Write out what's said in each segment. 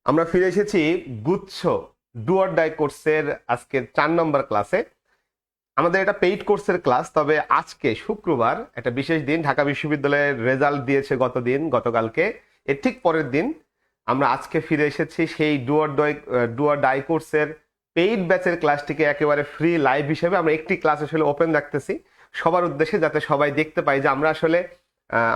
আমরা ফিরে এসেছি গুচ্ছ ডু অর ডাই কোর্সের আজকে 4 নম্বর ক্লাসে। আমাদের এটা পেইড কোর্সের ক্লাস, তবে আজকে শুক্রবার একটা বিশেষ দিন। ঢাকা বিশ্ববিদ্যালয়ের রেজাল্ট দিয়েছে গতকালকে, এর ঠিক পরের দিন আমরা আজকে ফিরে এসেছি সেই ডু অর ডাই কোর্সের পেইড ব্যাচের ক্লাসটিকে একেবারে ফ্রি লাইভ হিসেবে আমরা একটি ক্লাস আসলে ওপেন রাখতেছি সবার উদ্দেশ্যে, যাতে সবাই দেখতে পাই যে আমরা আসলে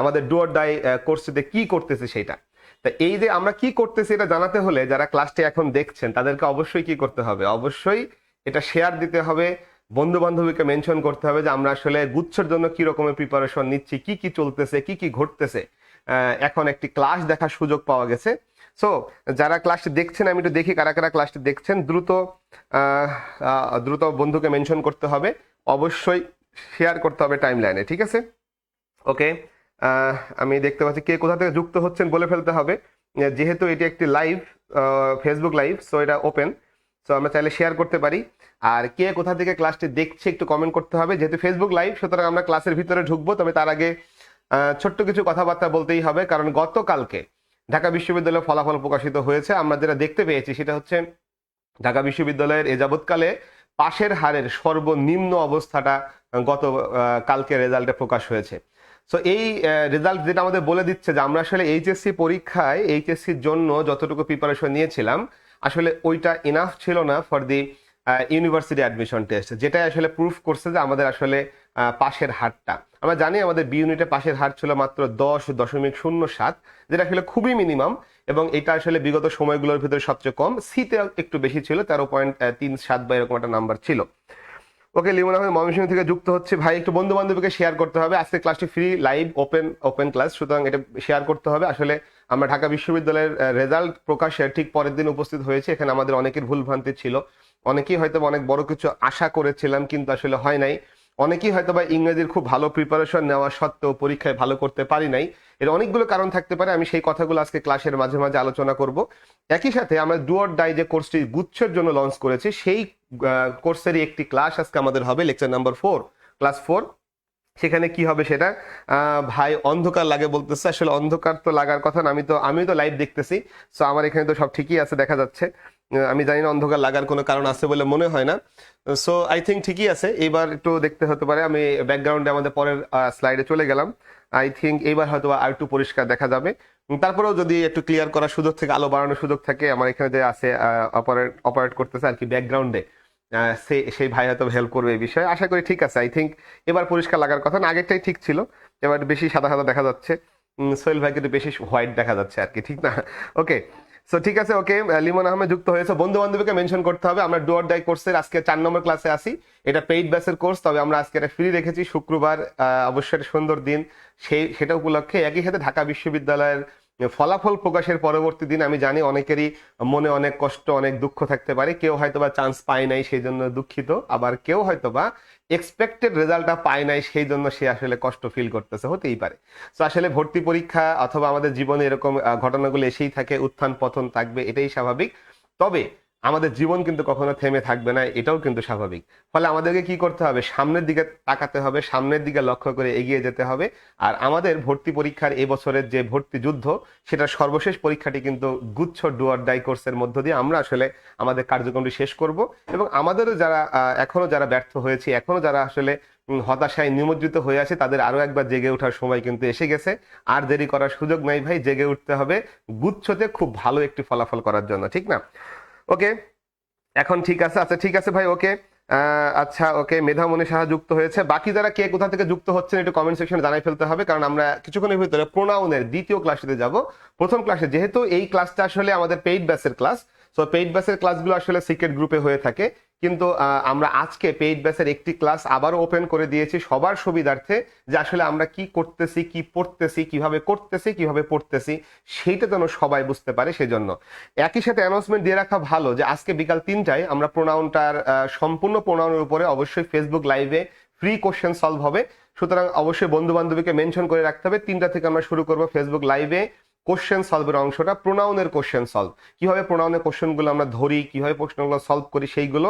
আমাদের ডু অর ডাই কোর্সটিতে কি করতেছি সেটা। তা এই যে আমরা কি করতেছি এটা জানাতে হলে যারা ক্লাসটি এখন দেখছেন তাদেরকে অবশ্যই কি করতে হবে, অবশ্যই এটা শেয়ার দিতে হবে, বন্ধু বান্ধবীকে মেনশন করতে হবে যে আমরা আসলে গুচ্ছের জন্য কি রকমের প্রিপারেশন নিচ্ছি, কি কি চলতেছে, কি কি ঘটতেছে। এখন একটি ক্লাস দেখার সুযোগ পাওয়া গেছে। সো যারা ক্লাসটি দেখছেন, আমি একটু দেখি কারা কারা ক্লাসটি দেখছেন। দ্রুত বন্ধুকে মেনশন করতে হবে, অবশ্যই শেয়ার করতে হবে টাইম লাইনে, ঠিক আছে? ওকে, আমি দেখতে পাচ্ছি কে কোথা থেকে যুক্ত হচ্ছেন বলে ফেলতে হবে, যেহেতু এটি একটি লাইভ ফেসবুক লাইভ, সো এটা ওপেন, সো আমরা চাইলে শেয়ার করতে পারি। আর কে কোথা থেকে ক্লাসটি দেখছে একটু কমেন্ট করতে হবে, যেহেতু ফেসবুক লাইভ সুতরাং আমরা ক্লাসের ভিতরে ঢুকবো, তবে তার আগে ছোট্ট কিছু কথাবার্তা বলতেই হবে, কারণ গতকালকে ঢাকা বিশ্ববিদ্যালয়ের ফলাফল প্রকাশিত হয়েছে। আমরা যেটা দেখতে পেয়েছি সেটা হচ্ছে ঢাকা বিশ্ববিদ্যালয়ের এ যাবৎকালে পাশের হারের সর্বনিম্ন অবস্থাটা গত কালকে রেজাল্টে প্রকাশ হয়েছে। সো এই রেজাল্ট যেটা আমাদের বলে দিচ্ছে যে আমরা আসলে এইচএসসি পরীক্ষায় এইচএসসির জন্য যতটুকু প্রিপারেশন নিয়েছিলাম আসলে ওইটা ইনাফ ছিল না for the university admission test, যেটা আসলে প্রুফ করছে যে আমাদের আসলে পাশের হারটা, আমরা জানি আমাদের বি ইউনিটে পাশের হার ছিল মাত্র 10.07, যেটা আসলে খুবই মিনিমাম, এবং এটা আসলে বিগত সময়গুলোর ভিতরে সবচেয়ে কম। সিতে একটু বেশি ছিল, 13.37 বা এরকম একটা নাম্বার ছিল। ওকে, লিমন আহমেদ ময়মনসিংহ থেকে যুক্ত হচ্ছে। ভাই একটু বন্ধু বান্ধবীকে শেয়ার করতে হবে, আজকে ক্লাসটি ফ্রি লাইভ ওপেন ক্লাস, সুতরাং এটা শেয়ার করতে হবে। আসলে আমরা ঢাকা বিশ্ববিদ্যালয়ের রেজাল্ট প্রকাশের ঠিক পরের দিন উপস্থিত হয়েছে, এখানে আমাদের অনেকের ভুলভ্রান্তি ছিল, অনেকেই হয়তো অনেক বড় কিছু আশা করেছিলাম কিন্তু আসলে হয় নাই, অনেকেই হয়তো বা ইংরেজির খুব ভালো প্রিপারেশন নেওয়া সত্ত্বেও পরীক্ষায় ভালো করতে পারি নাই। এর অনেকগুলো কারণ থাকতে পারে, আমি সেই কথাগুলো আজকে ক্লাসের মাঝে মাঝে আলোচনা করব। একই সাথে আমরা ডু অর ডাই যে কোর্সটি গুচ্ছের জন্য লঞ্চ করেছি সেই কোর্সেরই একটি ক্লাস আজকে আমাদের হবে, লেকচার নাম্বার 4, ক্লাস 4। সেখানে কি হবে সেটা ভাই অন্ধকার লাগে বলতেছে, আসলে অন্ধকার তো লাগার কথা না, আমি তো লাইভ দেখতেছি, সো আমার এখানে তো সব ঠিকই আছে দেখা যাচ্ছে। আমি জানি না অন্ধকার লাগার কোনো কারণ আছে বলে মনে হয় না, সো আই থিঙ্ক ঠিকই আছে। এইবার একটু দেখতে হতে পারে, আমি ব্যাকগ্রাউন্ডে আমাদের পরের স্লাইডে চলে গেলাম। আই থিঙ্ক এইবার হয়তো আর একটু পরিষ্কার দেখা যাবে। তারপরেও যদি একটু ক্লিয়ার করার সুযোগ থেকে, আলো বাড়ানোর সুযোগ থাকে, আমার এখানে যে আছে অপারেট করতেছে আর কি ব্যাকগ্রাউন্ডে, সেই ভাই হয়তো হেল্প করবে এই বিষয়ে, আশা করি ঠিক আছে। আই থিঙ্ক এবার পরিষ্কার লাগার কথা না, আগেরটাই ঠিক ছিল, এবার বেশি সাদা সাদা দেখা যাচ্ছে। সোহেল ভাইকে একটু বেশি হোয়াইট দেখা যাচ্ছে আর কি, ঠিক না? ওকে, সো ঠিক আছে। ওকে, লিমন আহমেদ যুক্ত হয়েছে, বন্ধু বান্ধবীকে মেনশন করতে হবে। আমরা ডু অর ডাই কোর্সের আজকে 4 নম্বর ক্লাসে আসি, এটা পেইড ব্যাচের কোর্স, তবে আমরা আজকে এটা ফ্রি রেখেছি। শুক্রবার অবশ্যই একটা সুন্দর দিন, সেটা উপলক্ষে। একই সাথে ঢাকা বিশ্ববিদ্যালয়ের ফলাফল প্রকাশের পরবর্তী দিন আমি জানি অনেকেরই মনে অনেক কষ্ট, অনেক দুঃখ থাকতে পারে, কেউ হয়তোবা চান্স পায় নাই সেই জন্য দুঃখিত, আবার কেউ হয়তোবা এক্সপেক্টেড রেজাল্টটা পায় নাই সেই জন্য সে আসলে কষ্ট ফিল করতেছে, হতেই পারে। তো আসলে ভর্তি পরীক্ষা অথবা আমাদের জীবনে এরকম ঘটনাগুলো এসেই থাকে, উত্থান পতন থাকবে, এটাই স্বাভাবিক। তবে আমাদের জীবন কিন্তু কখনো থেমে থাকবে না, এটাও কিন্তু স্বাভাবিক। ফলে আমাদেরকে কি করতে হবে, সামনের দিকে তাকাতে হবে, সামনের দিকে লক্ষ্য করে এগিয়ে যেতে হবে। আর আমাদের ভর্তি পরীক্ষার এবছরের যে ভর্তি যুদ্ধ, সেটার সর্বশেষ পরীক্ষাটি কিন্তু গুচ্ছ ডু অর ডাই কোর্সের মধ্য দিয়ে আমরা আসলে আমাদের কার্যক্রমটি শেষ করব। এবং আমাদেরও যারা এখনো যারা ব্যর্থ হয়েছে, এখনো যারা আসলে হতাশায় নিমজ্জিত হয়ে আছে, তাদের আরো একবার জেগে ওঠার সময় কিন্তু এসে গেছে। আর দেরি করার সুযোগ নাই ভাই, জেগে উঠতে হবে গুচ্ছতে খুব ভালো একটি ফলাফল করার জন্য, ঠিক না? ওকে, এখন ঠিক আছে, আচ্ছা ঠিক আছে ভাই। ওকে, আচ্ছা ওকে, মেধামণি সাহা যুক্ত হয়েছে। বাকি যারা কে কোথা থেকে যুক্ত হচ্ছেন একটু কমেন্ট সেকশনে জানাই ফেলতে হবে, কারণ আমরা কিছুক্ষণের ভিতরে প্রোনাউনের দ্বিতীয় ক্লাসে যাব। প্রথম ক্লাসে যেহেতু এই ক্লাসটা আসলে আমাদের পেইড ব্যাচের ক্লাস, সো পেইড ব্যাচের ক্লাসগুলো আসলে সিক্রেট গ্রুপে হয়ে থাকে, কিন্তু আমরা আজকে পেইড ব্যাচের একটি ক্লাস আবারও ওপেন করে দিয়েছি সবার সুবিধার্থে, যে আসলে আমরা কি করতেছি, কি পড়তেছি, কিভাবে করতেছি, কিভাবে পড়তেছি, সেইটা যেন সবাই বুঝতে পারে। সেজন্য একই সাথে অ্যানাউন্সমেন্ট দিয়ে রাখা ভালো যে আজকে বিকাল 3টায় আমরা প্রোনাউনটার সম্পূর্ণ প্রোনাউনের উপরে অবশ্যই ফেসবুক লাইভে ফ্রি কোশ্চেন সলভ হবে। সুতরাং অবশ্যই বন্ধু বান্ধবীকে মেনশন করে রাখতে হবে, 3টা থেকে আমরা শুরু করব ফেসবুক লাইভে কোশ্চেন সলভের অংশটা, প্রোনাউনের কোশ্চেন সলভ, কিভাবে প্রোনাউনের কোশ্চেনগুলো আমরা ধরি, কিভাবে প্রশ্নগুলো সলভ করি সেইগুলো।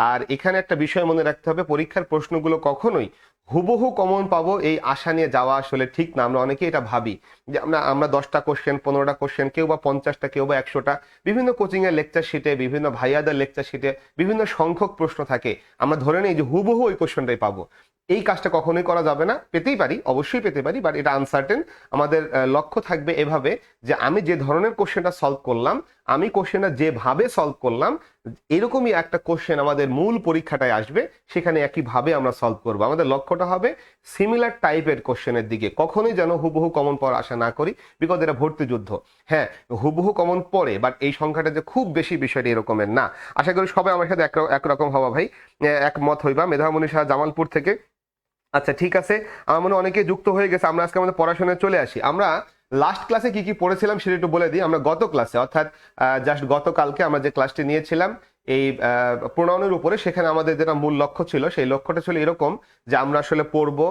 আর এখানে একটা বিষয় মনে রাখতে হবে, পরীক্ষার প্রশ্নগুলো কখনোই হুবহু কমন পাবো এই আশা নিয়ে যাওয়া আসলে ঠিক না। আমরা অনেকে এটা ভাবি যে আমরা 10টা কোশ্চেন, 15টা কোশ্চেন, কেউ বা 50টা, কেউ বা 100টা, বিভিন্ন কোচিং এর লেকচার শিটে, বিভিন্ন ভাইয়াদের লেকচার শিটে বিভিন্ন সংখ্যক প্রশ্ন থাকে, আমরা ধরে নিই যে হুবহু ওই কোশ্চেনটাই পাবো। এই কাজটা কখনোই করা যাবে না। পেতেই পারি, অবশ্যই পেতে পারি, বাট এটা আনসার্টেন। আমাদের লক্ষ্য থাকবে এভাবে যে আমি যে ধরনের কোশ্চেনটা সলভ করলাম, আমি কোশ্চেনটা যেভাবে সলভ করলাম, এরকমই একটা কোশ্চেন আমাদের মূল পরীক্ষাটায় আসবে, সেখানে একইভাবে আমরা সলভ করবো। আমাদের লক্ষ্যটা হবে সিমিলার টাইপের কোশ্চেনের দিকে, কখনোই যেন হুবহু কমন পড়ার আশা না করি, বিকজ এটা ভর্তি যুদ্ধ। হ্যাঁ, হুবহু কমন পড়ে, বাট এই সংখ্যাটা যে খুব বেশি বিষয়টা এরকমের না। আশা করি সবাই আমার সাথে একরকম হওয়া ভাই, একমত হইবা। মেধামণি শাহ জামালপুর থেকে, আচ্ছা ঠিক আছে। আমার মনে হয় অনেকে যুক্ত হয়ে গেছে। আমরা আজকে আমাদের পড়াশোনায় চলে আসি। আমরা লাস্ট ক্লাসে কি কি পড়েছিলাম সেটা একটু বলে দিই। আমরা গত ক্লাসে, অর্থাৎ জাস্ট গতকালকে আমরা যে ক্লাসটি নিয়েছিলাম এই প্রোনাউনের উপরে, সেখানে আমাদের যেটা মূল লক্ষ্য ছিল, সেই লক্ষ্যটা ছিল এরকম যে আমরা আসলে পড়বো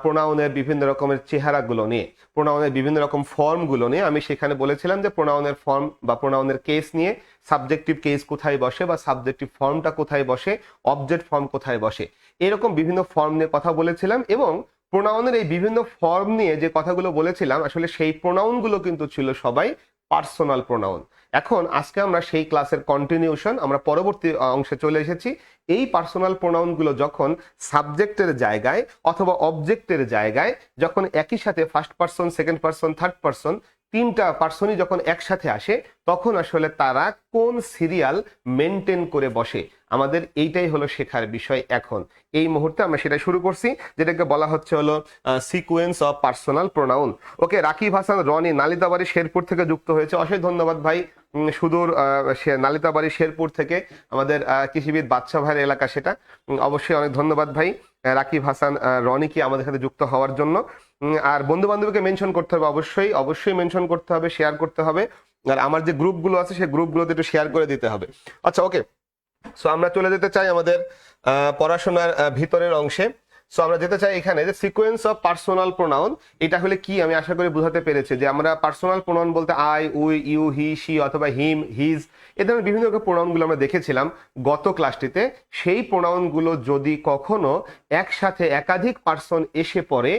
প্রোনাউনের বিভিন্ন রকমের চেহারাগুলো নিয়ে, প্রোনাউনের বিভিন্ন রকম ফর্মগুলো নিয়ে। আমি সেখানে বলেছিলাম যে প্রোনাউনের ফর্ম বা প্রোনাউনের কেস নিয়ে, সাবজেক্টিভ কেস কোথায় বসে বা সাবজেক্টিভ ফর্মটা কোথায় বসে, অবজেক্ট ফর্ম কোথায় বসে, এরকম বিভিন্ন ফর্ম নিয়ে কথা বলেছিলাম। এবং প্রোনাউনের এই বিভিন্ন ফর্ম নিয়ে যে কথাগুলো বলেছিলাম, আসলে সেই প্রোনাউনগুলো কিন্তু ছিল সবাই পার্সোনাল প্রোনাউন। এখন আজকে আমরা সেই ক্লাসের কন্টিনিউশন, আমরা পরবর্তী অংশে চলে এসেছি। এই পার্সোনাল প্রোনাউনগুলো যখন সাবজেক্টের জায়গায় অথবা অবজেক্টের জায়গায়, যখন একই সাথে first person, second person, third person, তিনটা পার্সনই যখন একসাথে আসে, তখন আসলে তারা কোন সিরিয়াল মেনটেন করে বসে, আমাদের এইটাই হলো শেখার বিষয়। এখন এই মুহূর্তে আমরা সেটা শুরু করছি, যেটাকে বলা হচ্ছে হলো সিকোয়েন্স অফ পার্সোনাল প্রোনাউন। ওকে, রাকিব হাসান রনি নালিতাবাড়ি শেরপুর থেকে যুক্ত হয়েছে, অশেষ ধন্যবাদ ভাই। সুদূর নালিতাবাড়ি শেরপুর থেকে আমাদের কৃষিবিদ বাদশা ভাইয়ের এলাকা, সেটা অবশ্যই অনেক ধন্যবাদ ভাই রাকিব হাসান রনিকে আমাদের সাথে যুক্ত হওয়ার জন্য। আর বন্ধু বান্ধবীকে মেনশন করতে হবে, অবশ্যই অবশ্যই মেনশন করতে হবে, শেয়ার করতে হবে। আর আমার যে গ্রুপগুলো আছে সেই গ্রুপগুলোতে একটু শেয়ার করে দিতে হবে। আচ্ছা ওকে, সো আমরা চলে যেতে চাই আমাদের পড়াশোনার ভিতরের অংশে। সো আমরা যেতে চাই এখানে যে সিকোয়েন্স অফ পার্সোনাল প্রোনাউন, এটা হলে কি আমি আশা করি বুঝাতে পেরেছি যে আমরা পার্সোনাল প্রোনাউন বলতে I, we, you, he, she অথবা হিম, হিজ, এ ধরনের বিভিন্ন রকম প্রোনাউনগুলো আমরা দেখেছিলাম গত ক্লাসটিতে। সেই প্রোনাউনগুলো যদি কখনো একসাথে একাধিক পার্সন এসে পড়ে,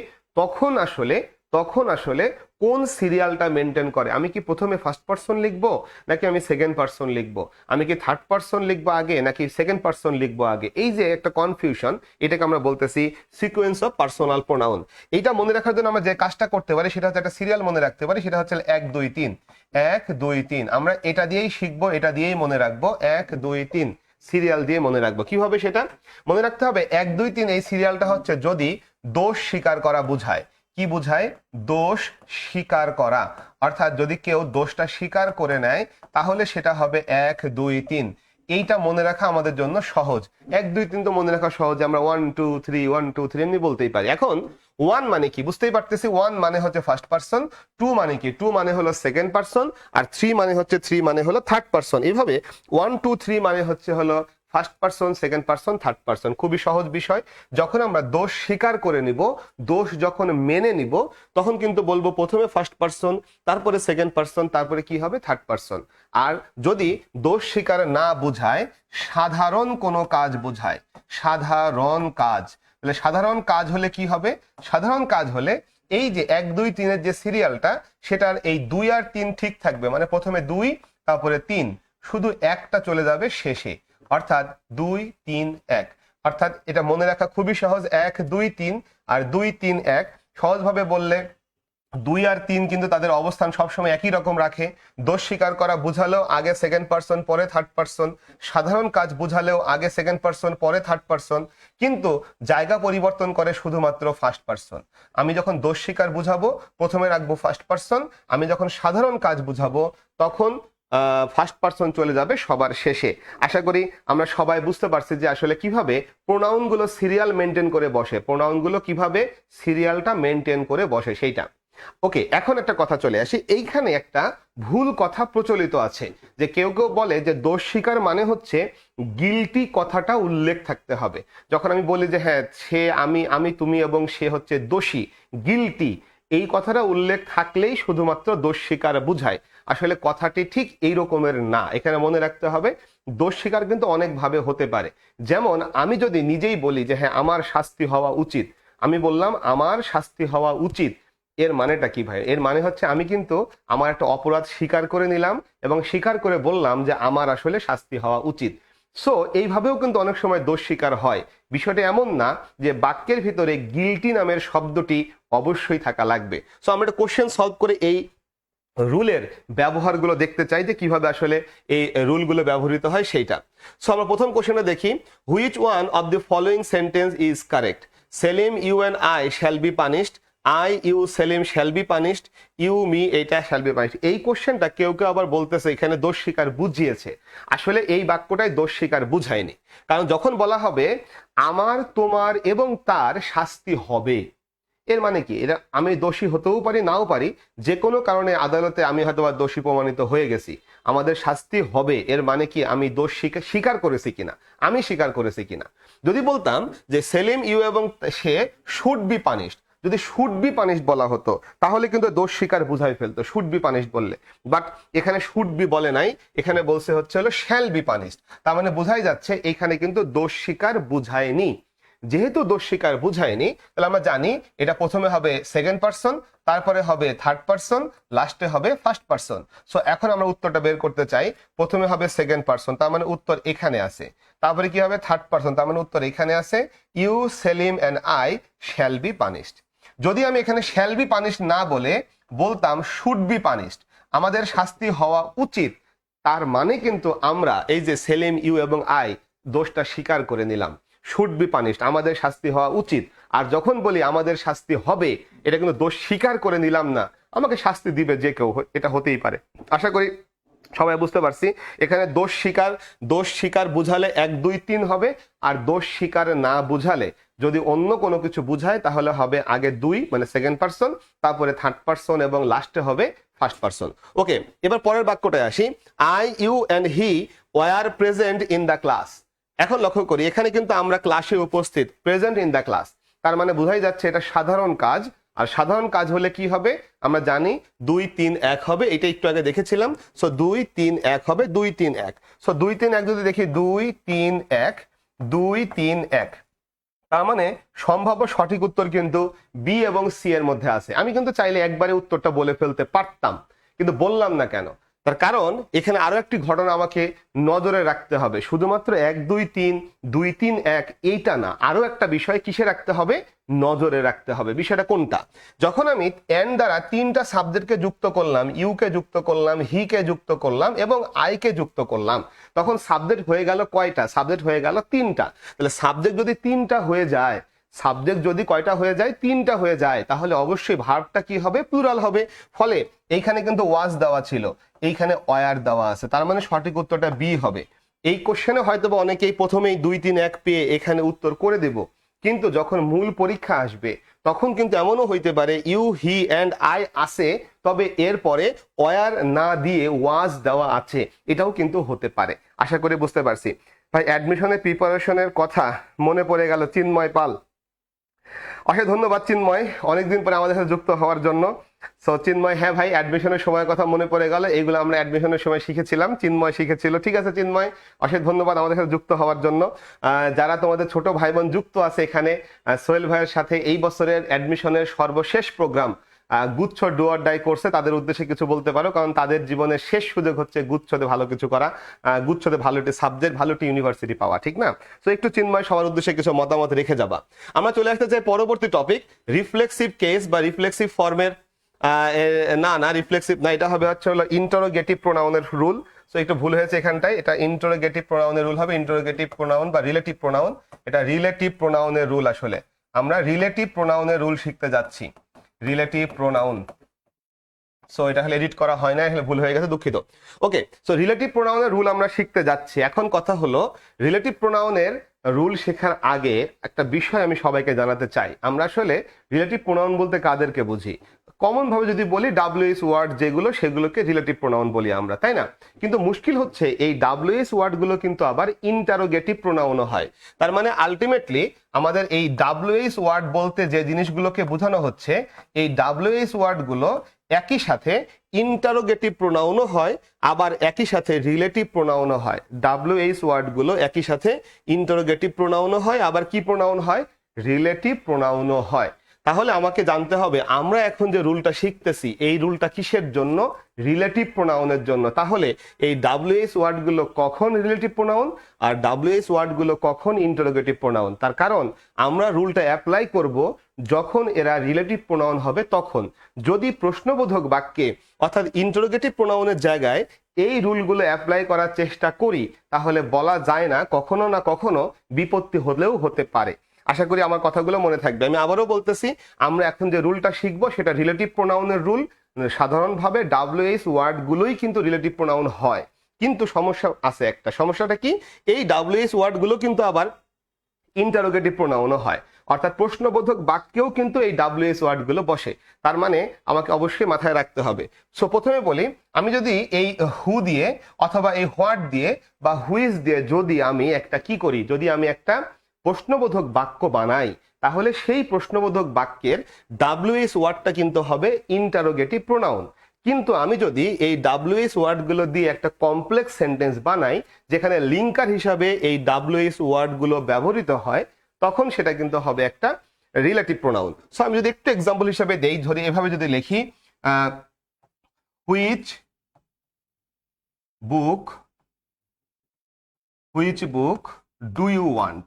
তখন আসলে কোন সিরিয়ালটা মেনটেন করে। আমি কি প্রথমে ফার্স্ট পার্সন লিখবো নাকি আমি সেকেন্ড পার্সন লিখবো, আমি কি থার্ড পার্সন লিখবো আগে নাকি সেকেন্ড পার্সন লিখবো আগে, এই যে একটা কনফিউশন, এটাকে আমরা বলতেছি সিকোয়েন্স অফ পার্সোনাল প্রোনাউন। এইটা মনে রাখার জন্য আমরা যে কাজটা করতে পারি সেটা হচ্ছে একটা সিরিয়াল মনে রাখতে পারি, সেটা হচ্ছে 1 2 3 1 2 3। আমরা এটা দিয়েই শিখবো, এটা দিয়েই মনে রাখবো, 1 2 3 সিরিয়াল দিয়ে মনে রাখবো। কিভাবে সেটা মনে রাখতে হবে? 1 2 3 এই সিরিয়ালটা হচ্ছে যদি দোষ স্বীকার করা বুঝায়। কি বুঝায়? দোষ স্বীকার করা। অর্থাৎ যদি কেউ দোষটা স্বীকার করে নেয়, তাহলে সেটা হবে 1 2 3। এইটা মনে রাখা আমাদের জন্য সহজ। 1 2 3 তো মনে রাখা সহজ, আমরা 1 2 3 1 2 3 এমনি বলতেই পারি। এখন 1 মানে কি বুঝতেই পারতেছি, 1 মানে হচ্ছে ফার্স্ট পার্সন, 2 মানে কি, 2 মানে হলো সেকেন্ড পার্সন, আর 3 মানে হলো থার্ড পার্সন। এইভাবে 1 2 3 মানে হলো first person, second person, third person. খুবই সহজ বিষয়। যখন আমরা দোষ স্বীকার করে নিব, দোষ যখন মেনে নিব, তখন কিন্তু বলবো প্রথমে ফার্স্ট পার্সন, তারপরে সেকেন্ড পার্সন, তারপরে কি হবে? Third person. আর যদি দোষ স্বীকার না বুঝায়, সাধারণ কোনো কাজ বোঝায়, সাধারণ কাজ, তাহলে সাধারণ কাজ হলে কি হবে? সাধারণ কাজ হলে এই যে 1 2 3 এর যে সিরিয়ালটা, সেটার এই 2 আর 3 ঠিক থাকবে, মানে প্রথমে 2 তারপরে 3, শুধু একটা চলে যাবে শেষে, অর্থাৎ 2 3 1। অর্থাৎ এটা মনে রাখা খুবই সহজ, 1 2 3 আর 2 3 1। সহজভাবে বললে 2 আর 3 কিন্তু তাদের অবস্থান সবসময় একই রকম রাখে। দোষ স্বীকার করা বুঝালেও আগে সেকেন্ড পার্সন পরে থার্ড পার্সন, সাধারণ কাজ বুঝালেও আগে সেকেন্ড পার্সন পরে থার্ড পার্সন, কিন্তু জায়গা পরিবর্তন করে শুধুমাত্র ফার্স্ট পার্সন। আমি যখন দোষ স্বীকার বুঝাবো প্রথমে রাখবো ফার্স্ট পার্সন, আমি যখন সাধারণ কাজ বুঝাবো তখন ফার্স্ট পার্সন চলে যাবে সবার শেষে। আশা করি আমরা সবাই বুঝতে পারছি যে আসলে কিভাবে প্রোনাউনগুলো সিরিয়াল মেনটেন করে বসে, প্রোনাউনগুলো কিভাবে সিরিয়ালটা মেনটেন করে বসে সেইটা। ওকে, এখন একটা কথা চলে আসি। এইখানে একটা ভুল কথা প্রচলিত আছে যে কেউ কেউ বলে যে দোষ স্বীকার মানে হচ্ছে গিলটি কথাটা উল্লেখ থাকতে হবে। যখন আমি বলি যে হ্যাঁ সে, আমি তুমি এবং সে হচ্ছে দোষী, গিলটি, এই কথাটা উল্লেখ থাকলেই শুধুমাত্র দোষ স্বীকার বুঝায়। আসলে কথাটি ঠিক এই রকমের না। এখানে মনে রাখতে হবে দোষ স্বীকার কিন্তু অনেক ভাবে হতে পারে। যেমন আমি যদি নিজেই বলি যে হ্যাঁ আমার শাস্তি হওয়া উচিত, আমি বললাম আমার শাস্তি হওয়া উচিত, এর মানেটা কি ভাই? এর মানে হচ্ছে আমি কিন্তু আমার একটা অপরাধ স্বীকার করে নিলাম এবং স্বীকার করে বললাম যে আমার আসলে শাস্তি হওয়া উচিত। সো এইভাবেও কিন্তু অনেক সময় দোষ স্বীকার হয়। বিষয়টা এমন না যে বাক্যের ভিতরে গিলটি নামের শব্দটি অবশ্যই থাকা লাগবে। সো আমরা একটা কোশ্চেন সলভ করে এই রুলের ব্যবহারগুলো দেখতে চাই যে কিভাবে আসলে এই রুলগুলো ব্যবহৃত হয় সেইটা। সো আমরা প্রথম কোশ্চেনে দেখি, which one of the following sentence is correct? Selim you and I shall be punished, I you Selim shall be punished, you me এটা শ্যাল বি পানিশড। এই কোশ্চেনটা কেউ কেউ আবার বলতেছে এখানে দোষ স্বীকার বুঝিয়েছে। আসলে এই বাক্যটাই দোষ স্বীকার বুঝায়নি, কারণ যখন বলা হবে আমার তোমার এবং তার শাস্তি হবে, এর মানে কি? এটা আমি দোষী হতেও পারি নাও পারি, যে কোনো কারণে আদালতে আমি হয়তো বা দোষী প্রমাণিত হয়ে গেছি, আমাদের শাস্তি হবে, এর মানে কি আমি দোষ স্বীকার করেছি কিনা, আমি স্বীকার করেছি কিনা। যদি বলতাম যে সেলিম ইউ এবং সে শুড বি পানিশড, যদি শুড বি পানিশড বলা হতো তাহলে কিন্তু দোষ স্বীকার বুঝাই ফেলতো শুড বি পানিশড বললে। বাট এখানে শুড বি বলে নাই, এখানে বলছে হচ্ছে হলো শ্যাল বি পানিশড। তার মানে বোঝাই যাচ্ছে এখানে কিন্তু দোষ স্বীকার বুঝায়নি। যেহেতু দোষ স্বীকার বুঝায়নি, তাহলে আমরা জানি এটা প্রথমে হবে সেকেন্ড পারসন, তারপরে হবে থার্ড পারসন, লাস্টে হবে ফার্স্ট পারসন। সো এখন আমরা উত্তরটা বের করতে চাই। প্রথমে হবে সেকেন্ড পারসন, তার মানে উত্তর এখানে আছে। তারপরে কি হবে? থার্ড পারসন, তার মানে উত্তর এখানে আছে। You Selim and I shall be punished. যদি আমি এখানে শ্যাল বি পানিশড না বলে বলতাম শুড বি পানিশড, আমাদের শাস্তি হওয়া উচিত, তার মানে কিন্তু আমরা এই যে সেলিম ইউ এবং আই দোষটা স্বীকার করে নিলাম, শুড বি পানিশড আমাদের শাস্তি হওয়া উচিত। আর যখন বলি আমাদের শাস্তি হবে, এটা কিন্তু দোষ স্বীকার করে নিলাম না, আমাকে শাস্তি দিবে যে কেউ, এটা হতেই পারে। আশা করি সবাই বুঝতে পারছি। এখানে দোষ স্বীকার বুঝালে 1 2 3 হবে, আর দোষ স্বীকার না বুঝালে যদি অন্য কোনো কিছু বুঝায় তাহলে হবে আগে 2 মানে সেকেন্ড পারসন, তারপরে থার্ড পারসন এবং লাস্টে হবে ফার্স্ট পারসন। ওকে, এবার পরের বাক্যটায় আসি। I U and he were present in the class. এখন লক্ষ্য করি এখানে কিন্তু আমরা ক্লাসে উপস্থিত, প্রেজেন্ট ইন দ্য ক্লাস, তার মানে বোঝাই যাচ্ছে এটা সাধারণ কাজ। আর সাধারণ কাজ হলে কি হবে? আমরা জানি 2 3 1 হবে, এটা একটু আগে দেখেছিলাম। সো 2 3 1 হবে, 2 3 1। সো 2 3 1 যদি দেখি 2 3 1 2 3 1, তার মানে সম্ভাব্য সঠিক উত্তর কিন্তু বি এবং সি এর মধ্যে আছে। আমি কিন্তু চাইলে একবারে উত্তরটা বলে ফেলতে পারতাম, কিন্তু বললাম না কেন? তার কারণ এখানে আরো একটি ঘটনা আমাকে নজরে রাখতে হবে। শুধুমাত্র 1 2 3 2 3 1 এইটা না, আরো একটা বিষয় কিসে রাখতে হবে? নজরে রাখতে হবে। বিষয়টা কোনটা? যখন আমি এন্ড দ্বারা 3টা সাবজেক্টকে যুক্ত করলাম, ইউ কে যুক্ত করলাম, হি কে যুক্ত করলাম এবং আই কে যুক্ত করলাম, তখন সাবজেক্ট হয়ে গেল কয়টা? সাবজেক্ট হয়ে গেল 3টা। তাহলে সাবজেক্ট যদি 3টা হয়ে যায়, সাবজেক্ট যদি কয়টা হয়ে যায়? 3টা হয়ে যায়, তাহলে অবশ্যই ভার্বটা কি হবে? প্লুরাল হবে। ফলে এইখানে কিন্তু ওয়াজ দেওয়া ছিল, এইখানে ওয়ার দেওয়া আছে, তার মানে সঠিক উত্তরটা বি হবে। এই কোশ্চেনে হয়তো বা অনেকেই প্রথমেই 2 3 1 পেয়ে এখানে উত্তর করে দেব, কিন্তু যখন মূল পরীক্ষা আসবে তখন কিন্তু এমনও হইতে পারে ইউ হি অ্যান্ড আই আসে, তবে এরপরে ওয়ার না দিয়ে ওয়াজ দেওয়া আছে, এটাও কিন্তু হতে পারে। আশা করি বুঝতে পারছি। ভাই অ্যাডমিশনের প্রিপারেশনের কথা মনে পড়ে গেল চিন্ময় পাল। অশেষ ধন্যবাদ চিন্ময় অনেকদিন পরে আমাদের সাথে যুক্ত হওয়ার জন্য। সো চিন্ময়, হ্যাঁ ভাই অ্যাডমিশনের সময়ের কথা মনে পড়ে গেল, এইগুলো আমরা অ্যাডমিশনের সময় শিখেছিলাম, চিন্ময় শিখেছিল। ঠিক আছে চিন্ময়, অশেষ ধন্যবাদ আমাদের সাথে যুক্ত হওয়ার জন্য। যারা তোমাদের ছোট ভাই বোন যুক্ত আছে এখানে সোহেল ভাইয়ের সাথে এই বছরের অ্যাডমিশনের সর্বশেষ প্রোগ্রাম গুচ্ছ ডু অর ডাই করছে, তাদের উদ্দেশ্যে কিছু বলতে পারো, কারণ তাদের জীবনের শেষ সুযোগ হচ্ছে গুচ্ছতে ভালো কিছু করা, গুচ্ছতে ভালো একটি সাবজেক্ট, ভালো একটি ইউনিভার্সিটি পাওয়া, ঠিক না? তো একটু চিন্ময় সবার উদ্দেশ্যে কিছু মতামত রেখে যাবা। আমরা চলে আসতে চাই পরবর্তী টপিক, রিফ্লেক্সিভ কেস বা রিফ্লেক্সিভ ফর্মের না রিফ্লেক্সিভ না, এটা হবে হচ্ছে হলো ইন্টারোগেটিভ প্রোনাউনের রুল। সো একটু ভুল হয়েছে এখানটায়, এটা ইন্টারোগেটিভ প্রোনাউনের রুল হবে। ইন্টারোগেটিভ প্রোনাউন বা রিলেটিভ প্রোনাউন, এটা রিলেটিভ প্রোনাউনের রুল। আসলে আমরা রিলেটিভ প্রোনাউনের রুল শিখতে যাচ্ছি, রিলেটিভ প্রোনাউন। সো এটা হলে এডিট করা হয় না, এখানে ভুল হয়ে গেছে, দুঃখিত। ওকে, সো রিলেটিভ প্রোনাউনের রুল আমরা শিখতে যাচ্ছি। এখন কথা হলো রিলেটিভ প্রোনাউনের রুল শেখার আগে একটা বিষয় আমি সবাইকে জানাতে চাই। আমরা আসলে রিলেটিভ প্রোনাউন বলতে কাদেরকে বুঝি? কমন ভাবে যদি বলি ডাব্লিউএস ওয়ার্ড যেগুলো, সেগুলোকে রিলেটিভ প্রোনাউন বলি আমরা, তাই না? কিন্তু মুশকিল হচ্ছে এই ডাব্লিউএস ওয়ার্ড গুলো কিন্তু আবার ইন্টারোগেটিভ প্রোনাউনও হয়। তার মানে আলটিমেটলি আমাদের এই ডাব্লিউএস ওয়ার্ড বলতে যে জিনিসগুলোকে বোঝানো হচ্ছে, এই ডাব্লিউএস ওয়ার্ড গুলো একই সাথে ইন্টারোগেটিভ প্রোনাউনও হয়, আবার একই সাথে রিলেটিভ প্রোনাউনও হয়। ডাব্লিউএস ওয়ার্ড গুলো একই সাথে ইন্টারোগেটিভ প্রোনাউনও হয়, আবার কি প্রোনাউন হয়? রিলেটিভ প্রোনাউনও হয়। তাহলে আমাকে জানতে হবে আমরা এখন যে রুলটা শিখতেছি এই রুলটা কিসের জন্য? রিলেটিভ প্রোনাউনের জন্য। তাহলে এই ডাব্লিউএস ওয়ার্ডগুলো কখন রিলেটিভ প্রোনাউন আর ডাব্লিউএস ওয়ার্ডগুলো কখন ইন্টারোগেটিভ প্রোনাউন? তার কারণ আমরা রুলটা অ্যাপ্লাই করব যখন এরা রিলেটিভ প্রোনাউন হবে তখন। যদি প্রশ্নবোধক বাক্যে অর্থাৎ ইন্টারোগেটিভ প্রোনাউনের জায়গায় এই রুলগুলো অ্যাপ্লাই করার চেষ্টা করি তাহলে বলা যায় না কখনো না কখনো বিপত্তি হলেও হতে পারে। আশা করি আমার কথাগুলো মনে থাকবে। আমি আবারও বলতেছি, আমরা এখন যে রুলটা শিখবো সেটা রিলেটিভ প্রোনাউনের রুল। সাধারণভাবে ডাব্লিউএস ওয়ার্ডগুলোই কিন্তু রিলেটিভ প্রোনাউন হয়, কিন্তু সমস্যা আছে একটা। সমস্যাটা কি? এই ডাব্লিউএস ওয়ার্ডগুলো কিন্তু আবার ইন্টারোগেটিভ প্রোনাউনও হয়, অর্থাৎ প্রশ্নবোধক বাক্যেও কিন্তু এই ডাব্লিউএস ওয়ার্ডগুলো বসে। তার মানে আমাকে অবশ্যই মাথায় রাখতে হবে। সো প্রথমে বলি, আমি যদি এই হু দিয়ে অথবা এই হোয়াট দিয়ে বা হুইজ দিয়ে যদি আমি একটা কি করি, যদি আমি একটা প্রশ্নবোধক বাক্য বানাই তাহলে সেই প্রশ্নবোধক বাক্যের ডাব্লিউএস ওয়ার্ডটা কিন্তু হবে ইন্টারোগেটিভ প্রোনাউন। কিন্তু আমি যদি এই ডাব্লিউএস ওয়ার্ডগুলো দিয়ে একটা কমপ্লেক্স সেন্টেন্স বানাই যেখানে লিঙ্কার হিসাবে এই ডাব্লিউএস ওয়ার্ডগুলো ব্যবহৃত হয় তখন সেটা কিন্তু হবে একটা রিলেটিভ প্রোনাউন। সো আমি যদি একটু এক্সাম্পল হিসাবে দেই, ধরি এভাবে যদি লিখি which book do you want,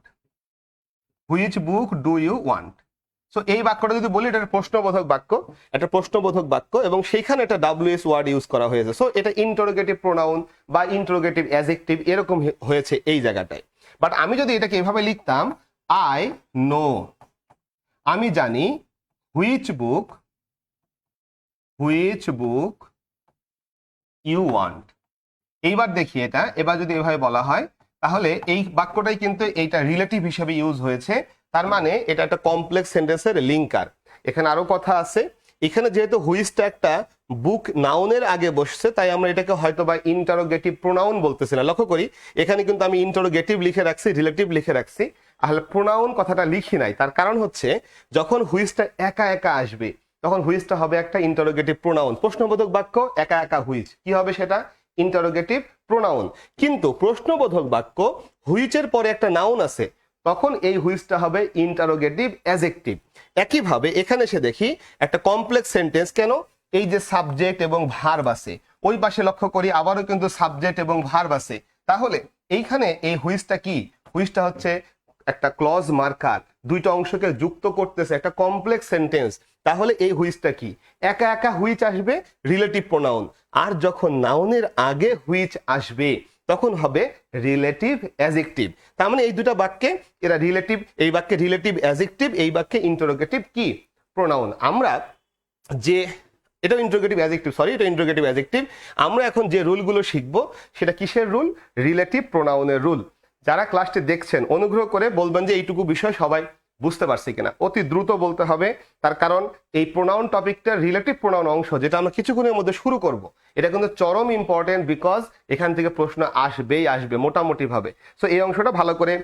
which book do you want. So এই বাক্যটা যদি বলি এটা প্রশ্নবোধক বাক্য, একটা প্রশ্নবোধক বাক্য এবং সেখানে একটা ডাব্লিউএস ওয়ার্ড ইউজ করা হয়েছে। সো এটা ইন্টারোগেটিভ প্রোনাউন বা ইন্টারোগেটিভ অ্যাডজেক্টিভ এরকম হয়েছে এই জায়গাটায়। বাট আমি যদি এটাকে এভাবে লিখতাম, আই নো, আমি জানি, হুইচ বুক ইউ ওয়ান্ট। এইবার দেখি এটা, এবার যদি এভাবে বলা হয় তাহলে এই বাক্যটাই কিন্তু এইটা রিলেটিভ হিসেবে ইউজ হয়েছে। তার মানে এটা একটা কমপ্লেক্স সেন্টেন্সের লিঙ্কার। এখানে আরো কথা আছে, এখানে যেহেতু হুইচটা একটা বুক নাউনের আগে বসছে তাই আমরা এটাকে হয়তো বা ইন্টারোগেটিভ প্রোনাউন বলতেছি না। লক্ষ্য করি এখানে কিন্তু আমি ইন্টারোগেটিভ লিখে রাখছি, রিলেটিভ লিখে রাখছি, তাহলে প্রোনাউন কথাটা লিখি নাই। তার কারণ হচ্ছে যখন হুইচটা একা একা আসবে তখন হুইচটা হবে একটা ইন্টারোগেটিভ প্রোনাউন। প্রশ্নবোধক বাক্য একা একা হুইচ, কি হবে সেটা? Interrogative pronoun. কিন্তু প্রশ্নবোধক বাক্য হুইচের পরে একটা নাউন আছে তখন এই হুইচটা হবে ইন্টারোগেটিভ অ্যাডজেক্টিভ। একইভাবে এখানে এসে দেখি একটা কমপ্লেক্স সেন্টেন্স, কেন? এই যে সাবজেক্ট এবং ভার্ব আছে, ওই পাশে লক্ষ্য করি আবারও কিন্তু সাবজেক্ট এবং ভার্ব আছে। তাহলে এইখানে এই হুইচটা কি? হুইচটা হচ্ছে একটা ক্লজ মার্কার, দুইটা অংশকে যুক্ত করতেছে, একটা কমপ্লেক্স সেন্টেন্স। তাহলে এই হুইচটা কি? একা একা হুইচ আসবে রিলেটিভ প্রোনাউন, আর যখন নাউনের আগে হুইচ আসবে তখন হবে রিলেটিভ অ্যাডজেক্টিভ। তার মানে এই দুটো বাক্যে এরা রিলেটিভ, এই বাক্যে রিলেটিভ অ্যাডজেক্টিভ, এই বাক্যে ইন্টারোগেটিভ কি প্রোনাউন। আমরা যে এটা ইন্টারোগেটিভ অ্যাডজেক্টিভ, সরি এটা ইন্টারোগেটিভ অ্যাডজেক্টিভ। আমরা এখন যে রুলগুলো শিখবো সেটা কিসের রুল? Relative প্রোনাউনের rule. যারা ক্লাসটি দেখছেন অনুগ্রহ করে বলবেন যে এইটুকু বিষয় সবাই বুঝতে পারছি কিনা। অতি দ্রুত বলতে হবে, তার কারণ এই প্রোনাউন টপিকটা রিলেটিভ প্রোনাউন অংশ যেটা আমরা কিছুক্ষণের মধ্যে শুরু করব, এটা কিন্তু চরম ইম্পর্টেন্ট, বিকজ এখান থেকে প্রশ্ন আসবে মোটামুটি ভাবে। সো এই অংশটা ভালো করে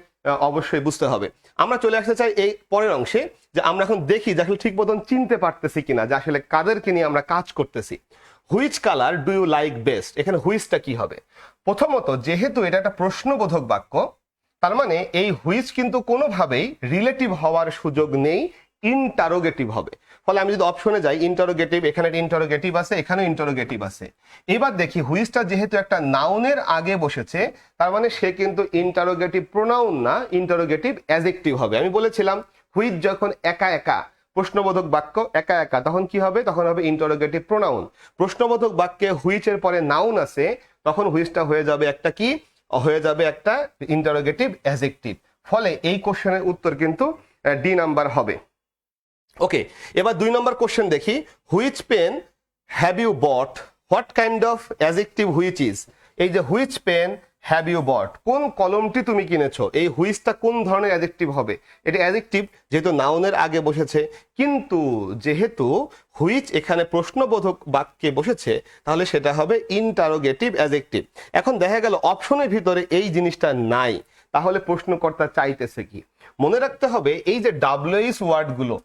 অবশ্যই বুঝতে হবে। আমরা চলে আসতে চাই এই পরের অংশে, যে আমরা এখন দেখি যে আসলে ঠিক মতন চিনতে পারতেছি কিনা যে আসলে কাদেরকে নিয়ে আমরা কাজ করতেছি। Which colour do you like best, এখানে হুইচটা কি হবে? প্রথমত যেহেতু এটা একটা প্রশ্নবোধক বাক্য তার মানে এই হুইচ কিন্তু কোনোভাবেই রিলেটিভ হওয়ার সুযোগ নেই, ইন্টারোগেটিভ হবে। ফলে আমি যদি অপশনে যাই ইন্টারোগেটিভ, এখানে ইন্টারোগেটিভ আছে, এখানেও ইন্টারোগেটিভ আছে। এবার দেখি হুইচটা যেহেতু একটা নাউনের আগে বসেছে তার মানে সে কিন্তু ইন্টারোগেটিভ প্রোনাউন না, ইন্টারোগেটিভ অ্যাডজেক্টিভ হবে। আমি বলেছিলাম হুইচ যখন একা একা, প্রশ্নবোধক বাক্য একা একা, তখন কি হবে? তখন হবে ইন্টারোগেটিভ প্রোনাউন। প্রশ্নবোধক বাক্যে হুইচের পরে নাউন আছে তখন হুইচটা হয়ে যাবে একটা কি? হয়ে যাবে একটা ইন্টারোগেটিভ অ্যাডজেক্টিভ। ফলে এই কোশ্চেনের উত্তর কিন্তু ডি নাম্বার হবে। ওকে, এবার 2 নম্বর কোশ্চেন দেখি। Which pen have you bought, what kind of adjective which is. এই যে which pen have you bought, কোন কলমটি তুমি কিনেছো, এই হুইচটা কোন ধরনের অ্যাডজেক্টিভ হবে? এটা অ্যাডজেক্টিভ যেহেতু নাউনের আগে বসেছে, কিন্তু যেহেতু হুইচ এখানে প্রশ্নবোধক বাক্যে বসেছে তাহলে সেটা হবে ইন্টারোগেটিভ অ্যাডজেক্টিভ। এখন দেখা গেল অপশনের ভিতরে এই জিনিসটা নাই, তাহলে প্রশ্নকর্তা চাইতেছে কি? মনে রাখতে হবে এই যে ডাব্লিউএইচ ওয়ার্ডগুলো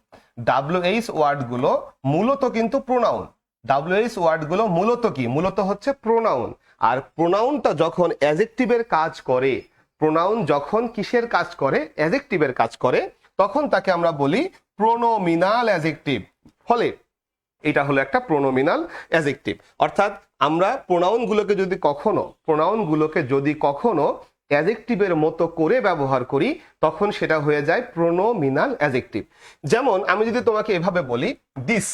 মূলত কিন্তু প্রোনাউন। ডাব্লিউএইচ ওয়ার্ডগুলো মূলত কি? মূলত হচ্ছে প্রোনাউন। আর প্রোনাউনটা যখন অ্যাডজেক্টিভের কাজ করে, প্রোনাউন যখন কিসের কাজ করে? অ্যাডজেক্টিভের কাজ করে, তখন তাকে আমরা বলি প্রোনোমিনাল অ্যাডজেক্টিভ। ফলে এটা হলো একটা প্রোনোমিনাল অ্যাডজেক্টিভ। অর্থাৎ আমরা প্রোনাউনগুলোকে যদি কখনো অ্যাডজেক্টিভের মতো করে ব্যবহার করি তখন সেটা হয়ে যায় প্রোনোমিনাল অ্যাডজেক্টিভ। যেমন আমি যদি তোমাকে এভাবে বলি দিস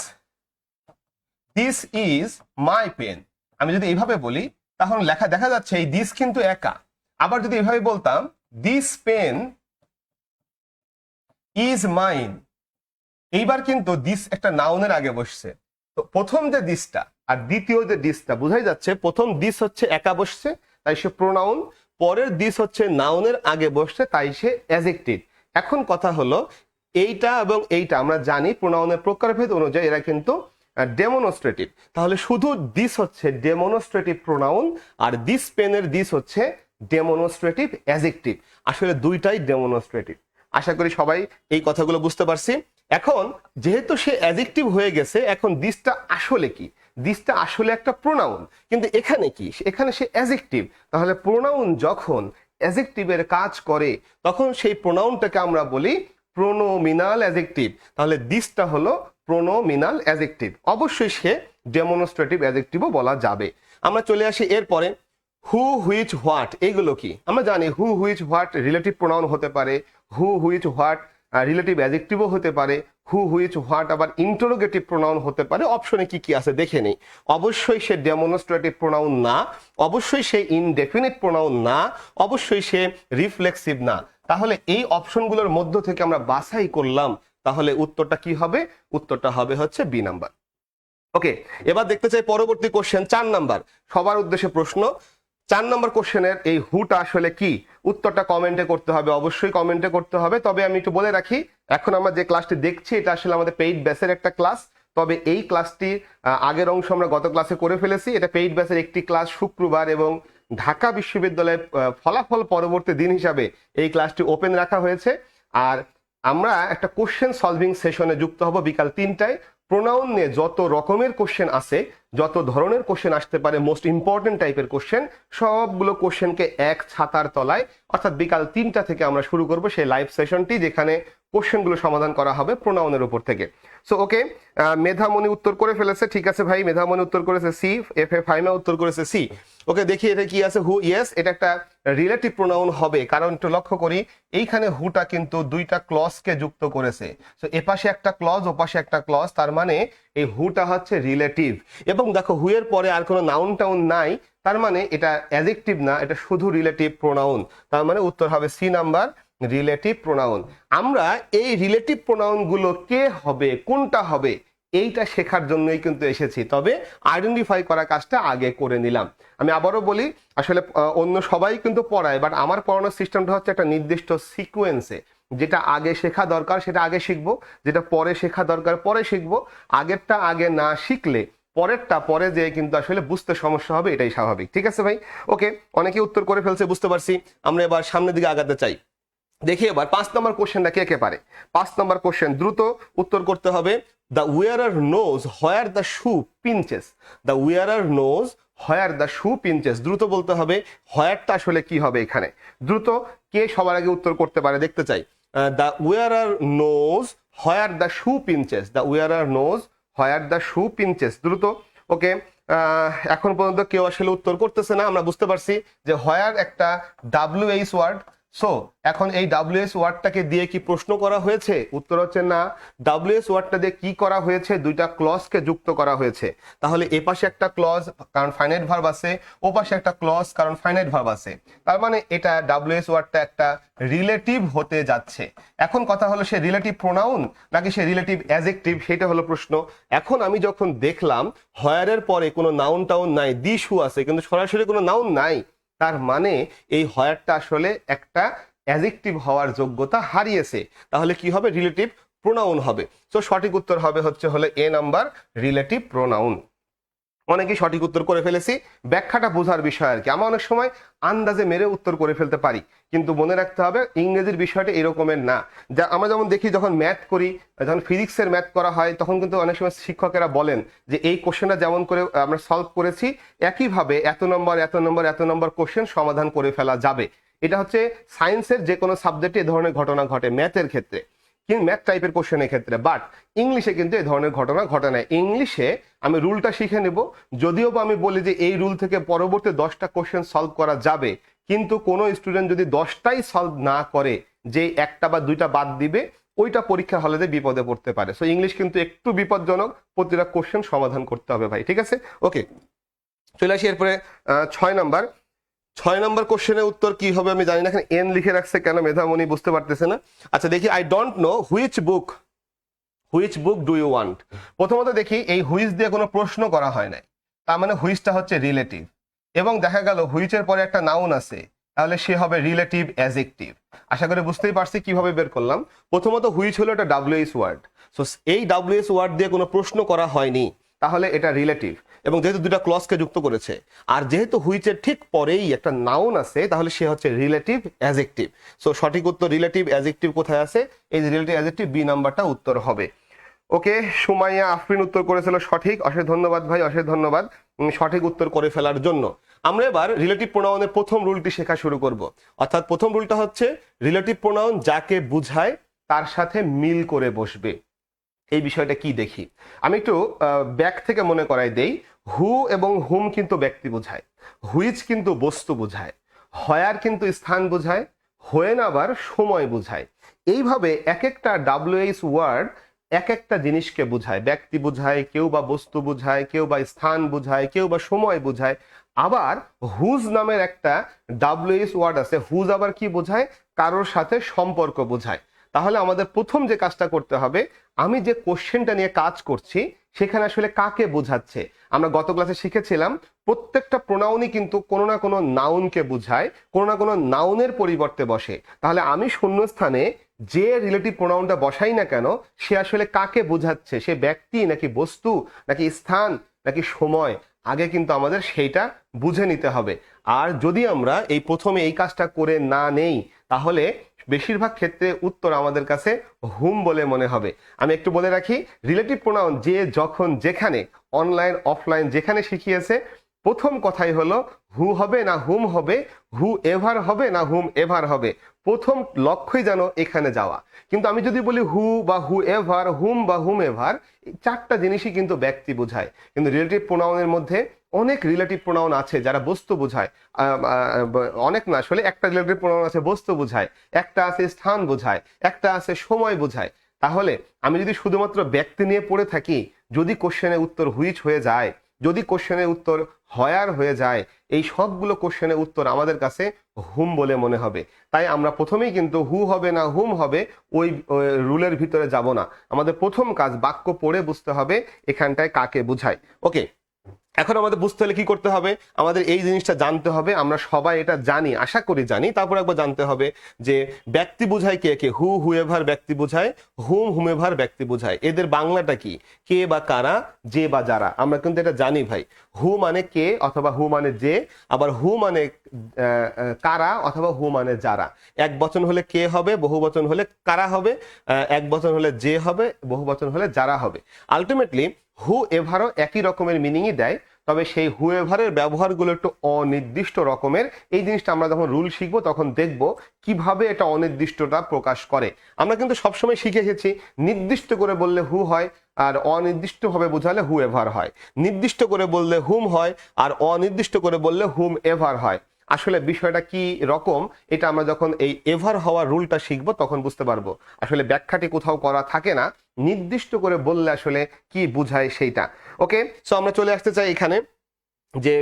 ইজ মাই পেন, আমি যদি এইভাবে বলি তখন দেখা যাচ্ছে এই দিস কিন্তু একা। আবার যদি এভাবে বলতাম দিস পেন ইজ মাইন, এইবার কিন্তু দিস একটা নাউনের আগে বসছে। তো প্রথম যে দিসটা আর দ্বিতীয় যে দিসটা বোঝাই যাচ্ছে, প্রথম দিস হচ্ছে একা বসছে তাই সে প্রোনাউন, পরের দিস হচ্ছে নাউনের আগে বসছে তাই সে অ্যাডজেক্টিভ। এখন কথা হলো এইটা এবং এইটা আমরা জানি প্রোনাউনের প্রকারভেদ অনুযায়ী এরা কিন্তু ডেমনস্ট্রেটিভ। তাহলে শুধু দিস হচ্ছে ডেমনস্ট্রেটিভ প্রোনাউন আর দিস পেনের দিস হচ্ছে ডেমনস্ট্রেটিভ অ্যাডজেক্টিভ। আসলে দুইটাই ডেমনস্ট্রেটিভ। আশা করি সবাই এই কথাগুলো বুঝতে পারছি। এখন যেহেতু সে অ্যাডজেক্টিভ হয়ে গেছে, এখন দিসটা আসলে কি? দিসটা আসলে একটা প্রোনাউন, কিন্তু এখানে কি? এখানে সে অ্যাডজেক্টিভ। তাহলে প্রোনাউন যখন অ্যাডজেক্টিভের কাজ করে তখন সেই প্রোনাউনটাকে আমরা বলি প্রোনোমিনাল অ্যাডজেক্টিভ। তাহলে দিসটা হলো প্রোনোমিনাল অ্যাডজেক্টিভ। অবশ্যই সে ডেমনস্ট্রেটিভ অ্যাডজেক্টিভও বলা যাবে। আমরা চলে আসি এরপরে হু, হুইচ, হোয়াট। এইগুলো কি? আমরা জানি হু, হুইচ, হোয়াট রিলেটিভ প্রোনাউন হতে পারে, হু, হুইচ, হোয়াট রিলেটিভ অ্যাডজেক্টিভও হতে পারে, হু, হুইচ, হোয়াট আবার ইন্টারোগেটিভ প্রোনাউন হতে পারে। অপশনে কি কি আছে দেখে নেই। অবশ্যই সে ডেমনস্ট্রেটিভ প্রোনাউন না, অবশ্যই সে ইনডেফিনিট প্রোনাউন না, অবশ্যই সে রিফ্লেক্সিভ না। তাহলে এই অপশনগুলোর মধ্য থেকে আমরা বাছাই করলাম, তাহলে উত্তরটা কি হবে? উত্তরটা হবে হচ্ছে বি নাম্বার। ওকে, এবার দেখতে চাই পরবর্তী কোশ্চেন 4 নাম্বার। সবার উদ্দেশ্যে প্রশ্ন, 4 নম্বর কোশ্চেনের এই হুটা আসলে কি? উত্তরটা কমেন্টে করতে হবে, অবশ্যই কমেন্টে করতে হবে। তবে আমি একটু বলে রাখি, এখন আমরা যে ক্লাসটি দেখছি এটা আসলে আমাদের পেইড ব্যাচের একটা ক্লাস। তবে এই ক্লাসটি আগের অংশ আমরা গত ক্লাসে করে ফেলেছি। এটা পেইড ব্যাচের একটি ক্লাস, শুক্রবার এবং ঢাকা বিশ্ববিদ্যালয়ের ফলাফল পরবর্তী দিন হিসাবে এই ক্লাসটি ওপেন রাখা হয়েছে। আর আমরা একটা কোশ্চেন সলভিং সেশনে যুক্ত হব বিকাল 3টায়। প্রোনাউন নিয়ে যত রকমের কোশ্চেন আছে, যত ধরনের কোশ্চেন আসতে পারে, মোস্ট ইম্পর্টেন্ট টাইপের কোশ্চেন, সবগুলো কোশ্চেনকে এক ছাতার তলায় অর্থাৎ বিকাল 3টা থেকে আমরা শুরু করব সেই লাইভ সেশনটি, যেখানে কোশ্চেনগুলো সমাধান করা হবে প্রোনাউনের উপর থেকে। সো ওকে, মেধামণি উত্তর করে ফেলেছে। ঠিক আছে ভাই, মেধামণি উত্তর করেছে সি, এফ এ ফাইমা উত্তর করেছে সি। ওকে, দেখি এটা কি আছে। হু, ইয়েস, এটা একটা রিলেটিভ প্রোনাউন হবে, কারণ একটু লক্ষ্য করি এইখানে হুটা কিন্তু দুইটা ক্লজকে যুক্ত করেছে। সো এপাশে একটা ক্লজ, ওপাশে একটা ক্লজ, তার মানে এই হুটা হচ্ছে রিলেটিভ। এবং দেখো হুয়ের পরে আর কোনো নাউন টাউন নাই, তার মানে এটা অ্যাডজেক্টিভ না, এটা শুধু রিলেটিভ প্রোনাউন। তার মানে উত্তর হবে সি নাম্বার, রিলেটিভ প্রোনাউন। আমরা এই রিলেটিভ প্রোনাউন গুলো কে হবে, কোনটা হবে, এইটা শেখার জন্যই কিন্তু এসেছি। তবে আইডেন্টিফাই করা কাজটা আগে করে নিলাম। আমি আবারও বলি, আসলে অন্য সবাই কিন্তু পড়ায়, বাট আমার পড়ানোর সিস্টেমটা হচ্ছে একটা নির্দিষ্ট সিকোয়েন্সে। যেটা আগে শেখা দরকার সেটা আগে শিখবো, যেটা পরে শেখা দরকার পরে শিখবো। আগেরটা আগে না শিখলে পরেরটা পরে যে কিন্তু আসলে বুঝতে সমস্যা হবে, এটাই স্বাভাবিক। ঠিক আছে ভাই? ওকে, অনেকে উত্তর করে ফেলছে, বুঝতে পারছি। আমরা এবার সামনের দিকে আগাতে চাই। দেখি এবার 5 নম্বর কোশ্চেনটা কে কে পারে। 5 নম্বর কোশ্চেন দ্রুত উত্তর করতে হবে। The wearer knows where the shoe pinches. The wearer knows where the shoe pinches. দ্রুত বলতে হবে হোয়ারটা আসলে কি হবে এখানে। দ্রুত কে সবার আগে উত্তর করতে পারে দেখতে চাই। The wearer knows where the shoe pinches. The wearer knows where the shoe pinches. দ্রুত। ওকে, এখন পর্যন্ত কেউ আসলে উত্তর করতেছে না। আমরা বুঝতে পারছি যে হোয়ার একটা WH ওয়ার্ড। সো এখন এই WH ওয়ার্ডটাকে দিয়ে কি প্রশ্ন করা হয়েছে? উত্তর হচ্ছে না। WH ওয়ার্ডটা দিয়ে কি করা হয়েছে? দুইটা ক্লজকে যুক্ত করা হয়েছে। তাহলে এ পাশে একটা ক্লজ কারণ ফাইনাইট ভার্ব আছে, ও পাশে একটা ক্লজ কারণ ফাইনাইট ভার্ব আছে। তার মানে এটা WH ওয়ার্ডটা একটা রিলেটিভ হতে যাচ্ছে। এখন কথা হলো সে রিলেটিভ প্রোনাউন নাকি সে রিলেটিভ অ্যাডজেক্টিভ, সেটা হলো প্রশ্ন। এখন আমি যখন দেখলাম হোয়ারের পরে কোনো নাউন টাউন নাই, দি শু আছে কিন্তু সরাসরি কোনো নাউন নাই, তার মানে এই হোয়ারটা আসলে একটা অ্যাডজেক্টিভ হওয়ার যোগ্যতা হারিয়েছে। তাহলে কি হবে? রিলেটিভ প্রোনাউন হবে। তো সঠিক উত্তর হবে হচ্ছে এ নাম্বার, রিলেটিভ প্রোনাউন। অনেকেই সঠিক উত্তর করে ফেলেছি। ব্যাখ্যাটা বোঝার বিষয় আর কি। আমরা অনেক সময় আন্দাজে মেরে উত্তর করে ফেলতে পারি, কিন্তু মনে রাখতে হবে ইংরেজির বিষয়টা এরকমের না। যা আমরা যেমন দেখি যখন ম্যাথ করি, যখন ফিজিক্সের ম্যাথ করা হয়, তখন কিন্তু অনেক সময় শিক্ষকেরা বলেন যে এই কোশ্চেনটা যেমন করে আমরা সলভ করেছি একইভাবে এত নম্বর এত নম্বর এত নম্বর কোশ্চেন সমাধান করে ফেলা যাবে। এটা হচ্ছে সায়েন্সের যে কোনো সাবজেক্টে এ ধরনের ঘটনা ঘটে, ম্যাথের ক্ষেত্রে। ম্যাথ টাইপের কোশ্চেনের ক্ষেত্রে। বাট ইংলিশে কিন্তু এই ধরনের ঘটনা ঘটে না। ইংলিশে আমি রুলটা শিখে নেব, যদিও বা আমি বলি যে এই রুল থেকে পরবর্তী 10টা কোশ্চেন সলভ করা যাবে, কিন্তু কোনো স্টুডেন্ট যদি 10টাই সলভ না করে, যে একটা বা দুইটা বাদ দিবে, ওইটা পরীক্ষার হলে বিপদে পড়তে পারে। সো ইংলিশ কিন্তু একটু বিপজ্জনক, প্রতিটা কোশ্চেন সমাধান করতে হবে ভাই, ঠিক আছে? ওকে, চলে আসি এরপরে 6 নম্বর কোশ্চেনের উত্তর কি হবে আমি জানি না, এখানে এন লিখে রাখছে কেন মেধামণি বুঝতে পারতেছে না। আচ্ছা দেখি, I don't know which book do you want. প্রথমত দেখি এই হুইচ দিয়ে কোনো প্রশ্ন করা হয় নাই, তার মানে হুইচটা হচ্ছে রিলেটিভ, এবং দেখা গেল হুইচের পরে একটা নাউন আছে, তাহলে সে হবে রিলেটিভ অ্যাডজেক্টিভ। আশা করি বুঝতেই পারছি কিভাবে বের করলাম। প্রথমত হুইচ হলো একটা ডাব্লিউএইচ ওয়ার্ড, সো এই ডাব্লিউএইচ ওয়ার্ড দিয়ে কোনো প্রশ্ন করা হয়নি, তাহলে এটা রিলেটিভ, এবং যেহেতু দুটা ক্লজকে যুক্ত করেছে, আর যেহেতু হুইচের ঠিক পরেই একটা নাউন আছে, তাহলে সে হচ্ছে রিলেটিভ অ্যাডজেক্টিভ। সো সঠিক উত্তর রিলেটিভ অ্যাডজেক্টিভ কোথায় আছে, এই রিলেটিভ অ্যাডজেক্টিভ বি নাম্বারটা উত্তর হবে। ওকে, সুমাইয়া আফরিন উত্তর করেছিল সঠিক, অশেষ ধন্যবাদ ভাই, অশেষ ধন্যবাদ সঠিক উত্তর করে ফেলার জন্য। আমরা এবার রিলেটিভ প্রোনাউনের প্রথম রুলটি শেখা শুরু করব। অর্থাৎ প্রথম রুলটা হচ্ছে রিলেটিভ প্রোনাউন যাকে বুঝায় তার সাথে মিল করে বসবে। এই বিষয়টা কি দেখি, আমি একটু ব্যাক থেকে মনে করাই দেই। হু এবং হুম কিন্তু ব্যক্তি বোঝায়, হুইচ কিন্তু বস্তু বোঝায়, হয়ার কিন্তু স্থান বোঝায়, হোয়েন আবার সময় বোঝায়। এইভাবে এক একটা ডাব্লিউএইচ ওয়ার্ড এক একটা জিনিসকে বোঝায়, ব্যক্তি বোঝায়, কেউ বা বস্তু বোঝায়, কেউ বা স্থান বোঝায়, কেউ বা সময় বোঝায়। আবার হুজ নামের একটা ডাব্লিউএইচ ওয়ার্ড আছে, হুজ আবার কি বোঝায়, কারোর সাথে সম্পর্ক বোঝায়। তাহলে আমাদের প্রথম যে কাজটা করতে হবে, আমি যে কোশ্চেনটা নিয়ে কাজ করছি সেখানে আসলে কাকে বোঝাচ্ছে। আমরা গত ক্লাসে শিখেছিলাম প্রত্যেকটা প্রোনাউনই কিন্তু কোনো না কোনো নাউনকে বোঝায়, কোনো না কোনো নাউনের পরিবর্তে বসে। তাহলে আমি শূন্যস্থানে যে রিলেটিভ প্রোনাউনটা বসাই না কেন, সে আসলে কাকে বোঝাচ্ছে, সে ব্যক্তি নাকি বস্তু নাকি স্থান নাকি সময়, আগে কিন্তু আমাদের সেইটা বুঝে নিতে হবে। আর যদি আমরা এই প্রথমে এই কাজটা করে না নেই, তাহলে বেশিরভাগ ক্ষেত্রে উত্তর আমাদের কাছে হুম বলে মনে হবে। আমি একটু বলে রাখি, রিলেটিভ প্রোনাউন যে যখন যেখানে অনলাইন অফলাইন যেখানে শিখিয়েছে, প্রথম কথাই হলো হু হবে না হুম হবে, হু এভার হবে না হুম এভার হবে, প্রথম লক্ষ্যই যেন এখানে যাওয়া। কিন্তু আমি যদি বলি হু বা হু এভার, হুম বা হুম এভার, এই চারটা জিনিসই কিন্তু ব্যক্তি বোঝায়। কিন্তু রিলেটিভ প্রোনাউনের মধ্যে অনেক রিলেটিভ প্রোনাউন আছে যারা বস্তু বোঝায়, অনেক না আসলে একটা রিলেটিভ প্রোনাউন আছে বস্তু বোঝায়, একটা আছে স্থান বোঝায়, একটা আছে সময় বোঝায়। তাহলে আমি যদি শুধুমাত্র ব্যক্তি নিয়ে পড়ে থাকি, যদি কোশ্চেনের উত্তর হুইচ হয়ে যায়, যদি কোশ্চেনের উত্তর হয়ার হয়ে যায়, এই সবগুলো কোশ্চেনের উত্তর আমাদের কাছে হুম বলে মনে হবে। তাই আমরা প্রথমেই কিন্তু হু হবে না হুম হবে ওই রুলের ভিতরে যাব না। আমাদের প্রথম কাজ বাক্য পড়ে বুঝতে হবে এখানটায় কাকে বুঝায়। ওকে, এখন আমাদের বুঝতে হলে কি করতে হবে, আমাদের এই জিনিসটা জানতে হবে। আমরা সবাই এটা জানি, আশা করি জানি, তারপর একবার জানতে হবে যে ব্যক্তি বোঝায় কে কে, হু হুএভার ব্যক্তি বোঝায়, হুম হুমেভার ব্যক্তি বোঝায়। এদের বাংলাটা কি, কে বা কারা, যে বা যারা, আমরা কিন্তু এটা জানি ভাই। হু মানে কে অথবা হু মানে যে, আবার হু মানে কারা অথবা হু মানে যারা। এক বচন হলে কে হবে, বহু বচন হলে কারা হবে, এক বচন হলে যে হবে, বহু বচন হলে যারা হবে। আলটিমেটলি হু এভারও একই রকমের মিনিংই দেয়, তবে সেই হু এভারের ব্যবহারগুলো একটু অনির্দিষ্ট রকমের। এই জিনিসটা আমরা যখন রুল শিখবো তখন দেখব কিভাবে এটা অনির্দিষ্টতা প্রকাশ করে। আমরা কিন্তু সবসময় শিখে এসেছি নির্দিষ্ট করে বললে হু হয়, আর অনির্দিষ্টভাবে বোঝালে হু এভার হয়, নির্দিষ্ট করে বললে হুম হয়, আর অনির্দিষ্ট করে বললে হুম এভার হয়। আসলে বিষয়টা কি রকম, এটা আমরা যখন এই এভার হওয়ার রুলটা শিখবো তখন বুঝতে পারবো। আসলে ব্যাখ্যাটি কোথাও করা থাকে না, নির্দিষ্ট করে বললে আসলে কি বুঝায় সেইটা। ওকে, সো আমরা চলে আসতে চাই এখানে যে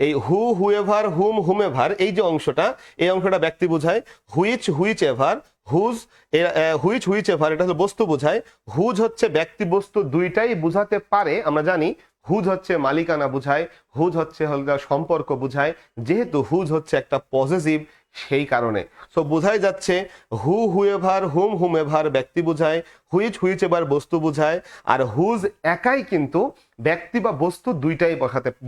এই হু হুএভার, হুম হুমেভার, এই যে অংশটা, এই অংশটা ব্যক্তি বোঝায়। Which whichever, whose which whichever এটা হলো বস্তু বোঝায়। হুজ হচ্ছে ব্যক্তি বস্তু দুইটাই বুঝাতে পারে, আমরা জানি। হুজ হচ্ছে মালিকানা বুঝায়, হুজ হচ্ছে সম্পর্ক বুঝায়। যেহেতু হুজ হচ্ছে একটা পজেসিভ, সেই কারণে সো বোঝাই যাচ্ছে হু হুএভার, হুম হুমেভার ব্যক্তি বোঝায়, হুইচ হুইচ এভার বস্তু বোঝায়। আর হুজ একাই কিন্তু ব্যক্তি বা বস্তু দুইটাই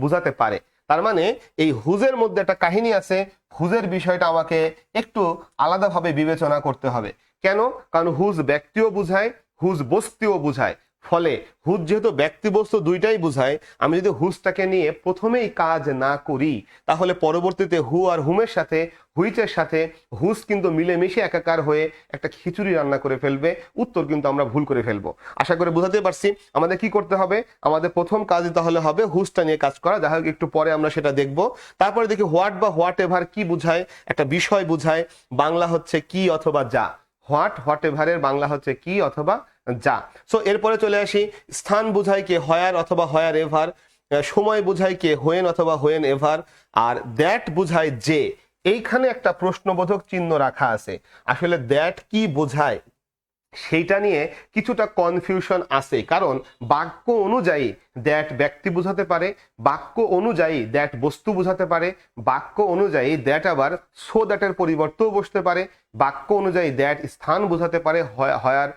বোঝাতে পারে। তার মানে এই হুজের মধ্যে একটা কাহিনী আছে, হুজের বিষয়টা আমাকে একটু আলাদাভাবে বিবেচনা করতে হবে। কেন? কারণ হুজ ব্যক্তিও বুঝায়, হুজ বস্তুও বুঝায়। ফলে হুজ যেহেতু ব্যক্তি বস্তু দুইটাই বোঝায়, আমি যদি হুজটাকে নিয়ে প্রথমেই কাজ না করি তাহলে পরবর্তীতে হু আর হুমের সাথে হুইচের সাথে হুজ কিন্তু মিলেমিশে একাকার হয়ে একটা খিচুড়ি রান্না করে ফেলবে। উত্তর কিন্তু আমরা ভুল করে ফেলবো। আশা করে বুঝাতে পারছি। আমাদের কি করতে হবে, আমাদের প্রথম কাজই তাহলে হবে হুজটা নিয়ে কাজ করা। যাই হোক, একটু পরে আমরা সেটা দেখব। তারপরে দেখি হোয়াট বা হোয়াট এভার কি বোঝায়, একটা বিষয় বোঝায়। বাংলা হচ্ছে কি অথবা যা। হোয়াট এভারের বাংলা হচ্ছে কি অথবা যা। সো এরপরে চলে আসি, স্থান বোঝায় কে, হয়ার অথবা হয়ার এভার। সময় বোঝায় কে, হোয়েন অথবা হোয়েন এভার। আর দ্যাট বোঝায় যে। এইখানে একটা প্রশ্নবোধক চিহ্ন রাখা আছে। আসলে দ্যাট কি বোঝায় সেইটা নিয়ে কিছুটা কনফিউশন আছে, কারণ বাক্য অনুযায়ী দ্যাট ব্যক্তি বোঝাতে পারে, বাক্য অনুযায়ী দ্যাট বস্তু বোঝাতে পারে, বাক্য অনুযায়ী দ্যাট আবার সো দ্যাটের পরিবর্তেও বসতে পারে, বাক্য অনুযায়ী দ্যাট স্থান বোঝাতে পারে, হয়ার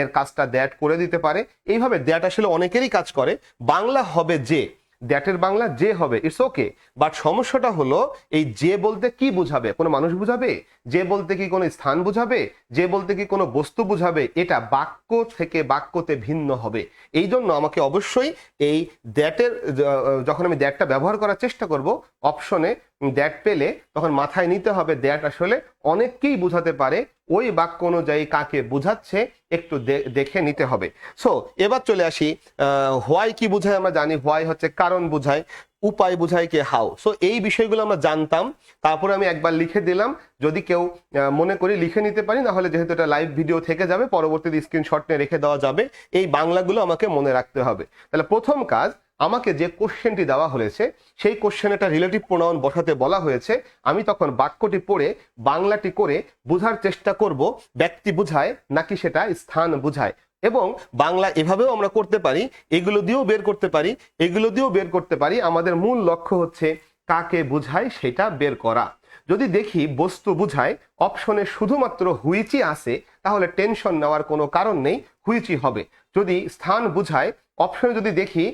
এর কাজটা দ্যাট করে দিতে পারে। এইভাবে দ্যাট আসলে অনেকেরই কাজ করে। বাংলা হবে যে, দ্যাটের বাংলা যে হবে, ইটস ওকে। বাট সমস্যাটা হলো এই যে বলতে কি বুঝাবে, কোনো মানুষ বুঝাবে? যে বলতে কি কোনো স্থান বুঝাবে? যে বলতে কি কোনো বস্তু বুঝাবে? এটা বাক্য থেকে বাক্যতে ভিন্ন হবে। এই জন্য আমাকে অবশ্যই এই দ্যাটের, যখন আমি দ্যাটটা ব্যবহার করার চেষ্টা করব, অপশনে দ্যাট পেলে তখন মাথায় নিতে হবে দ্যাট আসলে অনেককেই বুঝাতে পারে। ওই বাক্য অনুযায়ী কাকে বুঝাচ্ছে একটু দেখে নিতে হবে। সো এবার চলে আসি, হোয়াই কি বুঝায় আমরা জানি, হোয়াই হচ্ছে কারণ বুঝায়, উপায় বুঝায় কে, হাউ। সো এই বিষয়গুলো আমরা জানতাম। তারপরে আমি একবার লিখে দিলাম, যদি কেউ মনে করি লিখে নিতে পারি, না হলে যেহেতু এটা লাইভ ভিডিও থেকে যাবে পরবর্তীতে স্ক্রিনশট নিয়ে রেখে দেওয়া যাবে। এই বাংলাগুলো আমাকে মনে রাখতে হবে। তাহলে প্রথম কাজ, আমাকে যে কোশ্চেনটি দেওয়া হয়েছে সেই কোশ্চেনে একটা রিলেটিভ প্রোনাউন বসাতে বলা হয়েছে। আমি তখন বাক্যটি পড়ে বাংলাটি করে বোঝার চেষ্টা করব ব্যক্তি বুঝায় নাকি সেটা স্থান বুঝায়। এবং বাংলা এভাবেও আমরা করতে পারি, এগুলো দিয়েও বের করতে পারি, এগুলো দিয়েও বের করতে পারি। আমাদের মূল লক্ষ্য হচ্ছে কাকে বুঝায় সেটা বের করা। যদি দেখি বস্তু বুঝায়, অপশনে শুধুমাত্র হুইচি আছে, তাহলে টেনশন নেওয়ার কোনো কারণ নেই, হুইচি হবে। যদি স্থান বুঝায়, অপশনে যদি দেখি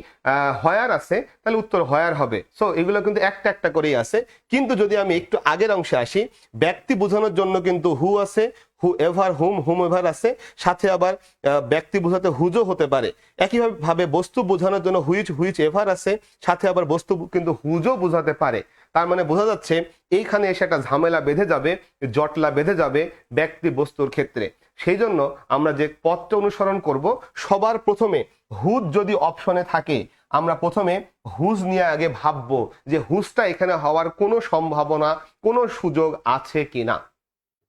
হয়ার আছে, তাহলে উত্তর হয়ার হবে। সো এগুলো কিন্তু একটা একটা করেই আছে। কিন্তু যদি আমি একটু আগের অংশে আসি, ব্যক্তি বোঝানোর জন্য কিন্তু হু আছে, হু এভার, হুম এভার আছে, সাথে আবার ব্যক্তি বোঝাতে হুজও হতে পারে। একইভাবে বস্তু বোঝানোর জন্য হুইচ এভার আছে, সাথে আবার বস্তু কিন্তু হুজও বোঝাতে পারে। তার মানে বোঝা যাচ্ছে এইখানে এসে একটা ঝামেলা বেঁধে যাবে, জটলা বেঁধে যাবে ব্যক্তি বস্তুর ক্ষেত্রে। সেই জন্য আমরা যে পথটা অনুসরণ করব, সবার প্রথমে হুজ যদি অপশনে থাকে, আমরা প্রথমে হুজ নিয়ে আগে ভাববো যে হুজটা এখানে হওয়ার কোনো সম্ভাবনা, কোনো সুযোগ আছে কিনা।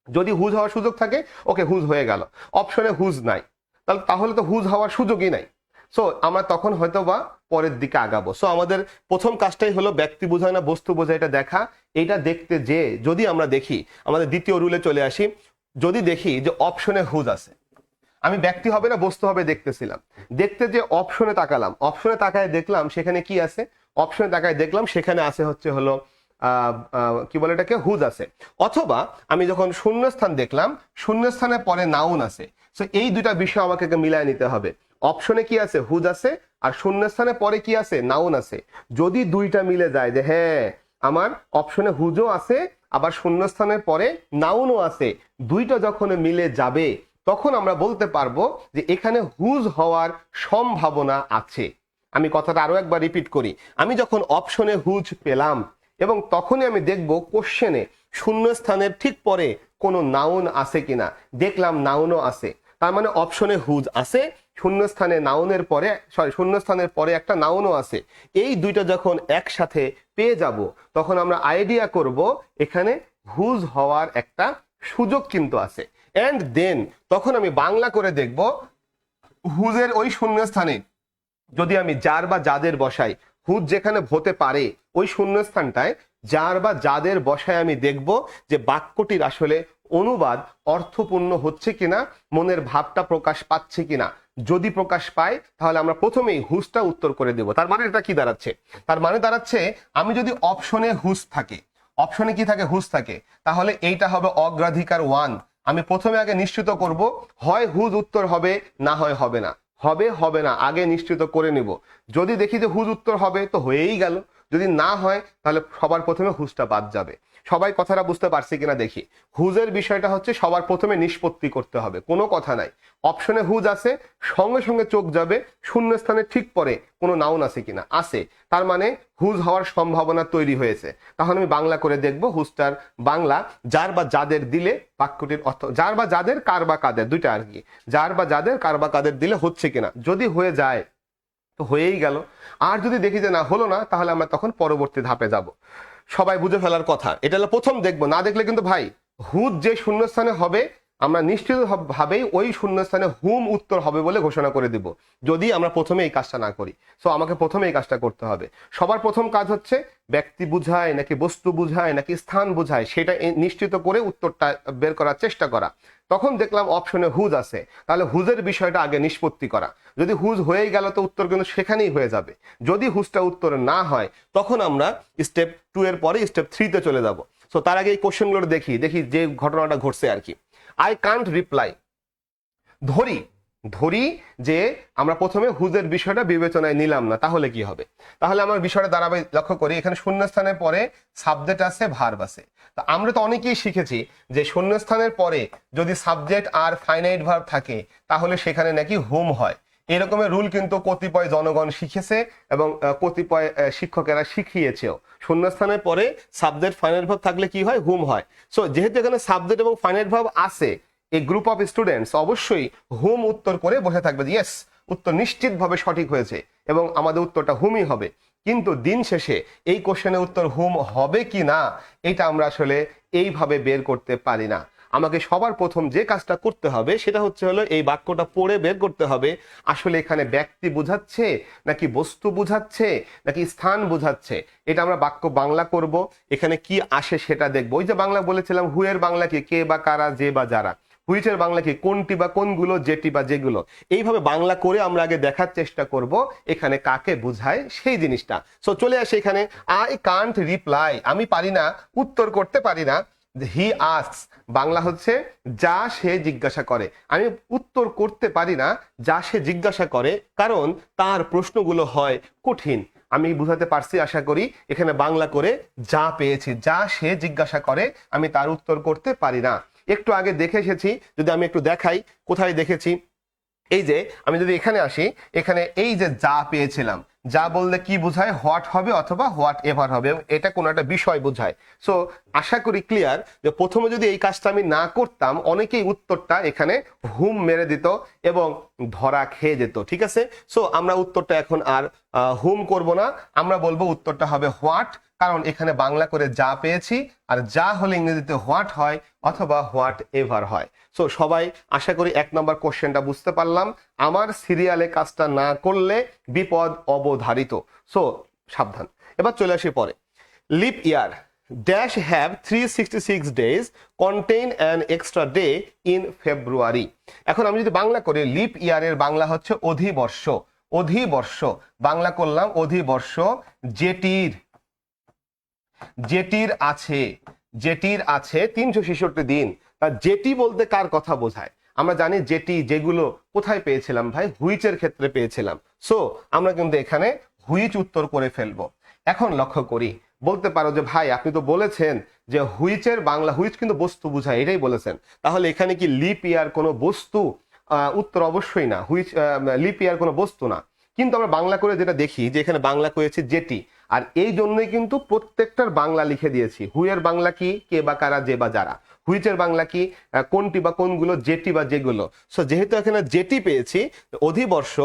যদি হুজ হওয়ার সুযোগ থাকে, ওকে হুজ হয়ে গেল। অপশনে হুজ নাই, তাহলে তো হুজ হওয়ার সুযোগই নাই। সো আমরা তখন হয়তো বা পরের দিকে আগাবো। সো আমাদের প্রথম কাজটাই হলো ব্যক্তি বোঝায় না বস্তু বোঝায় এটা দেখা। এটা দেখতে যে যদি আমরা দেখি, আমাদের দ্বিতীয় রুলে চলে আসি, যদি দেখি যে অপশনে হুজ আছে, আমি ব্যক্তি হবে না বস্তু হবে দেখতেছিলাম, দেখতে যে অপশনে তাকালাম, অপশনে তাকায় দেখলাম সেখানে কি আছে, অপশনে তাকায় দেখলাম সেখানে আছে হচ্ছে হলো কি বলে এটাকে, হুজ আছে। অথবা আমি যখন শূন্যস্থান দেখলাম, শূন্যস্থানের পরে নাউন আছে। সো এই দুটা বিষয় আমাকে মিলায় নিতে হবে। অপশনে কি আছে, হুজ আছে, আর শূন্যস্থানের পরে কি আছে, নাউন আছে। যদি দুইটা মিলে যায় যে হ্যাঁ আমার অপশনে হুজও আছে আবার শূন্যস্থানের পরে নাউনও আছে, দুইটা যখন মিলে যাবে তখন আমরা বলতে পারবো যে এখানে হুজ হওয়ার সম্ভাবনা আছে। আমি কথাটা আরো একবার রিপিট করি, আমি যখন অপশনে হুজ পেলাম এবং তখনই আমি দেখব কোশ্চেনে শূন্যস্থানের ঠিক পরে কোনো নাউন আছে কিনা, দেখলাম নাউনও আছে, তার মানে অপশনে হুজ আছে, শূন্যস্থানে নাউনের পরে শূন্যস্থানের পরে একটা নাউনও আছে। এই দুইটা যখন একসাথে পেয়ে যাব তখন আমরা আইডিয়া করব এখানে হুজ হওয়ার একটা সুযোগ কিন্তু আছে। এন্ড দেন তখন আমি বাংলা করে দেখব হুজের ওই শূন্যস্থানে যদি আমি যার বা যাদের বসাই, হুজ যেখানে হতে পারে ওই শূন্যস্থানটায় যার বা যাদের বসায় আমি দেখব যে বাক্যটির আসলে অনুবাদ অর্থপূর্ণ হচ্ছে কিনা, মনের ভাবটা প্রকাশ পাচ্ছে কিনা। যদি প্রকাশ পায় তাহলে আমরা প্রথমেই হুজটা উত্তর করে দেব। তার মানে এটা কি দাঁড়াচ্ছে, তার মানে দাঁড়াচ্ছে আমি যদি অপশনে হুজ থাকে, অপশনে কি থাকে, হুজ থাকে, তাহলে এইটা হবে অগ্রাধিকার 1। আমি প্রথমে আগে নিশ্চিত করব হয় হুজ উত্তর হবে, না হয় হবে না, হবে না আগে নিশ্চিত করে নিব। যদি দেখি যে হুজ উত্তর হবে তো হয়েই গেল, যদি না হয় তাহলে সবার প্রথমে হুজটা বাদ যাবে। সবাই কথাটা বুঝতে পারছি কিনা দেখি। হুজের বিষয়টা হচ্ছে সবার প্রথমে নিষ্পত্তি করতে হবে, কোনো কথা নাই। অপশনে হুজ আছে, সঙ্গে সঙ্গে চোখ যাবে শূন্যস্থানের ঠিক পরে কোনো নাউন আছে কিনা, আছে, তার মানে হুজ হওয়ার সম্ভাবনা তৈরি হয়েছে। তাহলে আমি বাংলা করে দেখব হুজটার বাংলা যার বা যাদের দিলে বাক্যটির অর্থ, যার বা যাদের, কার বা কাদের, দুইটা আর কি, যার বা যাদের, কার বা কাদের দিলে হচ্ছে কিনা। যদি হয়ে যায় তো হয়েই গেল, আর যদি দেখি যে না হলো না তাহলে আমরা তখন পরবর্তী ধাপে যাব। সবাই বুঝে ফেলার কথা, এটা হলো প্রথম দেখবো, না দেখলে কিন্তু ভাই হুজ যে শূন্যস্থানে হবে আমরা নিশ্চিত ভাবেই ওই শূন্যস্থানে হুম উত্তর হবে বলে ঘোষণা করে দিব, যদি আমরা প্রথমে এই কাজটা না করি। সো আমাকে প্রথমে এই কাজটা করতে হবে। সবার প্রথম কাজ হচ্ছে ব্যক্তি বুঝায় নাকি বস্তু বুঝায় নাকি স্থান বুঝায় সেটা নিশ্চিত করে উত্তরটা বের করার চেষ্টা করা। তখন দেখলাম অপশনে হুজ আছে, তাহলে হুজের বিষয়টা আগে নিষ্পত্তি করা। যদি হুজ হয়েই গেল তো উত্তর কিন্তু সেখানেই হয়ে যাবে। যদি হুজটা উত্তর না হয় তখন আমরা স্টেপ 2 এর পরে স্টেপ 3 তে চলে যাব। সো তার আগে এই কোশ্চেনগুলো দেখি যে ঘটনাটা ঘটছে আর কি। আই কান্ট রিপ্লাই, ধরি ধরি যে আমরা প্রথমে হুজের বিষয়টা বিবেচনায় নিলাম না, তাহলে কি হবে? তাহলে আমার বিষয়টা দাঁড়াবে, লক্ষ্য করি এখানে শূন্যস্থানের পরে সাবজেক্ট আছে, ভার্ব আছে। তো আমরা তো অনেকেই শিখেছি যে শূন্যস্থানের পরে যদি সাবজেক্ট আর ফাইনাইট ভার্ব থাকে তাহলে সেখানে নাকি হুম হয়। এরকমের রুল কিন্তু কতিপয় জনগণ শিখেছে এবং কতিপয় শিক্ষকেরা শিখিয়েছেও। শূন্যস্থানের পরে সাবজেক্ট ফাইনাইট ভার্ব থাকলে কি হয়? হুম হয়। সো যেহেতু এখানে সাবজেক্ট এবং ফাইনাইট ভার্ব আছে, এই গ্রুপ অফ স্টুডেন্টস অবশ্যই হুম উত্তর করে বসে থাকবে, ইয়েস উত্তর নিশ্চিতভাবে সঠিক হয়েছে এবং আমাদের উত্তরটা হুমই হবে। কিন্তু দিন শেষে এই কোশ্চেনের উত্তর হুম হবে কি না এটা আমরা আসলে এইভাবে বের করতে পারি না। আমাকে সবার প্রথম যে কাজটা করতে হবে সেটা হলো এই বাক্যটা পড়ে বের করতে হবে আসলে এখানে ব্যক্তি বুঝাচ্ছে নাকি বস্তু বুঝাচ্ছে নাকি স্থান বুঝাচ্ছে। এটা আমরা বাক্য বাংলা করব, এখানে কি আসে সেটা দেখবো। ওই যে বাংলা বলেছিলাম হুয়ের বাংলা কি, কে বা কারা, যে বা যারা। হুইচের বাংলা কি, কোনটি বা কোনগুলো, যেটি বা যেগুলো। এইভাবে বাংলা করে আমরা আগে দেখার চেষ্টা করব এখানে কাকে বুঝায় সেই জিনিসটা। সো চলে আসে এখানে, আই কান্ট রিপ্লাই, আমি পারি না, উত্তর করতে পারি না। হি আস্কস, বাংলা হচ্ছে যা সে জিজ্ঞাসা করে। আমি উত্তর করতে পারি না যা সে জিজ্ঞাসা করে, কারণ তার প্রশ্নগুলো হয় কঠিন। আমি বুঝাতে পারছি আশা করি। এখানে বাংলা করে যা পেয়েছি, যা সে জিজ্ঞাসা করে আমি তার উত্তর করতে পারি না। একটু আগে দেখে এসেছি, যদি আমি একটু দেখাই কোথায় দেখেছি। এই যে আমি যদি এখানে আসি, এখানে এই যে যা পেয়েছিলাম, যা বললে কি বোঝায়? হোয়াট হবে অথবা হোয়াট এভার হবে, এটা কোনো একটা বিষয় বোঝায়। সো আশা করি ক্লিয়ার যে প্রথমে যদি এই কাজটা আমি না করতাম অনেকেই উত্তরটা এখানে হুম মেরে দিত এবং ধরা খেয়ে যেত। ঠিক আছে, সো আমরা উত্তরটা এখন আর হুম করব না, আমরা বলবো উত্তরটা হবে হোয়াট, কারণ এখানে বাংলা করে যা পেয়েছি, আর যা হলে ইংরেজিতে হোয়াট হয় অথবা হোয়াট এভার হয়। সো সবাই আশা করি 1 নম্বর কোশ্চেনটা বুঝতে পারলাম। আমার সিরিয়ালে কাজটা না করলে বিপদ অবধারিত। সো সাবধান। এবার চলে আসি পরে। Lip year dash have 366 days contain an extra day in February। এখন আমি যদি বাংলা করি, লিপ ইয়ারের বাংলা হচ্ছে অধিবর্ষ। অধিবর্ষ বাংলা করলাম অধিবর্ষ, যেটির আছে 366 দিন। যেটি বলতে কার কথা বোঝায়? আমরা জানি যেটি, যেগুলো কোথায় পেয়েছিলাম ভাই? হুইচের ক্ষেত্রে পেয়েছিলাম। সো আমরা কিন্তু এখানে হুইচ উত্তর করে ফেলবো। এখন লক্ষ্য করি, বলতে পারো যে ভাই আপনি তো বলেছেন যে হুইচের বাংলা, হুইচ কিন্তু বস্তু বুঝায়, এটাই বলেছেন, তাহলে এখানে কি লিপ ইয়ার কোনো বস্তু? উত্তর অবশ্যই না, হুইচ লিপ ইয়ার কোনো বস্তু না। কিন্তু আমরা বাংলা করে যেটা দেখি যে এখানে বাংলা করেছি যেটি, আর এই জন্যই কিন্তু প্রত্যেকটার বাংলা লিখে দিয়েছি। হুইয়ের বাংলা কি, কে বা কারা, যে বা যারা। হুইচের বাংলা কি, কোনটি বা কোনগুলো, যেটি বা যেগুলো। সো যেহেতু এখানে যেটি পেয়েছি, অধিবর্ষ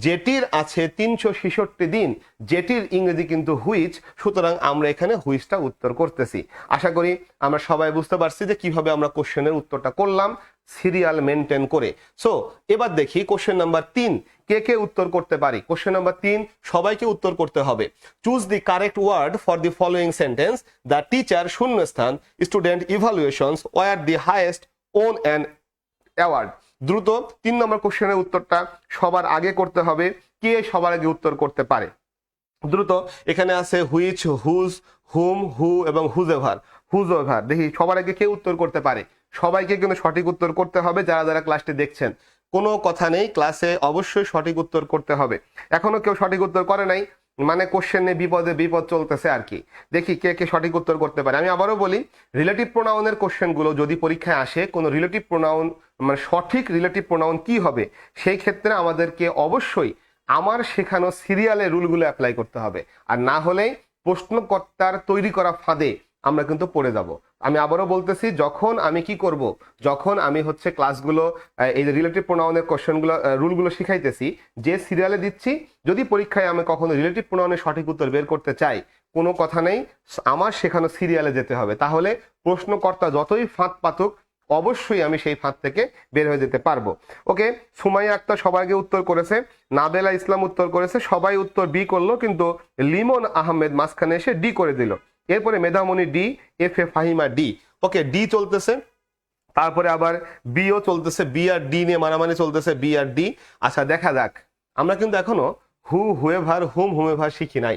যেটির আছে 366 দিন, যেটির ইংরেজি কিন্তু হুইচ, সুতরাং আমরা এখানে হুইচটা উত্তর করতেছি। আশা করি আমরা সবাই বুঝতে পারছি যে কিভাবে আমরা কোশ্চেনের উত্তরটা করলাম সিরিয়াল মেনটেন করে। সো এবার দেখি কোশ্চেন নাম্বার 3 কে কে উত্তর করতে পারি। কোশ্চেন নাম্বার 3 সবাইকে উত্তর করতে হবে। Choose the correct word for the following sentence. The teacher শূন্যস্থান student evaluations were the highest won an award. দ্রুত 3 নম্বর কোশ্চেনের উত্তরটা সবার আগে করতে হবে। কে সবার আগে উত্তর করতে পারে? দ্রুত। এখানে আছে হুইচ, হুজ, হুম, হু এবং হুজএভার। হুজএভার দেখি সবার আগে কে উত্তর করতে পারে। সবাইকে কিন্তু সঠিক উত্তর করতে হবে, যারা যারা ক্লাসটি দেখছেন। কোনো কথা নেই, ক্লাসে অবশ্যই সঠিক উত্তর করতে হবে। এখনো কেউ সঠিক উত্তর করে নাই, মানে কোশ্চেনে বিপদে বিপদ চলতেছে আর কি। দেখি কে কে সঠিক উত্তর করতে পারে। আমি আবারও বলি, রিলেটিভ প্রোনাউনের কোশ্চেনগুলো যদি পরীক্ষায় আসে, কোনো রিলেটিভ প্রোনাউন মানে সঠিক রিলেটিভ প্রোনাউন কি হবে, সেই ক্ষেত্রে আমাদেরকে অবশ্যই আমার শেখানো সিরিয়ালের রুলগুলো অ্যাপ্লাই করতে হবে। আর না হলে প্রশ্নকর্তার তৈরি করা ফাঁদে আমরা কিন্তু পড়ে যাব। আমি আবারও বলতেছি, যখন আমি কি করব, যখন আমি হচ্ছে ক্লাসগুলো এই যে রিলেটিভ প্রোনাউনের কোশ্চেনগুলো রুলগুলো শিখাইতেছি, যে সিরিয়ালে দিচ্ছি, যদি পরীক্ষায় আমি কখনো রিলেটিভ প্রোনাউনের সঠিক উত্তর বের করতে চাই, কোনো কথা নেই, আমার শেখানো সিরিয়ালে যেতে হবে। তাহলে প্রশ্নকর্তা যতই ফাঁদ পাতুক, অবশ্যই আমি সেই ফাঁদ থেকে বের হয়ে যেতে পারবো। ওকে, সুমাইয়া আক্তার সবার আগে উত্তর করেছে, নাবেলা ইসলাম উত্তর করেছে, সবাই উত্তর বি করলো, কিন্তু লিমন আহমেদ মাঝখানে এসে ডি করে দিল। এরপরে Medhamoni D, F A Fahima D. Okay, D চলতেছে, তারপরে আবার বিও চলতেছে, বি আর ডি নিয়ে মারামারি চলতেছে, বি আর ডি। আচ্ছা দেখা যাক, আমরা কিন্তু এখনো হুয়েভার হুমেভার শিখি নাই।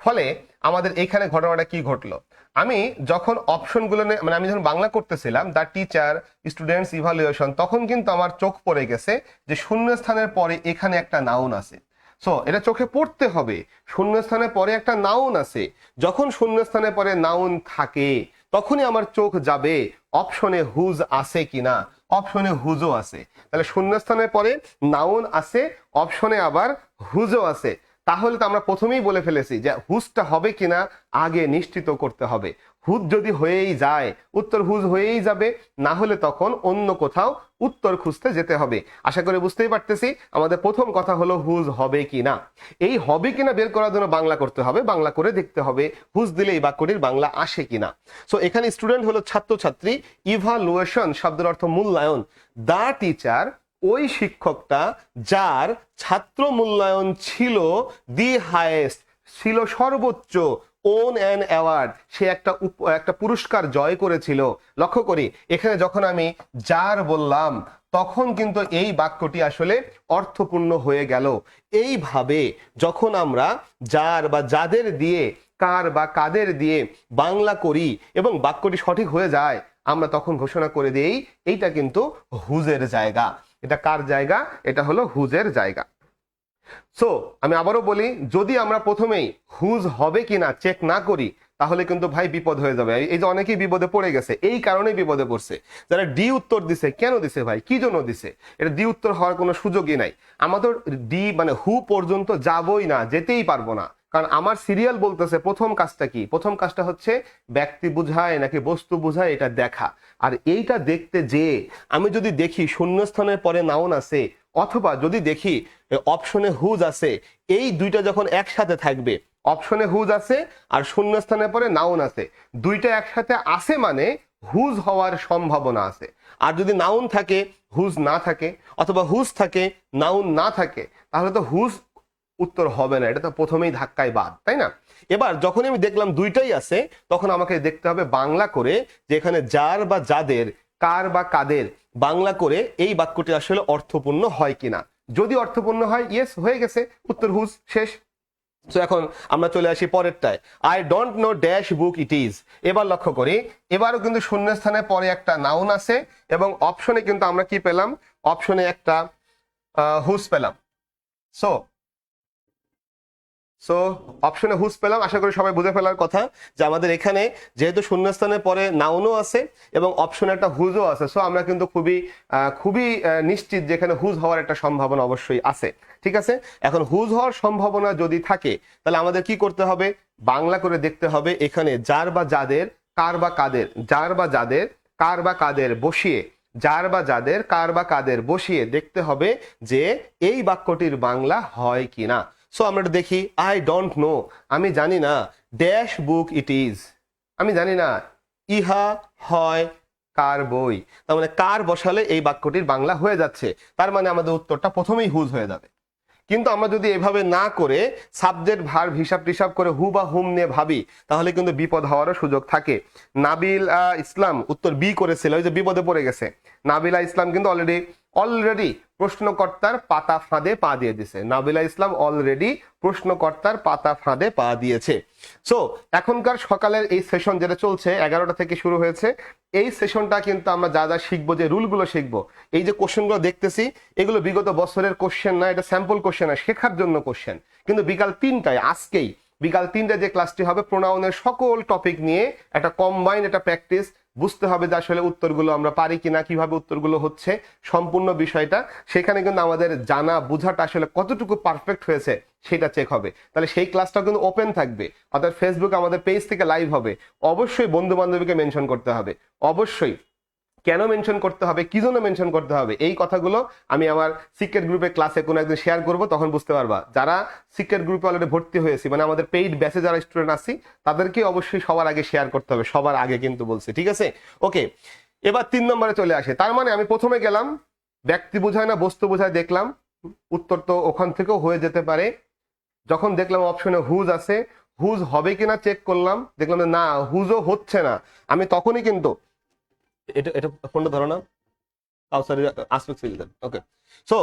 ফলে আমাদের এখানে ঘটনাটা কি ঘটলো, আমি যখন অপশনগুলো মানে আমি যখন বাংলা করতেছিলাম দ্য টিচার স্টুডেন্টস ইভালুয়েশন, তখন কিন্তু আমার চোখ পড়ে গেছে যে শূন্যস্থানের পরে এখানে একটা নাউন আছে। সো এটা চোখে পড়তে হবে, শূন্যস্থানের পরে একটা নাউন আছে। যখন শূন্যস্থানের পরে নাউন থাকে তখনই আমার চোখ যাবে অপশনে হুজ আছে কিনা। অপশনে হুজও আছে, তাহলে শূন্যস্থানের পরে নাউন আছে, অপশনে আবার হুজও আছে। তাহলে তো আমরা প্রথমেই বলে ফেলেছি যে হুজটা হবে কিনা আগে নিশ্চিত করতে হবে। হুজ যদি হয়েই যায়, উত্তর হুজ হয়েই যাবে, না হলে তখন অন্য কোথাও উত্তর খুঁজতে যেতে হবে। আশা করি বুঝতেই পারতেছি, আমাদের প্রথম কথা হলো হুজ হবে কিনা। এই হবে কিনা বের করার জন্য বাংলা করতে হবে, বাংলা করে দেখতে হবে হুজ দিলে এই বাক্যটির বাংলা আসে কিনা। সো এখানে স্টুডেন্ট হলো ছাত্রছাত্রী, ইভালুয়েশন শব্দের অর্থ মূল্যায়ন, দা টিচার ওই শিক্ষকটা যার ছাত্র মূল্যায়ন ছিল দি হাইয়েস্ট, ছিল সর্বোচ্চ, ওন অ্যান অ্যাওয়ার্ড, সে একটা পুরস্কার জয় করেছিল। লক্ষ্য করি এখানে যখন আমি যার বললাম তখন কিন্তু এই বাক্যটি আসলে অর্থপূর্ণ হয়ে গেল। এইভাবে যখন আমরা যার বা যাদের দিয়ে, কার বা কাদের দিয়ে বাংলা করি এবং বাক্যটি সঠিক হয়ে যায়, আমরা তখন ঘোষণা করে দিই এইটা কিন্তু হুজের জায়গা। এটা কার জায়গা? এটা হলো হুজের জায়গা। সো আমি আবারও বলি, যদি আমরা প্রথমেই হুজ হবে কিনা চেক না করি, তাহলে কিন্তু ভাই বিপদ হয়ে যাবে। এই যে অনেকেই বিপদে পড়ে গেছে, এই কারণেই বিপদে পড়ছে। যারা ডি উত্তর দিছে, কেন দিছে ভাই, কি জন্য দিছে? এটা ডি উত্তর হওয়ার কোনো সুযোগই নাই। আমাদের ডি মানে হু পর্যন্ত যাবই না, যেতেই পারবো না, কারণ আমার সিরিয়াল বলতেছে প্রথম কাজটা কি, প্রথম কাজটা হচ্ছে ব্যক্তি বুঝায় নাকি বস্তু বুঝায় এটা দেখা। আর এইটা দেখতে যে আমি যদি দেখি শূন্যস্থানের পরে নাউন আছে, অথবা যদি দেখি অপশনে হুজ আছে, এই দুইটা যখন একসাথে থাকবে, অপশনে হুজ আছে আর শূন্যস্থানের পরে নাউন আছে, দুইটা একসাথে আছে মানে হুজ হওয়ার সম্ভাবনা আছে। আর যদি নাউন থাকে হুজ না থাকে, অথবা হুজ থাকে নাউন না থাকে, তাহলে তো হুজ উত্তর হবে না, এটা তো প্রথমেই ধাক্কায় বাদ, তাই না? এবার যখন আমি দেখলাম দুইটাই আছে, তখন আমাকে দেখতে হবে বাংলা করে যে এখানে যার বা যাদের, কার বা কাদের, বাংলা করে এই বাক্যটি আসলে অর্থপূর্ণ হয় কিনা। যদি অর্থপূর্ণ হয়, ইয়েস, হয়ে গেছে, উত্তর হুজ, শেষ। তো এখন আমরা চলে আসি পরেরটায়, I don't know dash book it is. এবার লক্ষ্য করি, এবারও কিন্তু শূন্যস্থানের পরে একটা নাউন আছে এবং অপশনে কিন্তু আমরা কি পেলাম, অপশনে একটা হুজ পেলাম। সো অপশনে হুজ পেলাম। আশা করি সবাই বুঝে ফেলার কথা যে আমাদের এখানে যেহেতু শূন্যস্থানের পরে নাউনও আছে এবং অপশনে একটা হুজও আছে, সো আমরা কিন্তু খুবই নিশ্চিত যে এখানে হুজ হওয়ার একটা সম্ভাবনা অবশ্যই আছে। ঠিক আছে, এখন হুজ হওয়ার সম্ভাবনা যদি থাকে, তাহলে আমাদের কি করতে হবে, বাংলা করে দেখতে হবে এখানে যার বা যাদের, কার বা কাদের, যার বা যাদের, কার বা কাদের বসিয়ে, যার বা যাদের, কার বা কাদের বসিয়ে দেখতে হবে যে এই বাক্যটির বাংলা হয় কিনা। সো আমরা দেখি, আই ডোন্ট নো, আমি জানি না, ড্যাশ বুক ইট ইজ, আমি জানি না ইহা হয় কার বই। তার মানে কার বসালে এই বাক্যটির বাংলা হয়ে যাচ্ছে, তার মানে আমাদের উত্তরটা প্রথমেই হুজ হয়ে যাবে। কিন্তু আমরা যদি এভাবে না করে সাবজেক্ট ভার্ব হিসাব টিসাব করে হু বা হুম নিয়ে ভাবি, তাহলে কিন্তু বিপদ হওয়ারও সুযোগ থাকে। নাবিল ইসলাম উত্তর বি করেছিল, ওই যে বিপদে পড়ে গেছে। নাবিলা ইসলাম কিন্তু অলরেডি অলরেডি প্রশ্নকর্তার পাতা ফাঁদে পা দিয়ে দিছে। নাবিলা ইসলাম অলরেডি প্রশ্নকর্তার পাতা ফাঁদে পা দিয়েছে। সো এখনকার সকালের এই সেশন যেটা চলছে 11টা থেকে শুরু হয়েছে, এই সেশনটা কিন্তু আমরা যা যা শিখবো, যে রুলগুলো শিখবো, এই যে কোশ্চেনগুলো দেখতেছি এগুলো বিগত বছরের কোশ্চেন না, এটা স্যাম্পল কোশ্চেন না, শেখার জন্য কোশ্চেন। কিন্তু বিকাল 3টায় আজকেই বিকাল 3টায় যে ক্লাসটি হবে প্রোনাউনের সকল টপিক নিয়ে একটা কম্বাইন একটা প্র্যাকটিস, বুঝতে হবে যে আসলে উত্তরগুলো আমরা পারি কিনা, কিভাবে উত্তরগুলো হচ্ছে, সম্পূর্ণ বিষয়টা সেখানে কিন্তু আমাদের জানা বোঝাটা আসলে কতটুকু পারফেক্ট হয়েছে সেটা চেক হবে। তাহলে সেই ক্লাসটা কিন্তু ওপেন থাকবে, অর্থাৎ ফেসবুক আমাদের পেজ থেকে লাইভ হবে। অবশ্যই বন্ধু বান্ধবীকে মেনশন করতে হবে, অবশ্যই। কেন মেনশন করতে হবে, কি জন্য মেনশন করতে হবে, এই কথাগুলো আমি আমার সিক্রেট গ্রুপে ক্লাসে কোনো একদিন শেয়ার করব, তখন বুঝতে পারবা। যারা সিক্রেট গ্রুপে অলরেডি ভর্তি হয়েছি, মানে আমাদের পেইড ব্যাচে যারা স্টুডেন্ট আছি, তাদেরকে অবশ্যই সবার আগে শেয়ার করতে হবে, সবার আগে কিন্তু বলছি, ঠিক আছে? ওকে, এবার 3 নম্বরে চলে আসে। তার মানে আমি প্রথমে গেলাম ব্যক্তি বোঝায় না বস্তু বোঝায়, দেখলাম উত্তর তো ওখান থেকেও হয়ে যেতে পারে। যখন দেখলাম অপশনে হুজ আছে, হুজ হবে কিনা চেক করলাম, দেখলাম না হুজও হচ্ছে না, আমি তখনই কিন্তু এটা এটা ফোনটা ধরো না, ওকে। সো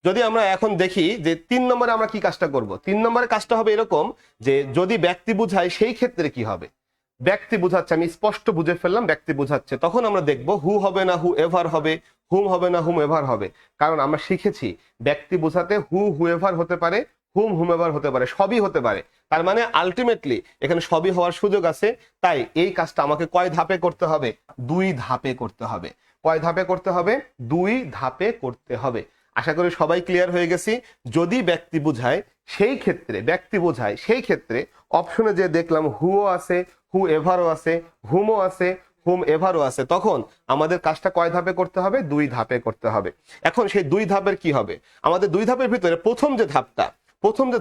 যদি আমরা এখন দেখি যে 3 নম্বরে আমরা কি কাজটা করব, 3 নম্বরের কাজটা হবে এরকম যে যদি ব্যক্তি বুঝায় সেই ক্ষেত্রে কি হবে। ব্যক্তি বুঝাচ্ছে, আমি স্পষ্ট বুঝে ফেললাম ব্যক্তি বুঝাচ্ছে, তখন আমরা দেখব হু হবে না হু এভার হবে, হুম হবে না হুম এভার হবে। কারণ আমরা শিখেছি ব্যক্তি বোঝাতে হু হু এভার হতে পারে, হুম হুম এভার হতে পারে, সবই হতে পারে। তার মানে আলটিমেটলি এখানে সবই হওয়ার সুযোগ আছে। তাই এই কাজটা আমাকে কয় ধাপে করতে হবে? 2 ধাপে করতে হবে। কয় ধাপে করতে হবে? 2 ধাপে করতে হবে। আশা করি সবাই ক্লিয়ার হয়ে গেছি। যদি ব্যক্তি বোঝায় সেই ক্ষেত্রে, ব্যক্তি বোঝায় সেই ক্ষেত্রে অপশনে যে দেখলাম হুও আছে, হু এভারও আছে, হুমও আছে, হুম এভারও আছে, তখন আমাদের কাজটা কয় ধাপে করতে হবে? 2 ধাপে করতে হবে। এখন সেই 2 ধাপের কি হবে? আমাদের 2 ধাপের ভিতরে প্রথম যে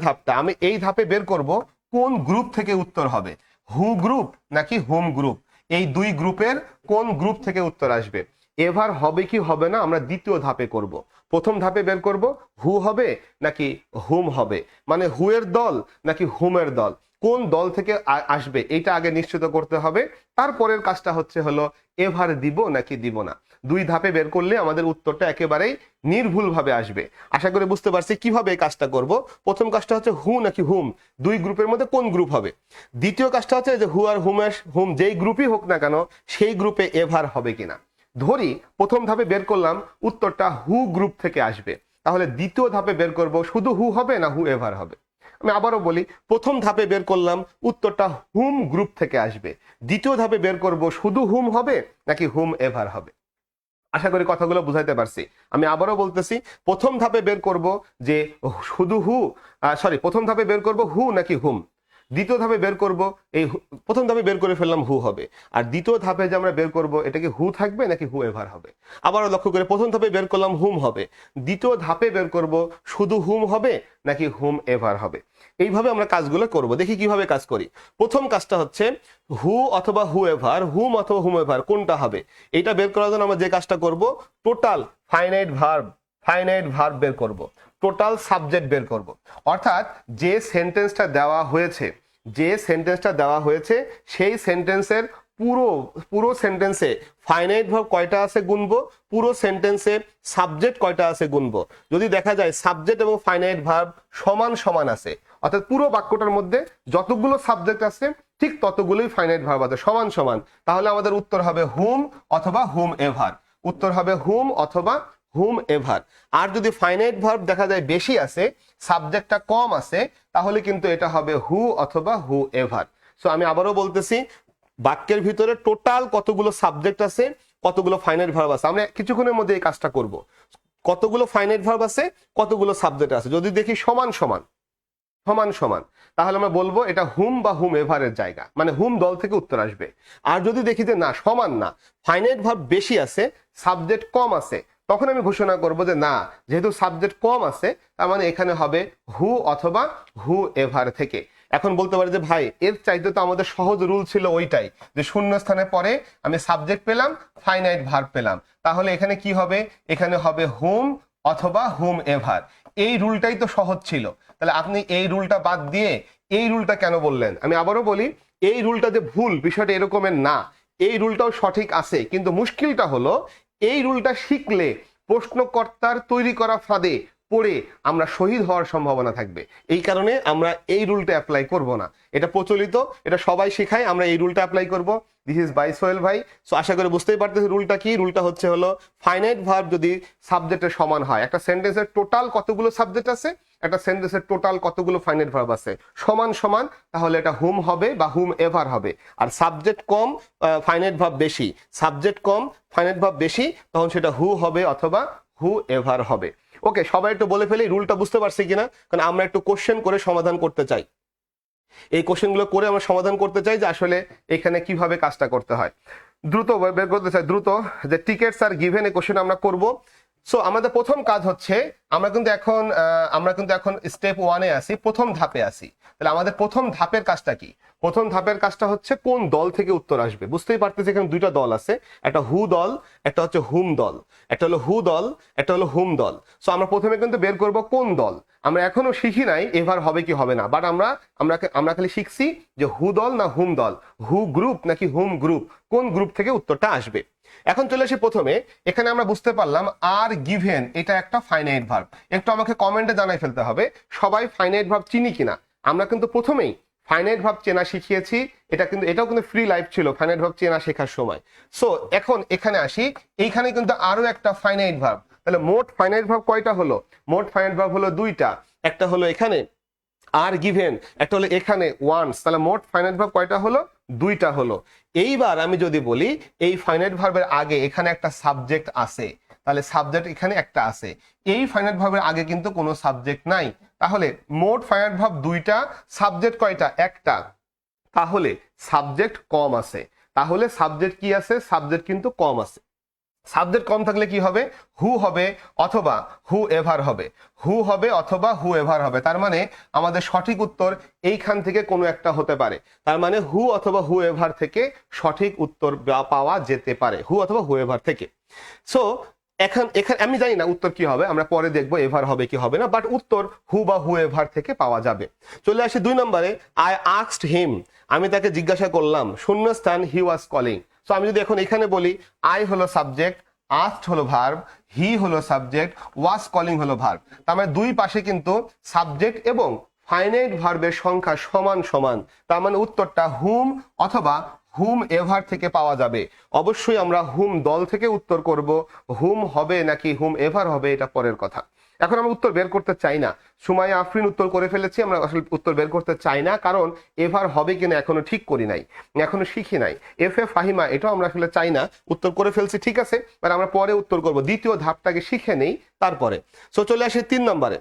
ধাপটা আমি এই ধাপে বের করব কোন গ্রুপ থেকে উত্তর হবে, হু গ্রুপ নাকি হুম গ্রুপ। এই 2 গ্রুপের কোন গ্রুপ থেকে উত্তর আসবে। এভার হবে কি হবে না আমরা দ্বিতীয় ধাপে করব। প্রথম ধাপে বের করব হু হবে নাকি হুম হবে, মানে হু এর দল নাকি হুমের দল, কোন দল থেকে আসবে এটা আগে নিশ্চিত করতে হবে। তারপরের কাজটা হলো এভার দিব নাকি দিব না। 2 ধাপে বের করলে আমাদের উত্তরটা একেবারেই নির্ভুল ভাবে আসবে। আশা করি বুঝতে পারছি কিভাবে এই কাজটা করব। প্রথম কাজটা হচ্ছে হু নাকি হুম, 2 গ্রুপের মধ্যে কোন গ্রুপ হবে। দ্বিতীয় কাজটা হচ্ছে যে হু আর হুম যেই গ্রুপই হোক না কেন সেই গ্রুপে এভার হবে কিনা। ধরি প্রথম ধাপে বের করলাম উত্তরটা হু গ্রুপ থেকে আসবে, তাহলে দ্বিতীয় ধাপে বের করব শুধু হু হবে না হু এভার হবে। আমি আবারও বলি, প্রথম ধাপে বের করলাম উত্তরটা হুম গ্রুপ থেকে আসবে, দ্বিতীয় ধাপে বের করব শুধু হুম হবে নাকি হুম এভার হবে। আশা করি কথাগুলো বুঝাইতে পারছি। আমি আবারও বলতেছি, প্রথম ধাপে বের করব যে শুধু প্রথম ধাপে বের করব হু নাকি হুম, দ্বিতীয় ধাপে বের করব প্রথম ধাপে বের করে ফেললাম হু হবে, আর দ্বিতীয় ধাপে যে আমরা বের করব এটা কি হু থাকবে নাকি হু এভার হবে। আবারও লক্ষ্য করে প্রথম ধাপে বের করলাম হুম হবে, দ্বিতীয় ধাপে বের করব শুধু হুম হবে নাকি হুম এভার হবে। এইভাবে আমরা কাজগুলো করব। দেখি কিভাবে কাজ করি। প্রথম কাজটা হচ্ছে হু অথবা হু এভার, হুম অথবা হুম এভার কোনটা হবে এটা বের করার জন্য আমরা যে কাজটা করব, টোটাল ফাইনাইট ভার্ব বের করব, টোটাল সাবজেক্ট বের করব। অর্থাৎ যে সেন্টেন্সটা দেওয়া হয়েছে সেই সেন্টেন্সের পুরো সেন্টেন্সে ফাইনাইট ভার্ব কয়টা আছে গুনবো, পুরো সেন্টেন্সে সাবজেক্ট কয়টা আছে গুনবো। যদি দেখা যায় সাবজেক্ট এবং ফাইনাইট ভার্ব সমান সমান আছে, অর্থাৎ পুরো বাক্যটার মধ্যে যতগুলো সাবজেক্ট আছে ঠিক ততগুলোই ফাইনাইট ভার্ব আছে সমান সমান, তাহলে আমাদের উত্তর হবে হুম অথবা হুম এভার। উত্তর হবে হুম অথবা হুম এভার। আর যদি ফাইনাইট ভার্ব দেখা যায় বেশি আছে, সাবজেক্টটা কম আছে, তাহলে কিন্তু এটা হবে হু অথবা হু এভার। সো আমি আবারও বলতেছি, বাক্যের ভিতরে টোটাল কতগুলো সাবজেক্ট আছে, কতগুলো ফাইনাইট ভার্ব আছে, আমরা কিছুক্ষণের মধ্যে এই কাজটা করব। কতগুলো ফাইনাইট ভার্ব আছে, কতগুলো সাবজেক্ট আছে, যদি দেখি সমান সমান তাহলে আমরা বলবো এটা হুম বা হুম এভারের জায়গা, মানে হুম দল থেকে উত্তর আসবে। আর যদি দেখি যে না সমান না, ফাইনাইট ভার্ব বেশি আছে, সাবজেক্ট কম আছে, তখন আমি ঘোষণা করব যে না, যেহেতু সাবজেক্ট কম আছে তার মানে এখানে হবে হু অথবা হু এভার থেকে। এখন বলতে পারি যে ভাই এর চাইতে তো আমাদের সহজ রুল ছিল ওইটাই, যে শূন্য স্থানে পরে আমি সাবজেক্ট পেলাম, ফাইনাইট ভার্ব পেলাম, তাহলে এখানে কি হবে, এখানে হবে হুম অথবা হুম এভার। এই রুলটাই তো সহজ ছিল, তাহলে আপনি এই রুলটা বাদ দিয়ে এই রুলটা কেন বললেন। আমি আবারও বলি, এই রুলটা যে ভুল বিষয়টা এরকমের না, এই রুলটাও সঠিক আছে, কিন্তু মুশকিলটা হলো এই রুলটা শিখলে প্রশ্নকর্তার তৈরি করা ফাঁদে পড়ে আমরা শহীদ হওয়ার সম্ভাবনা থাকবে। এই কারণে আমরা এই রুলটা অ্যাপ্লাই করব না। এটা প্রচলিত, এটা সবাই শেখায়, আমরা এই রুলটা অ্যাপ্লাই করব। দিস ইজ বাই সোহেল ভাই। সো আশা করি বুঝতেই পারতেছি রুলটা কি। রুলটা হলো ফাইনাইট ভার্ব যদি সাবজেক্টের সমান হয়, একটা সেন্টেন্সের টোটাল কতগুলো সাবজেক্ট আছে, একটা সেন্টেন্সের টোটাল কতগুলো ফাইনাইট ভার্ব আছে সমান সমান, তাহলে এটা হুম হবে বা হুম এভার হবে। আর সাবজেক্ট কম ফাইনাইট ভার্ব বেশি, সাবজেক্ট কম ফাইনাইট ভার্ব বেশি, তখন সেটা হু হবে অথবা হু এভার হবে। ওকে, সবাই একটু বলে ফেলি রুলটা বুঝতে পারছি কিনা, কারণ আমরা একটু কোশ্চেন করে সমাধান করতে চাই। এই কোশ্চেনগুলো করে আমরা সমাধান করতে চাই যে আসলে এখানে কিভাবে কাজটা করতে হয়। দ্রুত বের করতে চাই, দ্রুত যে টিকেটস আর গিভেন এই কোশ্চেন আমরা করব। সো আমাদের প্রথম কাজ হচ্ছে আমরা কিন্তু এখন স্টেপ 1-এ আছি, প্রথম ধাপে আছি। তাহলে আমাদের প্রথম ধাপের কাজটা কি? প্রথম ধাপের কাজটা হচ্ছে কোন দল থেকে উত্তর আসবে। বুঝতেই পারতেছি এখানে দুইটা দল আছে, একটা হু দল, একটা হচ্ছে হুম দল। একটা হলো হু দল, একটা হলো হুম দল। সো আমরা প্রথমে কিন্তু বের করব কোন দল। আমরা এখনো শিখি নাই এভার হবে কি হবে না, বাট আমরা খালি শিখছি যে হু দল না হুম দল, হু গ্রুপ নাকি হুম গ্রুপ, কোন গ্রুপ থেকে উত্তরটা আসবে। এখন চলে আসি প্রথমে, এখানে আমরা বুঝতে পারলাম আর গিভেন এটা একটা ফাইনাইট ভার্ব। একটু আমাকে কমেন্টে জানাই ফেলতে হবে সবাই ফাইনাইট ভার্ব চিনি কিনা। আমরা কিন্তু প্রথমেই ফাইনাইট ভার্ব চেনা শিখিয়েছি, এটাও কিন্তু ফ্রি লাইফ ছিল ফাইনাইট ভার্ব চেনা শেখার সময়। সো এখন এখানে আসি, এইখানে কিন্তু আরো একটা ফাইনাইট ভার্ব। তাহলে মোট ফাইনাইট ভার্ব কয়টা হলো? মোট ফাইনাইট ভার্ব হলো দুইটা, একটা হলো এখানে আর গিভেন, একটা হলো এখানে ওয়ান্স। তাহলে মোট ফাইনাইট ভার্ব কয়টা হলো? দুইটা হলো। এইবার আমি যদি বলি এই ফাইনাইট ভার্বের আগে এখানে একটা সাবজেক্ট আছে, তাহলে সাবজেক্ট এখানে একটা আছে, এই ফাইনাইট ভার্বের আগে কিন্তু কোনো সাবজেক্ট নাই। তাহলে মোট ফাইনাইট ভার্ব দুইটা, সাবজেক্ট কয়টা? একটা। তাহলে সাবজেক্ট কম আছে, তাহলে সাবজেক্ট কি আছে? সাবজেক্ট কিন্তু কম আছে। সাবজেক্ট কম থাকলে কি হবে? হু হবে অথবা হু এভার হবে, হু হবে অথবা হু এভার হবে। তার মানে আমাদের সঠিক উত্তর এইখান থেকে কোনো একটা হতে পারে। তার মানে হু অথবা হু এভার থেকে সঠিক উত্তর পাওয়া যেতে পারে, হু অথবা হু এভার থেকে। সো এখানে আমি জানি না উত্তর কি হবে, আমরা পরে দেখবো এভার হবে কি হবে না, বাট উত্তর হু বা হু এভার থেকে পাওয়া যাবে। চলে আসি 2 নম্বরে, আই আস্কড হিম, আমি তাকে জিজ্ঞাসা করলাম, শূন্যস্থান হি ওয়াজ কলিং। সো আমি যদি এখন এখানে বলি আই হলো সাবজেক্ট, আস্কড হলো ভার্ব, হি হলো সাবজেক্ট, ওয়াজ কলিং হলো ভার্ব। তার মানে দুই পাশে কিন্তু সাবজেক্ট এবং ফাইনাইট ভার্বের সংখ্যা সমান সমান। তার মানে উত্তরটা হুম অথবা হুম এভার থেকে পাওয়া যাবে। অবশ্যই আমরা হুম দল থেকে উত্তর করব, হুম হবে নাকি হুম এভার হবে এটা পরের কথা। এখন আমরা উত্তর বের করতে চাই না, সুমাইয়া আফরিন উত্তর করে ফেলেছি, আমরা আসলে উত্তর বের করতে চাই না, কারণ এভার হবে কিনা এখনো ঠিক করি নাই, এখনো শিখি নাই। এফ এ ফাহিমা এটাও আমরা আসলে চাই না, উত্তর করে ফেলছি ঠিক আছে, মানে আমরা পরে উত্তর করব, দ্বিতীয় ধাপটাকে শিখে নেই তারপরে। সো চলে আসি 3 নম্বরে,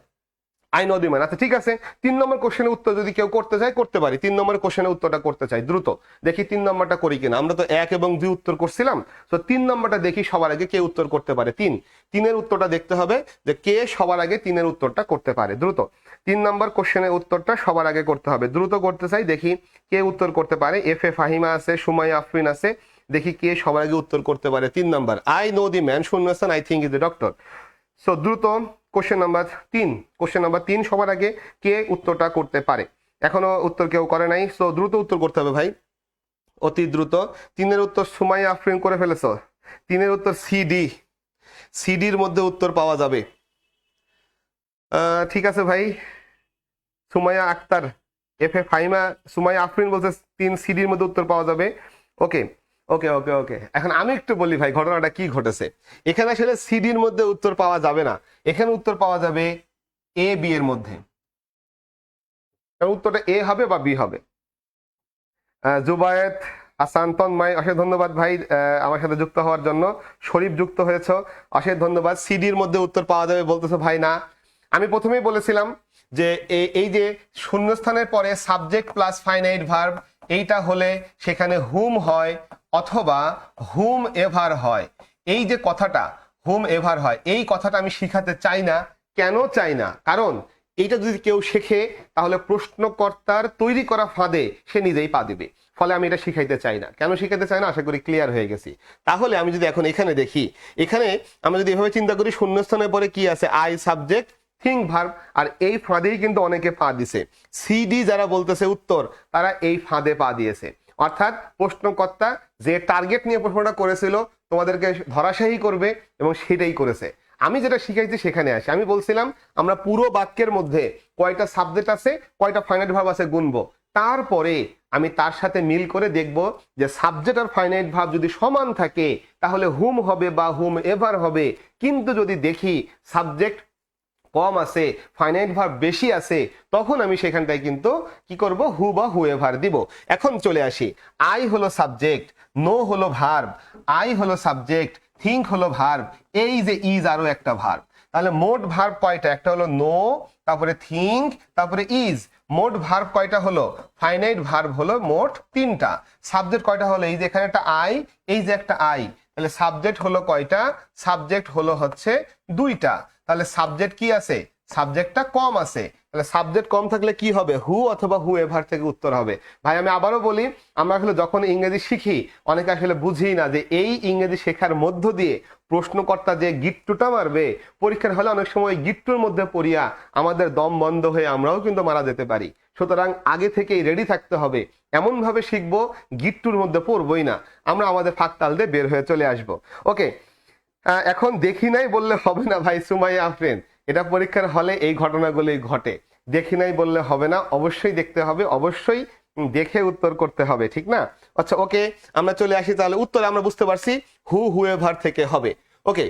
আই নো দি ম্যান। আচ্ছা ঠিক আছে, 3 নম্বর কোশ্চেনের উত্তর যদি কেউ করতে চায় করতে পারি, 3 নম্বর কোশ্চেনের উত্তরটা করতে চাই, দ্রুত দেখি 3 নম্বরটা করি কিনা। আমরা তো 1 এবং 2 উত্তর করছিলাম, তো 3 নম্বরটা দেখি সবার আগে কে উত্তর করতে পারে। 3-এর উত্তরটা দেখতে হবে যে কে সবার আগে 3-এর উত্তরটা করতে পারে। দ্রুত 3 নম্বর কোশ্চেনের উত্তরটা সবার আগে করতে হবে, দ্রুত করতে চাই, দেখি কে উত্তর করতে পারে। এফ এ ফাহিমা আছে, সুমাইয়া আফরিন আছে, দেখি কে সবার আগে উত্তর করতে পারে। 3 নম্বর, আই নো দি ম্যান শূন্যস্থান I think is the doctor. So দ্রুত কোশ্চেন নাম্বার 3 সবার আগে কে উত্তরটা করতে পারে? এখনো উত্তর কেউ করে নাই, সো দ্রুত উত্তর করতে হবে ভাই, অতি দ্রুত। 3-এর উত্তর সুমাইয়া আফরিন করে ফেলেছো, 3-এর উত্তর সিডির মধ্যে উত্তর পাওয়া যাবে। ঠিক আছে ভাই, সুমাইয়া আক্তার, এফ এ ফাহিমা, সুমাইয়া আফরিন বলছে 3 সিডির মধ্যে উত্তর পাওয়া যাবে। ওকে ওকে ওকে ওকে, এখন আমি একটু বলি ভাই ঘটনাটা কি ঘটেছে। এখানে আসলে সিডির মধ্যে উত্তর পাওয়া যাবে না, এখানে উত্তর পাওয়া যাবে এ বি এর মধ্যে। উত্তরটা এ হবে বা বি হবে। জুবায়েত হাসান তন্ময়, অশেষ ধন্যবাদ ভাই আমার সাথে যুক্ত হওয়ার জন্য। শরীফ যুক্ত হয়েছ, অশেষ ধন্যবাদ। সিডির মধ্যে উত্তর পাওয়া যাবে বলতেছো ভাই, না আমি প্রথমেই বলেছিলাম যে এই যে শূন্যস্থানের পরে সাবজেক্ট প্লাস ফাইনাইট ভার্ব এইটা হলে সেখানে হুম হয় অথবা হুম এভার হয়। এই যে কথাটা হুম এভার হয়, এই কথাটা আমি শিখাতে চাই না। কেন চাই না? কারণ এইটা যদি কেউ শেখে তাহলে প্রশ্নকর্তার তৈরি করা ফাঁদে সে নিজেই পা দিবে। ফলে আমি এটা শিখাইতে চাই না। কেন শিখাইতে চাই না আশা করি ক্লিয়ার হয়ে গেছি। তাহলে আমি যদি এখন এখানে দেখি, এখানে আমরা যদি এভাবে চিন্তা করি শূন্যস্থানের পরে কি আছে? আই সাবজেক্ট, থিঙ্ক ভার্ব, আর এই ফাঁদেই কিন্তু অনেকে পা দিছে। সিডি যারা বলতেছে উত্তর, তারা এই ফাঁদে পা দিয়েছে। অর্থাৎ প্রশ্নকর্তা যে টার্গেট নিয়ে প্রশ্নটা করেছিল তোমাদেরকে ধরাশায়ী করবে এবং সেটাই করেছে। আমি যেটা শিখাইছি সেখানে আসি। আমি বলছিলাম আমরা পুরো বাক্যের মধ্যে কয়টা সাবজেক্ট আছে, কয়টা ফাইনাইট ভার্ব আছে গুনবো, তারপরে আমি তার সাথে মিল করে দেখব যে সাবজেক্ট আর ফাইনাইট ভার্ব যদি সমান থাকে তাহলে হুম হবে বা হুম এভার হবে। কিন্তু যদি দেখি সাবজেক্ট কম আছে, ফাইনাইট ভার্ব বেশি আছে, তখন আমি সেখানটায় কিন্তু কি করব, হু বা হুএভার দিব। এখন চলে আসি, আই হলো সাবজেক্ট, নো হলো ভার্ব, আই হলো সাবজেক্ট, থিঙ্ক হলো ভার্ব, এই যে ইজ আরো একটা ভার্ব। তাহলে মোট ভার্ব কয়টা? একটা হলো নো, তারপরে থিঙ্ক, তারপরে ইজ। মোট ভার্ব কয়টা হলো? ফাইনাইট ভার্ব হলো মোট 3টা। সাবজেক্ট কয়টা হলো? এই যে এখানে একটা আই, এই যে একটা আই, তাহলে সাবজেক্ট হলো কয়টা? সাবজেক্ট হলো হচ্ছে 2টা। তাহলে সাবজেক্ট কি আছে? সাবজেক্টটা কম আছে। তাহলে সাবজেক্ট কম থাকলে কি হবে? হু অথবা হু এভার থেকে উত্তর হবে। ভাই আমি আবারও বলি, আমরা আসলে যখন ইংরেজি শিখি অনেকে আসলে বুঝি না যে এই ইংরেজি শেখার মধ্য দিয়ে প্রশ্নকর্তা যে গিট্টুটা মারবে পরীক্ষার হলে অনেক সময় গিট্টুর মধ্যে পড়িয়া আমাদের দম বন্ধ হয়ে আমরাও কিন্তু মারা যেতে পারি। সুতরাং আগে থেকেই রেডি থাকতে হবে, এমন ভাবে শিখবো গিট্টুর মধ্যে পড়বই না, আমরা আমাদের ফাঁকতাল দিয়ে বের হয়ে চলে আসবো। ওকে, এখন দেখি নাই বললে হবে না ভাই সুমাইয়া আফরিন, এটা পরীক্ষার হলে এই ঘটনাগুলি ঘটে। দেখি নাই বললে হবে না, অবশ্যই দেখতে হবে, অবশ্যই দেখে উত্তর করতে হবে, ঠিক না? আচ্ছা ওকে, আমরা চলে আসি তাহলে উত্তর। আমরা বুঝতে পারছি হু হুএভার থেকে হবে। ওকে,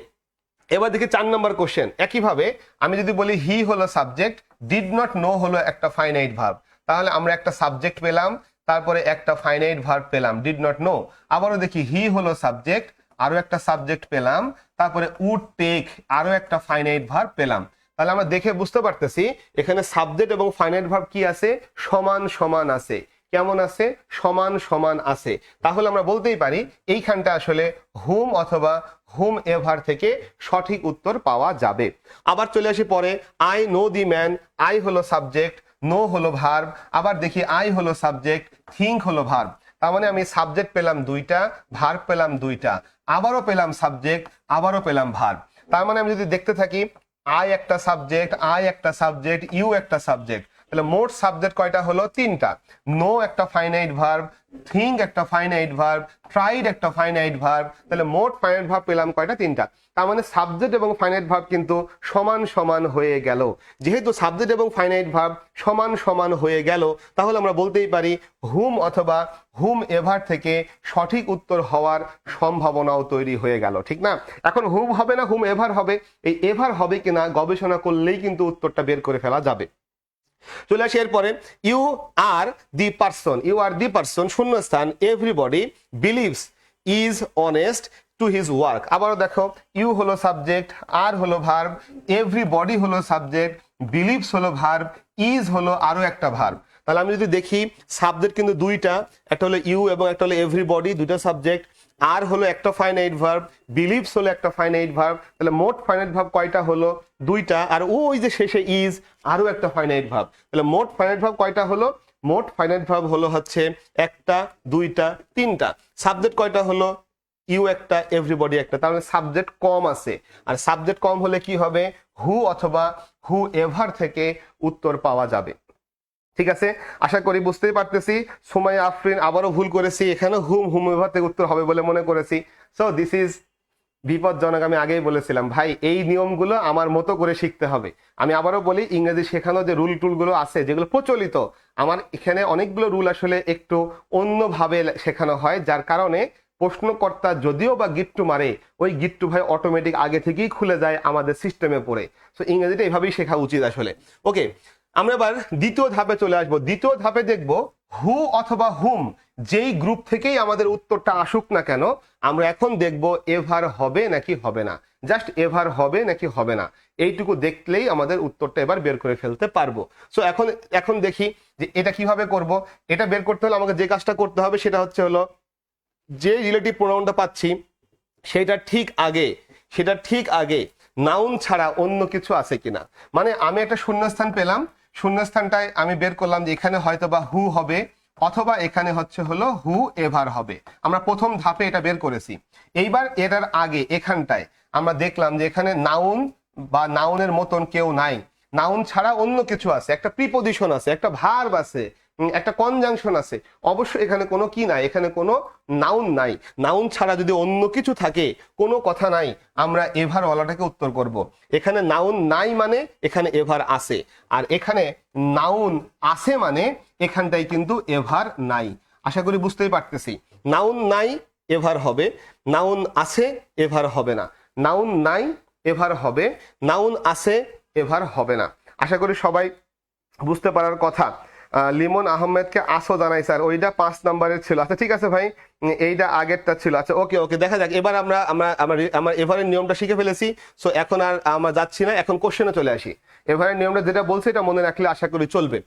এবার দেখি 4 নম্বর কোশ্চেন। একইভাবে আমি যদি বলি হি হলো সাবজেক্ট, ডিড নট নো হলো একটা ফাইনাইট ভার্ব, তাহলে আমরা একটা সাবজেক্ট পেলাম, তারপরে একটা ফাইনাইট ভার্ব পেলাম, ডিড নট নো। আবারও দেখি হি হলো সাবজেক্ট, আরো একটা সাবজেক্ট পেলাম, তারপরে উড টেক, আরো একটা ফাইনাইট ভার্ব পেলাম। তাহলে আমরা দেখে বুঝতে পারতেছি এখানে সাবজেক্ট এবং ফাইনাইট ভার্ব কি আছে? সমান সমান আছে। কেমন আছে? সমান সমান আছে। তাহলে আমরা বলতেই পারি এইখানটা আসলে হুম অথবা হুম এভার থেকে সঠিক উত্তর পাওয়া যাবে। আবার চলে আসি পরে, I know the man, I হলো সাবজেক্ট, নো হলো ভার্ব। আবার দেখি আই হলো সাবজেক্ট, থিঙ্ক হলো ভার্ব। তার মানে আমি সাবজেক্ট পেলাম 2টা, ভার্ব পেলাম 2টা, আবারও পেলাম সাবজেক্ট, আবারও পেলাম ভার্ব। তার মানে আমি যদি দেখতে থাকি, আই একটা সাবজেক্ট, আই একটা সাবজেক্ট, ইউ একটা সাবজেক্ট, তাহলে মোট সাবজেক্ট কয়টা হলো? 3টা। নো একটা ফাইনাইট ভার্ব, থিঙ্ক একটা ফাইনাইট ভার্ব, ট্রাইড একটা ফাইনাইট ভার্ব, তাহলে মোট ফাইনাইট ভার্ব পেলাম কয়টা? 3টা। তার মানে সাবজেক্ট এবং ফাইনাইট ভার্ব কিন্তু সমান সমান হয়ে গেল। যেহেতু সাবজেক্ট এবং ফাইনাইট ভার্ব সমান সমান হয়ে গেল, তাহলে আমরা বলতেই পারি হুম অথবা হুম এভার থেকে সঠিক উত্তর হওয়ার সম্ভাবনাও তৈরি হয়ে গেল, ঠিক না? এখন হুম হবে না হুম এভার হবে, এই এভার হবে কিনা গবেষণা করলেই কিন্তু উত্তরটা বের করে ফেলা যাবে। চলে আসি এরপরে, you are the person, you are the person শূন্যস্থান everybody believes is honest to his work. আবারও দেখো, ইউ হলো সাবজেক্ট, আর হলো ভার্ব, এভরিবডি হলো সাবজেক্ট, বিলিভস হলো ভার্ব, ইজ হলো আরো একটা ভার্ব। তাহলে আমি যদি দেখি সাবজেক্ট কিন্তু 2টা, একটা হলো ইউ এবং একটা হলো এভরিবডি, 2টা সাবজেক্ট, আর হলো একটা ফাইনাইট ভার্ব, বিলিভস হলো একটা ফাইনাইট ভার্ব। তাহলে মোট ফাইনাইট ভার্ব কয়টা হলো? 2টা, আর ওই যে শেষে ইজ আরো একটা ফাইনাইট ভার্ব। তাহলে মোট ফাইনাইট ভার্ব কয়টা হলো? মোট ফাইনাইট ভার্ব হলো হচ্ছে 1টা, 2টা, 3টা। সাবজেক্ট কয়টা হলো? ইউ একটা, এভরিবডি একটা। তার মানে সাবজেক্ট কম আছে, আর সাবজেক্ট কম হলে কি হবে? হু অথবা হু এভার থেকে উত্তর পাওয়া যাবে। ঠিক আছে, আশা করি বুঝতেই পারতেছি। সুমাইয়া আফরিন আবারও ভুল করেছি, এখানে হুম হুম এভার থেকে উত্তর হবে বলে মনে করেছি। সো দিস ইজ বিপজ্জনক। আমি আগেই বলেছিলাম ভাই, এই নিয়মগুলো আমার মতো করে শিখতে হবে। আমি আবারও বলি, ইংরেজি শেখানো যে রুল টুলগুলো আছে যেগুলো প্রচলিত, আমার এখানে অনেকগুলো রুল আসলে একটু অন্যভাবে শেখানো হয়, যার কারণে প্রশ্নকর্তা যদিও বা গিট্টু মারে, ওই গিট্টু ভাই অটোমেটিক আগে থেকেই খুলে যায় আমাদের সিস্টেমে পড়ে। সো ইংরেজিটা এইভাবেই শেখা উচিত আসলে। ওকে, আমরা এবার দ্বিতীয় ধাপে চলে আসবো। দ্বিতীয় ধাপে দেখব হু অথবা হুম যেই গ্রুপ থেকেই আমাদের উত্তরটা আসুক না কেন, আমরা এখন দেখব এভার হবে নাকি হবে না। জাস্ট এভার হবে নাকি হবে না, এইটুকু দেখলেই আমাদের উত্তরটা এবার বের করে ফেলতে পারবো। সো এখন দেখি যে এটা কিভাবে করব। এটা বের করতে হলে আমাকে যে কাজটা করতে হবে সেটা হলো যে রিলেটিভ প্রোনাউনটা পাচ্ছি সেটা ঠিক আগে নাউন ছাড়া অন্য কিছু আছে কিনা। মানে আমি একটা শূন্যস্থান পেলাম, শূন্যস্থানটায় আমি বের করলাম যে এখানে হয়তো বা হু হবে, অথবা এখানে হলো হু এভার হবে। আমরা প্রথম ধাপে এটা বের করেছি। এইবার এটার আগে এখানটায় আমরা দেখলাম যে এখানে নাউন বা নাউনের মতন কেউ নাই, নাউন ছাড়া অন্য কিছু আছে, একটা প্রিপোজিশন আছে, একটা ভার্ব আছে, একটা কনজাংশন আছে, অবশ্যই এখানে কোনো কি নাই, এখানে কোনো নাউন নাই। নাউন ছাড়া যদি অন্য কিছু থাকে, কোনো কথা নাই, আমরা এভার ওয়ালাটাকে উত্তর করব। এখানে নাউন নাই মানে এখানে এভার আছে, আর এখানে নাউন আছে মানে এখানটাই কিন্তু এভার নাই। আশা করি বুঝতেই পারতেছি। নাউন নাই এভার হবে, নাউন আছে এভার হবে না, নাউন নাই এভার হবে, নাউন আছে এভার হবে না। আশা করি সবাই বুঝতে পারার কথা। লিমন আহমেদকে আসো জানাই স্যার, ওইটা 5 নাম্বারের ছিল। আচ্ছা ঠিক আছে ভাই, এইটা আগেরটা ছিল। আচ্ছা ওকে ওকে, দেখা যাক। এবার আমরা আমরা আমার এভারের নিয়মটা শিখে ফেলেছি, সো এখন আর আমরা যাচ্ছি না, এখন কোশ্চেনে চলে আসি। এভারের নিয়মটা যেটা বলছে এটা মনে রাখলে আশা করি চলবে।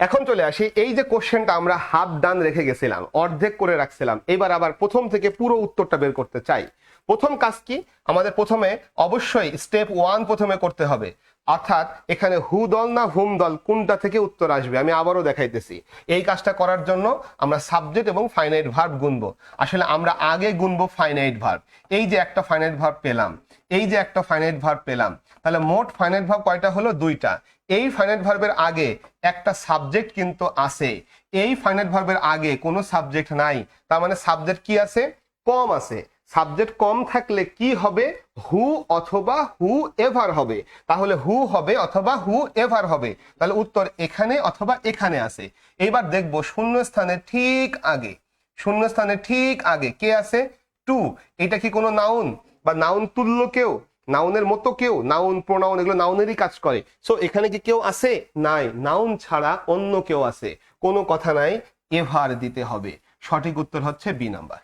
এখন চলে আসি, এই যে কোশ্চেনটা আমরা হাফ ডান রেখে গেছিলাম, অর্ধেক করে রাখছিলাম, এবার আবার প্রথম থেকে পুরো উত্তরটা বের করতে চাই। প্রথম কাজ কি, আমাদের প্রথমে অবশ্যই স্টেপ 1 প্রথমে করতে হবে, অর্থাৎ এখানে হু দল না হুম দল কোনটা থেকে উত্তর আসবে আমি আবারও দেখাইতেছি। এই কাজটা করার জন্য আমরা সাবজেক্ট এবং ফাইনাইট ভার্ব গুনবো। আসলে আমরা আগে গুনবো ফাইনাইট ভার্ব। এই যে একটা ফাইনাইট ভার্ব পেলাম, এই যে একটা ফাইনাইট ভার্ব পেলাম, তাহলে মোট ফাইনাইট ভার্ব কয়টা হলো? 2টা। এই ফাইনাইট ভার্বের আগে একটা সাবজেক্ট কিন্তু আছে, এই ফাইনাইট ভার্বের আগে কোনো সাবজেক্ট নাই, তার মানে সাবজেক্ট কি আছে? কম আছে। সাবজেক্ট কম থাকলে কি হবে? হু অথবা হু এভার হবে। তাহলে হু হবে অথবা হু এভার হবে, তাহলে উত্তর এখানে অথবা এখানে আছে। এইবার দেখবো শূন্যস্থানে ঠিক আগে, শূন্যস্থানে ঠিক আগে কে আছে? টু। এটা কি কোনো নাউন বা নাউন তুল্য কেউ, নাউনের মতো কেউ? নাউন প্রোনাউন এগুলো নাউনেরই কাজ করে। সো এখানে কি কেউ আছে? নাই, নাউন ছাড়া অন্য কেউ আছে, কোনো কথা নাই, এভার দিতে হবে। সঠিক উত্তর হচ্ছে বি নাম্বার।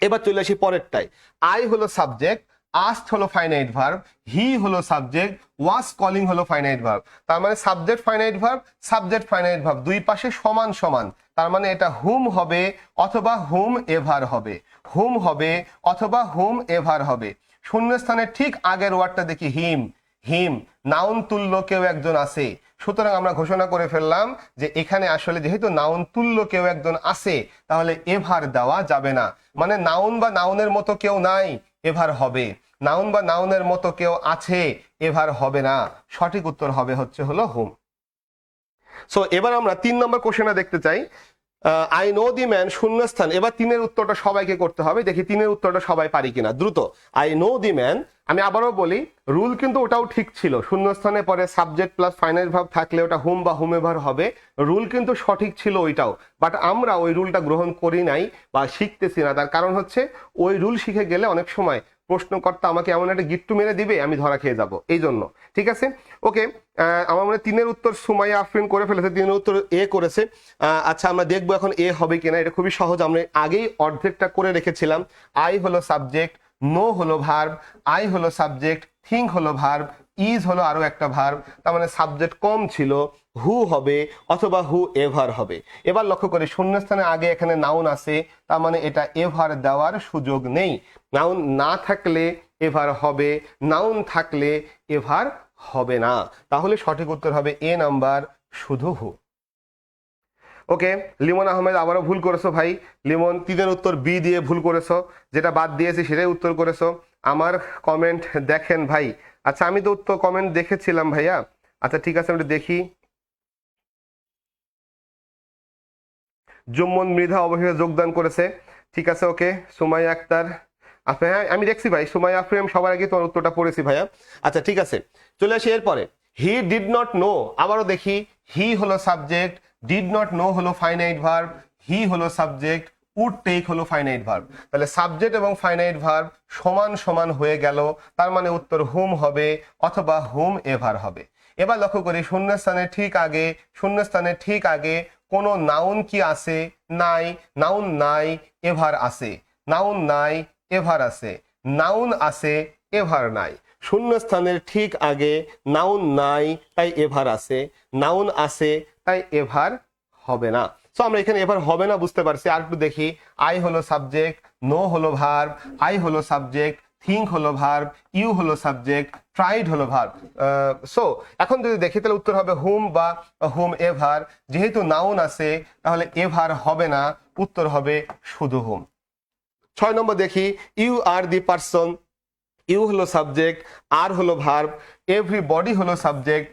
এবার চলে আসি পরেরটাই। আই হলো সাবজেক্ট, আস্কড হলো ফাইনাইট ভার্ব, হি হলো সাবজেক্ট, ওয়াজ কলিং হলো ফাইনাইট ভার্ব। তার মানে subject finite verb, subject finite verb, দুই পাশে সমান সমান। তার মানে এটা হুম হবে অথবা হুম এভার হবে, হুম হবে অথবা হুম এভার হবে। শূন্যস্থানে ঠিক আগের ওয়ার্ডটা দেখি হিম, হিম নাউন তুল্য কেউ একজন আছে। সুতরাং আমরা ঘোষণা করে ফেললাম যে এখানে আসলে যেহেতু নাউন তুল্য কেউ একজন আছে, তাহলে এভার দেওয়া যাবে না। মানে নাউন বা নাউনের মতো কেউ নাই, এভার হবে। নাউন বা নাউনের মতো কেউ আছে, এভার হবে না। সঠিক উত্তর হবে হচ্ছে হলো হুম। সো এবার আমরা 3 নম্বর কোশ্চেনটা দেখতে চাই। আই নো দি ম্যান শূন্যস্থান। এবার 3-এর উত্তরটা সবাইকে করতে হবে, দেখি 3-এর উত্তরটা সবাই পারি কিনা। দ্রুত, আই নো দি ম্যান। আমি আবারও বলি, রুল কিন্তু ওটাও ঠিক ছিল, শূন্যস্থানে পরে সাবজেক্ট প্লাস ফাইনাইট ভার্ব থাকলে ওটা হুম বা হুমেভার হবে, রুল কিন্তু সঠিক ছিল ওইটাও। বাট আমরা ওই রুলটা গ্রহণ করি নাই বা শিখতেছি না। তার কারণ হচ্ছে ওই রুল শিখে গেলে অনেক সময় প্রশ্নকর্তা আমাকে এমন একটা গিট্টু মেরে দিবে, আমি ধরা খেয়ে যাব, এই জন্য। ঠিক আছে, ওকে। আমার মনে 3-এর উত্তর সুমাইয়া আফরিন করে ফেলেছে, 3-এর উত্তর এ করেছে। আচ্ছা আমরা দেখবো এখন এ হবে কিনা। এটা খুবই সহজ, আমরা আগেই অর্ধেকটা করে রেখেছিলাম। আই হলো সাবজেক্ট, নো হলো ভার্ব, আই হলো সাবজেক্ট, থিঙ্ক হলো ভার্ব, ইজ হলো আরো একটা ভার্ব। তার মানে সাবজেক্ট কম ছিল, হু হবে অথবা হু এভার হবে। এবার লক্ষ্য করি শূন্যস্থানে আগে এখানে নাউন আছে, তার মানে এটা এভার দেওয়ার সুযোগ নেই। নাউন না থাকলে এভার হবে, নাউন থাকলে এভার হবে না। তাহলে সঠিক উত্তর হবে এ নাম্বার, শুধু হু। ওকে, লিমন আহমেদ আবারও ভুল করেছো ভাই। লিমন 3-এর উত্তর বি দিয়ে ভুল করেছো, যেটা বাদ দিয়েছি সেটাই উত্তর করেছো। আমার কমেন্ট দেখেন ভাই। আচ্ছা আমি তো উত্তর কমেন্ট দেখেছিলাম ভাইয়া। আচ্ছা ঠিক আছে, আমি দেখি। জুম্মন মৃধা অবশেষে যোগদান করেছে, ঠিক আছে ওকে। সুমাইয়া আক্তার, আচ্ছা হ্যাঁ আমি দেখছি ভাই, সুমাইয়া আফরিন সবার আগে তোমার উত্তরটা পড়েছি ভাইয়া। আচ্ছা ঠিক আছে, চলে আসি এরপরে। He did not know. আবারও দেখি, হি হলো সাবজেক্ট, ডিড নট নো হলো ফাইনাইট ভার্ব, হি হলো সাবজেক্ট, উড টেক হলো ফাইনাইট ভার্ব। তাহলে সাবজেক্ট এবং ফাইনাইট ভার্ব সমান সমান হয়ে গেল, তার মানে উত্তর হুম হবে অথবা হুম এভার হবে। এবার লক্ষ্য করি শূন্যস্থানে ঠিক আগে, শূন্যস্থানে ঠিক আগে কোনো নাউন কি আছে? নাই, নাউন নাই, এভার আছে। নাউন নাই, এভার আছে। নাউন আছে, এভার নাই। শূন্যস্থানের ঠিক আগে নাউন নাই, তাই এভার আছে। নাউন আছে, তাই এভার হবে না। সো আমরা এখানে এভার হবে না বুঝতে পারছি। আর একটু দেখি, আই হলো সাবজেক্ট, নো হলো ভার্ব, আই হলো সাবজেক্ট, থিঙ্ক হলো ভার্ব, ইউ হলো সাবজেক্ট, ট্রাইড হলো ভার্ব। সো এখন যদি দেখি তাহলে উত্তর হবে হুম বা হুম এভার। যেহেতু নাউন আছে তাহলে এভার হবে না, উত্তর হবে শুধু হুম। 6 নম্বর দেখি, you are the person. You হলো সাবজেক্ট, আর হলো ভার্ব, এভরিবডি হলো সাবজেক্ট,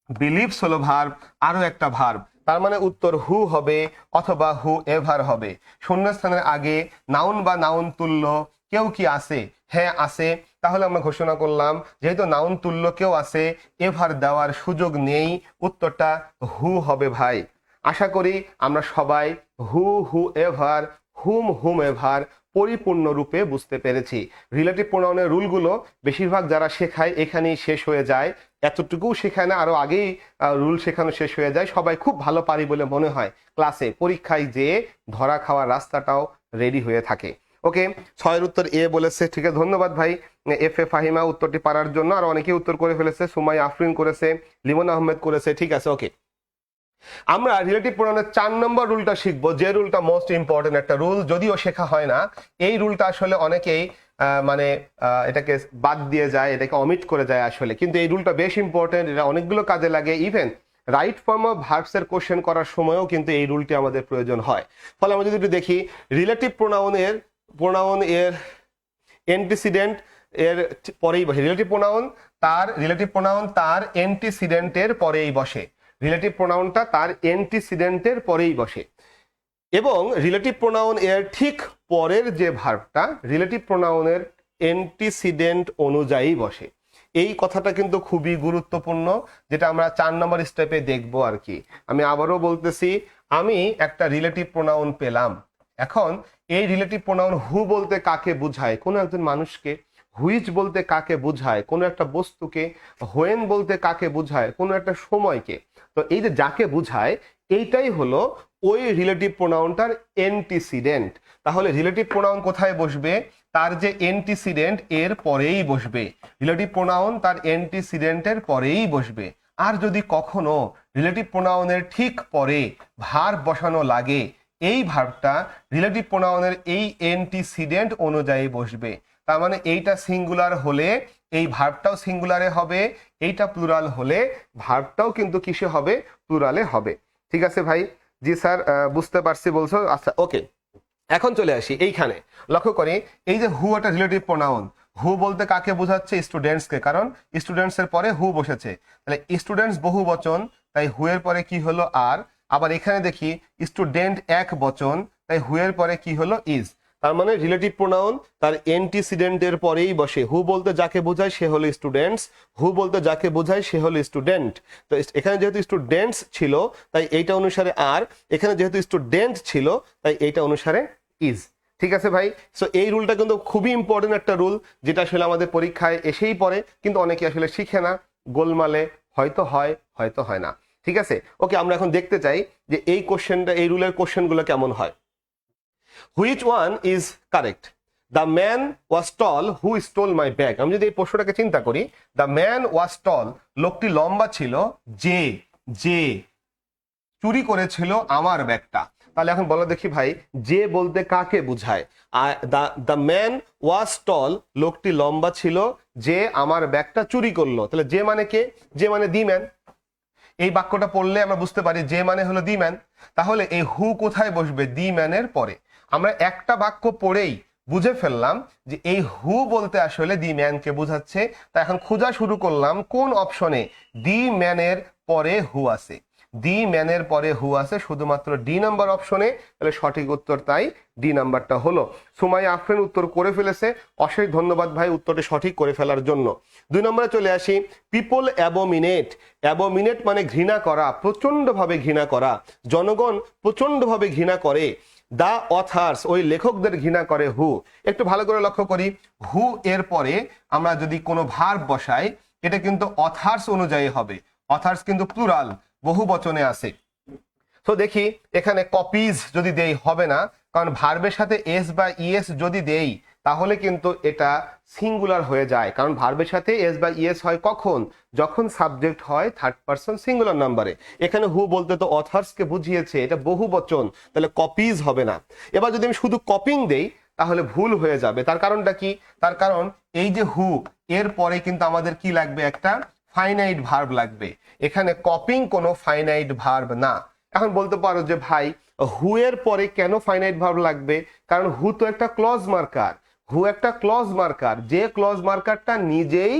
বিলিভস হলো ভার্ব, আরো একটা ভার্ব। তার মানে উত্তর হু হবে অথবা হু এভার হবে। শূন্যস্থানের আগে নাউন বা নাউন তুল্য কেউ কি আছে? হ্যাঁ আছে। তাহলে আমরা ঘোষণা করলাম যেহেতু নাউন তুল্য কেউ আছে, এভার দেওয়ার সুযোগ নেই, উত্তরটা হু হবে ভাই। আশা করি আমরা সবাই হু হু এভার হুম হুম এভার পরিপূর্ণরূপে বুঝতে পেরেছি। রিলেটিভ প্রোনাউনের রুলগুলো বেশিরভাগ যারা শেখায় এখানেই শেষ হয়ে যায়, এতটুকু শেখায় না, আরো আগেই রুল শেখানো শেষ হয়ে যায়। সবাই খুব ভালো পারি বলে মনে হয়, ক্লাসে পরীক্ষায় যেয়ে ধরা খাওয়ার রাস্তাটাও রেডি হয়ে থাকে। ওকে, 6 উত্তর এ বলেছে, ঠিক আছে, ধন্যবাদ ভাই এফ এ ফাহিমা উত্তরটি পারার জন্য। আর অনেকেই উত্তর করে ফেলেছে, সুমাই আফরিন করেছে, লিমন আহমেদ করেছে, ঠিক আছে। ওকে, আমরা রিলেটিভ প্রোনাউনের 4 নম্বর রুলটা শিখবো, যে রুলটা মোস্ট ইম্পর্টেন্ট একটা রুল, যদিও শেখা হয় না। এই রুলটা আসলে অনেকেই মানে এটাকে বাদ দিয়ে যায়, এটাকে অমিট করে যায় আসলে, কিন্তু এই রুলটা বেশ ইম্পর্টেন্ট, এটা অনেকগুলো কাজে লাগে। Even right form of verbs এর কোশ্চেন করার সময়ও কিন্তু এই রুলটি আমাদের প্রয়োজন হয়। ফলে আমরা যদি একটু দেখি রিলেটিভ প্রোনাউন এর অ্যান্টিসিডেন্ট এর পরেই বসে, রিলেটিভ প্রোনাউন তার অ্যান্টিসিডেন্টের পরেই বসে, রিলেটিভ প্রোনাউনটা তার অ্যান্টিসিডেন্টের পরেই বসে। এবং রিলেটিভ প্রোনাউন এর ঠিক পরের যে ভার্বটা রিলেটিভ প্রোনাউনের অ্যান্টিসিডেন্ট অনুযায়ী বসে। এই কথাটা কিন্তু খুবই গুরুত্বপূর্ণ, যেটা আমরা 4 নম্বর স্টেপে দেখবো আর কি। আমি আবারও বলতেছি, আমি একটা রিলেটিভ প্রোনাউন পেলাম। এখন এই রিলেটিভ প্রোনাউন হু বলতে কাকে বোঝায়? কোনো একজন মানুষকে। হুইচ বলতে কাকে বোঝায়? কোনো একটা বস্তুকে। হোয়েন বলতে কাকে বোঝায়? কোনো একটা সময়কে। তো এই যে যাকে বোঝায়, এইটাই হলো ওই রিলেটিভ প্রোনাউনটার অ্যান্টিসিডেন্ট। তাহলে রিলেটিভ প্রোনাউন কোথায় বসবে? তার যে অ্যান্টিসিডেন্ট এর পরেই বসবে। রিলেটিভ প্রোনাউন তার অ্যান্টিসিডেন্টের পরেই বসবে। আর যদি কখনো রিলেটিভ প্রোনাউনের ঠিক পরে ভার্ব বসানো লাগে, এই ভার্বটা রিলেটিভ প্রোনাউনের এই অ্যান্টিসিডেন্ট অনুযায়ী বসবে। তার মানে এইটা সিঙ্গুলার হলে এই ভার্বটাও সিঙ্গুলারে হবে, এইটা প্লুরাল হলে ভার্বটাও কিন্তু কিসে হবে? প্লুরালে হবে। ঠিক আছে ভাই? জি স্যার, বুঝতে পারছি বলছো। আচ্ছা, ওকে, এখন চলে আসি এইখানে। লক্ষ্য করি এই যে হু একটা রিলেটিভ প্রোনাউন, হু বলতে কাকে বোঝাচ্ছে? স্টুডেন্টসকে, কারণ স্টুডেন্টস এর পরে হু বসেছে। তাহলে স্টুডেন্টস বহু বচন, তাই হু এর পরে কি হলো? আর। আবার এখানে দেখি স্টুডেন্ট এক বচন, তাই হু এর পরে কি হলো? ইজ। তার মানে রিলেটিভ প্রোনাউন তার অ্যান্টিসিডেন্টের পরেই বসে। হু বলতে যাকে বোঝায় সে হলো স্টুডেন্টস, হু বলতে যাকে বোঝায় সে হলো স্টুডেন্ট। তো এখানে যেহেতু স্টুডেন্টস ছিল তাই এইটা অনুসারে আর, এখানে যেহেতু স্টুডেন্ট ছিল তাই এইটা অনুসারে ইজ। ঠিক আছে ভাই? সো এই রুলটা কিন্তু খুবই ইম্পর্টেন্ট একটা রুল, যেটা আসলে আমাদের পরীক্ষায় এসেই পড়ে, কিন্তু অনেকে আসলে শিখে না, গোলমালে হয়তো হয় হয়তো হয় না। ঠিক আছে, ওকে, আমরা এখন দেখতে চাই যে এই কোশ্চেনটা, এই রুলের কোশ্চেনগুলো কেমন হয়। Which one is correct? The man was tall who stole my bag. আমি যদি এই প্রশ্নটাকে চিন্তা করি, the man was tall, লোকটি লম্বা ছিল যে যে চুরি করেছিল আমার ব্যাগটা। তাহলে এখন বলো দেখি ভাই, যে বলতে কাকে বোঝায়? দ্য ম্যান ওয়াজ টল, লোকটি লম্বা ছিল যে আমার ব্যাগটা চুরি করলো। তাহলে যে মানে কে? যে মানে দি ম্যান। এই বাক্যটা পড়লে আমরা বুঝতে পারি যে মানে হলো দি ম্যান। তাহলে এই হু কোথায় বসবে? দি ম্যানের পরে। আমরা একটা বাক্য পড়েই বুঝে ফেললাম যে এই হু বলতে আসলে দি ম্যানকে বোঝাচ্ছে। তা এখন খোঁজা শুরু করলাম কোন অপশনে দি ম্যানের পরে হু আছে। দি ম্যানের পরে হু আছে শুধুমাত্র ডি নাম্বার অপশনে। তাহলে সঠিক উত্তর তাই ডি নাম্বারটা হলো। সুমাই আফরিন উত্তর করে ফেলেছে, অশেষ ধন্যবাদ ভাই উত্তরটি সঠিক করে ফেলার জন্য। 2 নম্বরে চলে আসি। People abominate. অ্যাবোমিনেট মানে ঘৃণা করা, প্রচন্ডভাবে ঘৃণা করা। জনগণ প্রচন্ডভাবে ঘৃণা করে। দা অথার্স, ওই লেখকদের ঘৃণা করে হু। একটু ভালো করে লক্ষ্য করি, হু এর পরে আমরা যদি কোনো ভার্ব বসাই, এটা কিন্তু অথার্স অনুযায়ী হবে। অথার্স কিন্তু প্লুরাল, বহু বচনে আছে। তো দেখি এখানে কপিজ যদি দেই হবে না, কারণ ভার্বের সাথে এস বা ইএস যদি দেই তাহলে কিন্তু এটা সিঙ্গুলার হয়ে যায়। কারণ ভার্বের সাথে এস বা ইএস হয় কখন? যখন সাবজেক্ট হয় থার্ড পারসন সিঙ্গুলার নাম্বারে। এখানে হু বলতে তো অথার্সকে বুঝিয়েছে, এটা বহু বচন, তাহলে কপিজ হবে না। এবার যদি আমি শুধু কপিং দেই তাহলে ভুল হয়ে যাবে। তার কারণটা কি? তার কারণ এই যে হু এর পরে কিন্তু আমাদের কি লাগবে? একটা ফাইনাইট ভার্ব লাগবে। এখানে কপিং কোনো ফাইনাইট ভার্ব না। এখন বলতে পারো যে ভাই হু এর পরে কেন ফাইনাইট ভার্ব লাগবে? কারণ হু তো একটা ক্লজ মার্কার। হু একটা ক্লজ মার্কার, যে ক্লজ মার্কারটা নিজেই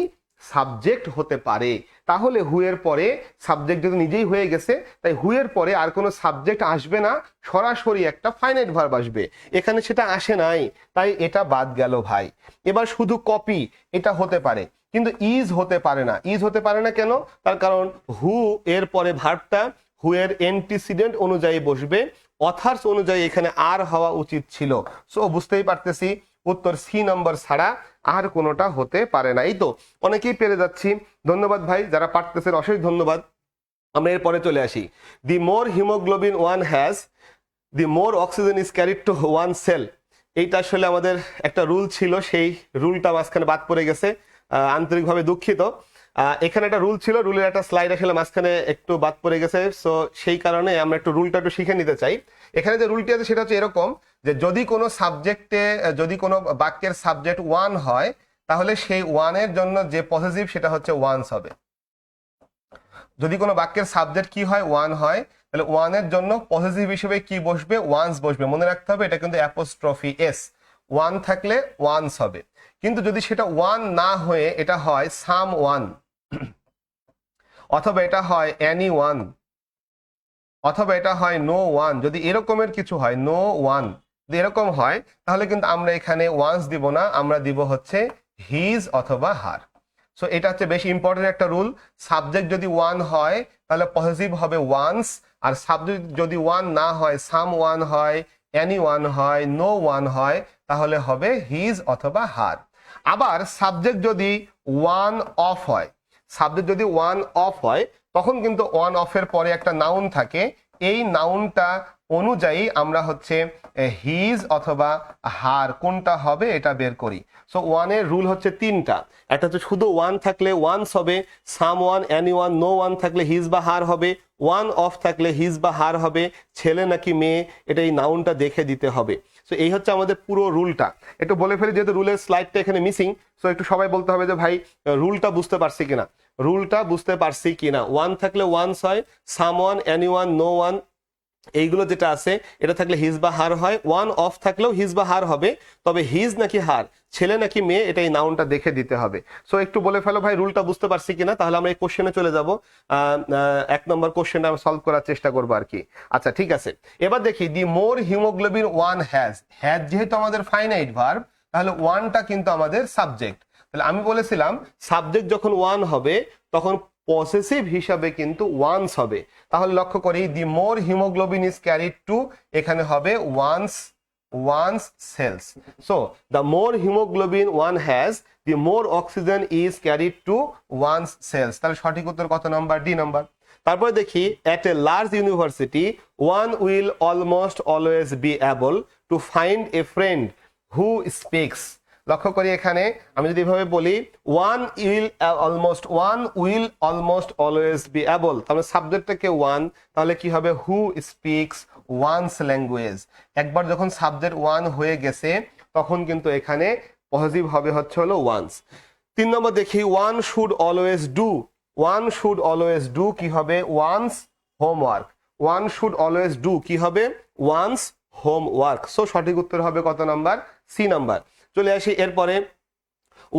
সাবজেক্ট হতে পারে। তাহলে হু এর পরে সাবজেক্ট যেহেতু নিজেই হয়ে গেছে, তাই হু এর পরে আর কোনো সাবজেক্ট আসবে না, সরাসরি একটা ফাইনাইট ভার্ব আসবে। এখানে সেটা আসে নাই, তাই এটা বাদ গেল ভাই। এবার শুধু কপি এটা হতে পারে, কিন্তু ইজ হতে পারে না। ইজ হতে পারে না কেন? তার কারণ হু এর পরে ভার্বটা হু এর অ্যান্টিসিডেন্ট অনুযায়ী বসবে, অথার্স অনুযায়ী এখানে আর হওয়া উচিত ছিল। সো বুঝতেই পারতেছি উত্তর সি নম্বর ছাড়া আর কোনোটা হতে পারে না। এই তো অনেকেই পেরে যাচ্ছি, ধন্যবাদ ভাই যারা পারতেছেন, অশেষ ধন্যবাদ। আমরা এরপরে চলে আসি। The more haemoglobin one has, the more oxygen is carried to one cell. এইটা আসলে আমাদের একটা রুল ছিল, সেই রুলটা মাঝখানে বাদ পড়ে গেছে, আন্তরিকভাবে দুঃখিত। এখানে একটা রুল ছিল, রুলের একটা স্লাইড আসলে মাঝখানে একটু বাদ পড়ে গেছে। সো সেই কারণে আমরা একটু রুলটা একটু শিখে নিতে চাই। এখানে যে রুলটি আছে সেটা হচ্ছে এরকম, যে যদি কোনো সাবজেক্টে, যদি কোনো বাক্যের সাবজেক্ট ওয়ান হয়, তাহলে সেই ওয়ানের জন্য যে পসেসিভ সেটা হচ্ছে ওয়ান্স হবে। যদি কোনো বাক্যের সাবজেক্ট কি হয়, ওয়ান হয়, তাহলে ওয়ানের জন্য পসেসিভ হিসেবে কি বসবে, ওয়ান্স বসবে। মনে রাখতে হবে এটা কিন্তু অ্যাপোস্ট্রফি এস, ওয়ান থাকলে ওয়ান্স হবে। কিন্তু যদি সেটা ওয়ান না হয়ে এটা হয় সাম ওয়ান, অথবা এটা হয় এনি ওয়ান, অথবা এটা হয় নো ওয়ান, যদি এরকমের কিছু হয়, নো ওয়ান যদি এরকম হয়, তাহলে কিন্তু আমরা এখানে ওয়ান্স দিব না, আমরা দিব হচ্ছে হিজ অথবা হার। সো এটা হচ্ছে বেশি ইম্পর্টেন্ট একটা রুল। সাবজেক্ট যদি ওয়ান হয় তাহলে পসেসিভ হবে ওয়ান্স, আর সাবজেক্ট যদি ওয়ান না হয়, সাম ওয়ান হয়, এনি ওয়ান হয়, নো ওয়ান হয়, তাহলে হবে হিজ অথবা হার। আবার সাবজেক্ট যদি ওয়ান অফ হয়, সাবজেক্ট যদি ওয়ান অফ হয়, তখন কিন্তু ওয়ান অফের পরে একটা নাউন থাকে, এই নাউনটা অনুযায়ী আমরা হচ্ছে হিজ অথবা হার কোনটা হবে এটা বের করি। সো ওয়ানের রুল হচ্ছে তিনটা। একটা হচ্ছে শুধু ওয়ান থাকলে ওয়ান্স হবে, someone, anyone, no one থাকলে হিজ বা হার হবে, ওয়ান অফ থাকলে হিজ বা হার হবে, ছেলে নাকি মেয়ে এটা এই নাউনটা দেখে দিতে হবে। সো এই হচ্ছে আমাদের পুরো রুলটা। একটু বলে ফেলি, যেহেতু রুলের স্লাইডটা এখানে মিসিং, সো একটু সবাই বলতে হবে যে ভাই রুলটা বুঝতে পারছি কিনা, রুলটা বুঝতে পারছি কিনা। ওয়ান থাকলে ওয়ান্স হয়, someone, anyone, no one, এইগুলো যেটা আছে এটা থাকলে হিজ বা হার হয়, ওয়ান অফ থাকলেও হিজ বা হার হবে, তবে হিজ নাকি হার, ছেলে নাকি মেয়ে, এটা এই নাউনটা দেখে দিতে হবে। সো একটু বলে ফেলো ভাই রুলটা বুঝতে পারছি কিনা, তাহলে আমরা এই কোশ্চেনে চলে যাব। এক নম্বর কোশ্চেনটা আমরা সলভ করার চেষ্টা করবো আর কি। আচ্ছা ঠিক আছে, এবার দেখি দি more haemoglobin one has, has যেহেতু আমাদের ফাইনাইট ভার্ব, তাহলে ওয়ানটা কিন্তু আমাদের সাবজেক্ট। তাহলে আমি বলেছিলাম সাবজেক্ট যখন ওয়ান হবে তখন পসেসিভ হিসাবে কিন্তু ওয়ান্স হবে। তাহলে লক্ষ্য করি the more haemoglobin is carried to, এখানে হবে one's, one's cells. So the more haemoglobin one has, the more oxygen is carried to one's cells. তাহলে সঠিক উত্তর কত নাম্বার? D number. তারপরে দেখি at a large university one will almost always be able to find a friend who speaks. লক্ষ্য করি এখানে আমি যদি এভাবে বলি one will almost always be able, তাহলে সাবজেক্টটাকে ওয়ান, তাহলে কি হবে হু স্পিক্স ওয়ানস ল্যাঙ্গুয়েজ। একবার যখন সাবজেক্ট ওয়ান হয়ে গেছে তখন কিন্তু এখানে পজিটিভ হবে হচ্ছে হলো ওয়ান্স। 3 নম্বর দেখি one should always do, one should always do কি হবে? One's homework. One should always do কি হবে? One's homework. সো সঠিক উত্তর হবে কত নাম্বার? C number. চলে আসি এরপরে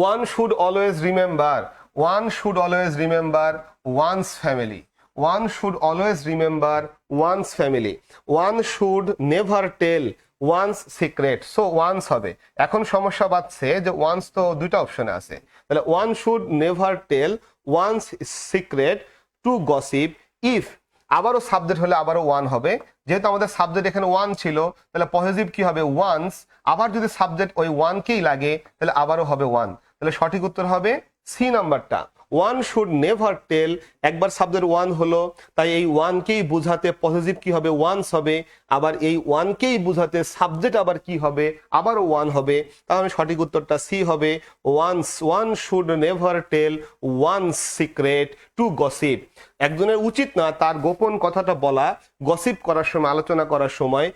one should always remember, one should always remember one's family, one should always remember one's family, one should never tell one's secret. So one's হবে। এখন সমস্যা বাড়ছে যে ওয়ান্স তো দুইটা অপশনে আছে, তাহলে one should never tell one's secret to gossip if, আবারও সাবজেক্ট হলে আবারও ওয়ান হবে। যেহেতু আমাদের সাবজেক্ট এখানে ওয়ান ছিল তাহলে পজিটিভ কি হবে? ওয়ান্স। আবার যদি সাবজেক্ট ওই ওয়ানকেই লাগে তাহলে আবারও হবে ওয়ান। তাহলে সঠিক উত্তর হবে সি নাম্বারটা। ওয়ান শুড নেভার টেল, একবার সাবজেক্ট ওয়ান হলো তাই এই ওয়ানকেই বুঝাতে পজিটিভ কি হবে? ওয়ান্স হবে। আবার এই ওয়ানকেই বুঝাতে সাবজেক্ট আবার কি হবে? আবারও ওয়ান হবে। তাহলে সঠিক উত্তরটা সি হবে one's. One should never tell one's secret to gossip. একজনের উচিত না তার গোপন কথাটা বলা গসিপ করার সময়, আলোচনা করার সময়,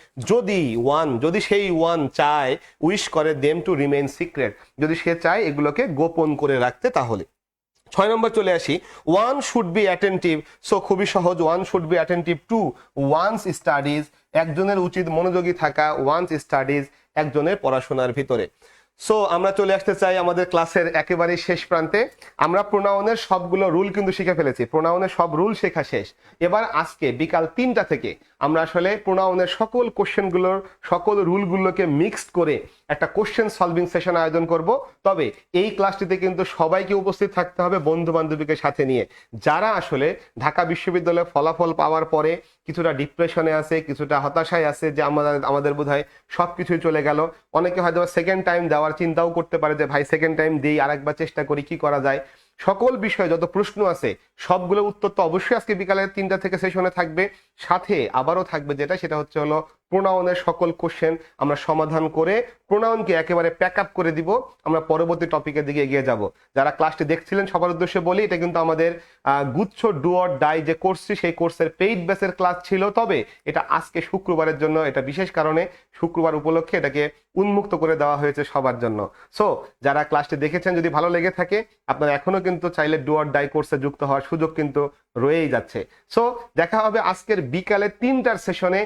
যদি সেই ওয়ান চায়, উইশ করে দেম টু রিমেইন সিক্রেট, যদি সে চায় এগুলোকে গোপন করে রাখতে। তাহলে 6 নম্বর চলে আসি one should be attentive. So খুবই সহজ, one should be attentive to one's studies, একজনের উচিত মনোযোগী থাকা ওয়ান্স স্টাডিজ, একজনের পড়াশোনার ভিতরে। সো আমরা চলে আসতে চাই আমাদের ক্লাসের একেবারেই শেষ প্রান্তে। আমরা প্রোনাউনের সবগুলো রুল কিন্তু শিখে ফেলেছি, প্রোনাউনের সব রুল শেখা শেষ। এবার আজকে বিকাল 3টা থেকে আমরা আসলে প্রোনাউনের সকল কোশ্চেনগুলোর সকল রুলগুলোকে মিক্সড করে একটা কোশ্চেন সলভিং সেশন আয়োজন করব। তবে এই ক্লাসটিতে কিন্তু সবাইকে উপস্থিত থাকতে হবে বন্ধু বান্ধবীকে সাথে নিয়ে, যারা আসলে ঢাকা বিশ্ববিদ্যালয়ে ফলাফল পাওয়ার পরে কিছুটা ডিপ্রেশনে আছে, কিছুটা হতাশায় আছে যে আমাদের বোধহয় সবকিছুই চলে গেল। অনেকে হয়তো সেকেন্ড টাইম দেওয়ার চিন্তাও করতে পারে যে ভাই সেকেন্ড টাইম দিই, আরেকবার চেষ্টা করি, কি করা যায়। সকল বিষয়ে যত প্রশ্ন আছে সবগুলো উত্তর তো অবশ্যই আজকে বিকালে 3টা থেকে সেশনে থাকবে। সাথে আবারও থাকবে যেটা, সেটা হচ্ছে হলো প্রোনাউনের সকল কোশ্চেন আমরা সমাধান করে প্রোনাউনকে একেবারে প্যাক আপ করে দিব। আমরা পরবর্তী টপিকের দিকে এগিয়ে যাব। যারা ক্লাসটি দেখছিলেন সবার উদ্দেশ্যে বলি, এটা কিন্তু আমাদের গুচ্ছ ডু অর ডাই যে কোর্সটি, সেই কোর্সের পেইড ব্যাচের ক্লাস ছিল। তবে এটা আজকে শুক্রবারের জন্য, এটা বিশেষ কারণে শুক্রবার উপলক্ষে এটাকে উন্মুক্ত করে দেওয়া হয়েছে সবার জন্য। সো যারা ক্লাসটি দেখেছেন, যদি ভালো লেগে থাকে, আপনারা এখনো কিন্তু চাইলে ডু অর ডাই কোর্সে যুক্ত হওয়ার সুযোগ কিন্তু রয়েই যাচ্ছে। সো দেখা হবে আজকের বিকালে 3টার সেশনে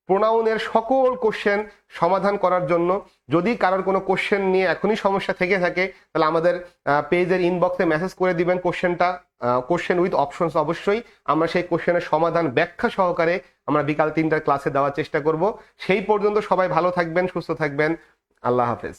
প্রোনাউনের সকল কোশ্চেন সমাধান করার জন্য। যদি কারোর কোনো কোশ্চেন নিয়ে এখনই সমস্যা থেকে থাকে, তাহলে আমাদের পেজের ইনবক্সে মেসেজ করে দিবেন কোশ্চেনটা, কোশ্চেন উইথ অপশনস। অবশ্যই আমরা সেই কোশ্চেনের সমাধান ব্যাখ্যা সহকারে আমরা বিকাল 3টার ক্লাসে দেওয়ার চেষ্টা করব। সেই পর্যন্ত সবাই ভালো থাকবেন, সুস্থ থাকবেন। আল্লাহ হাফেজ।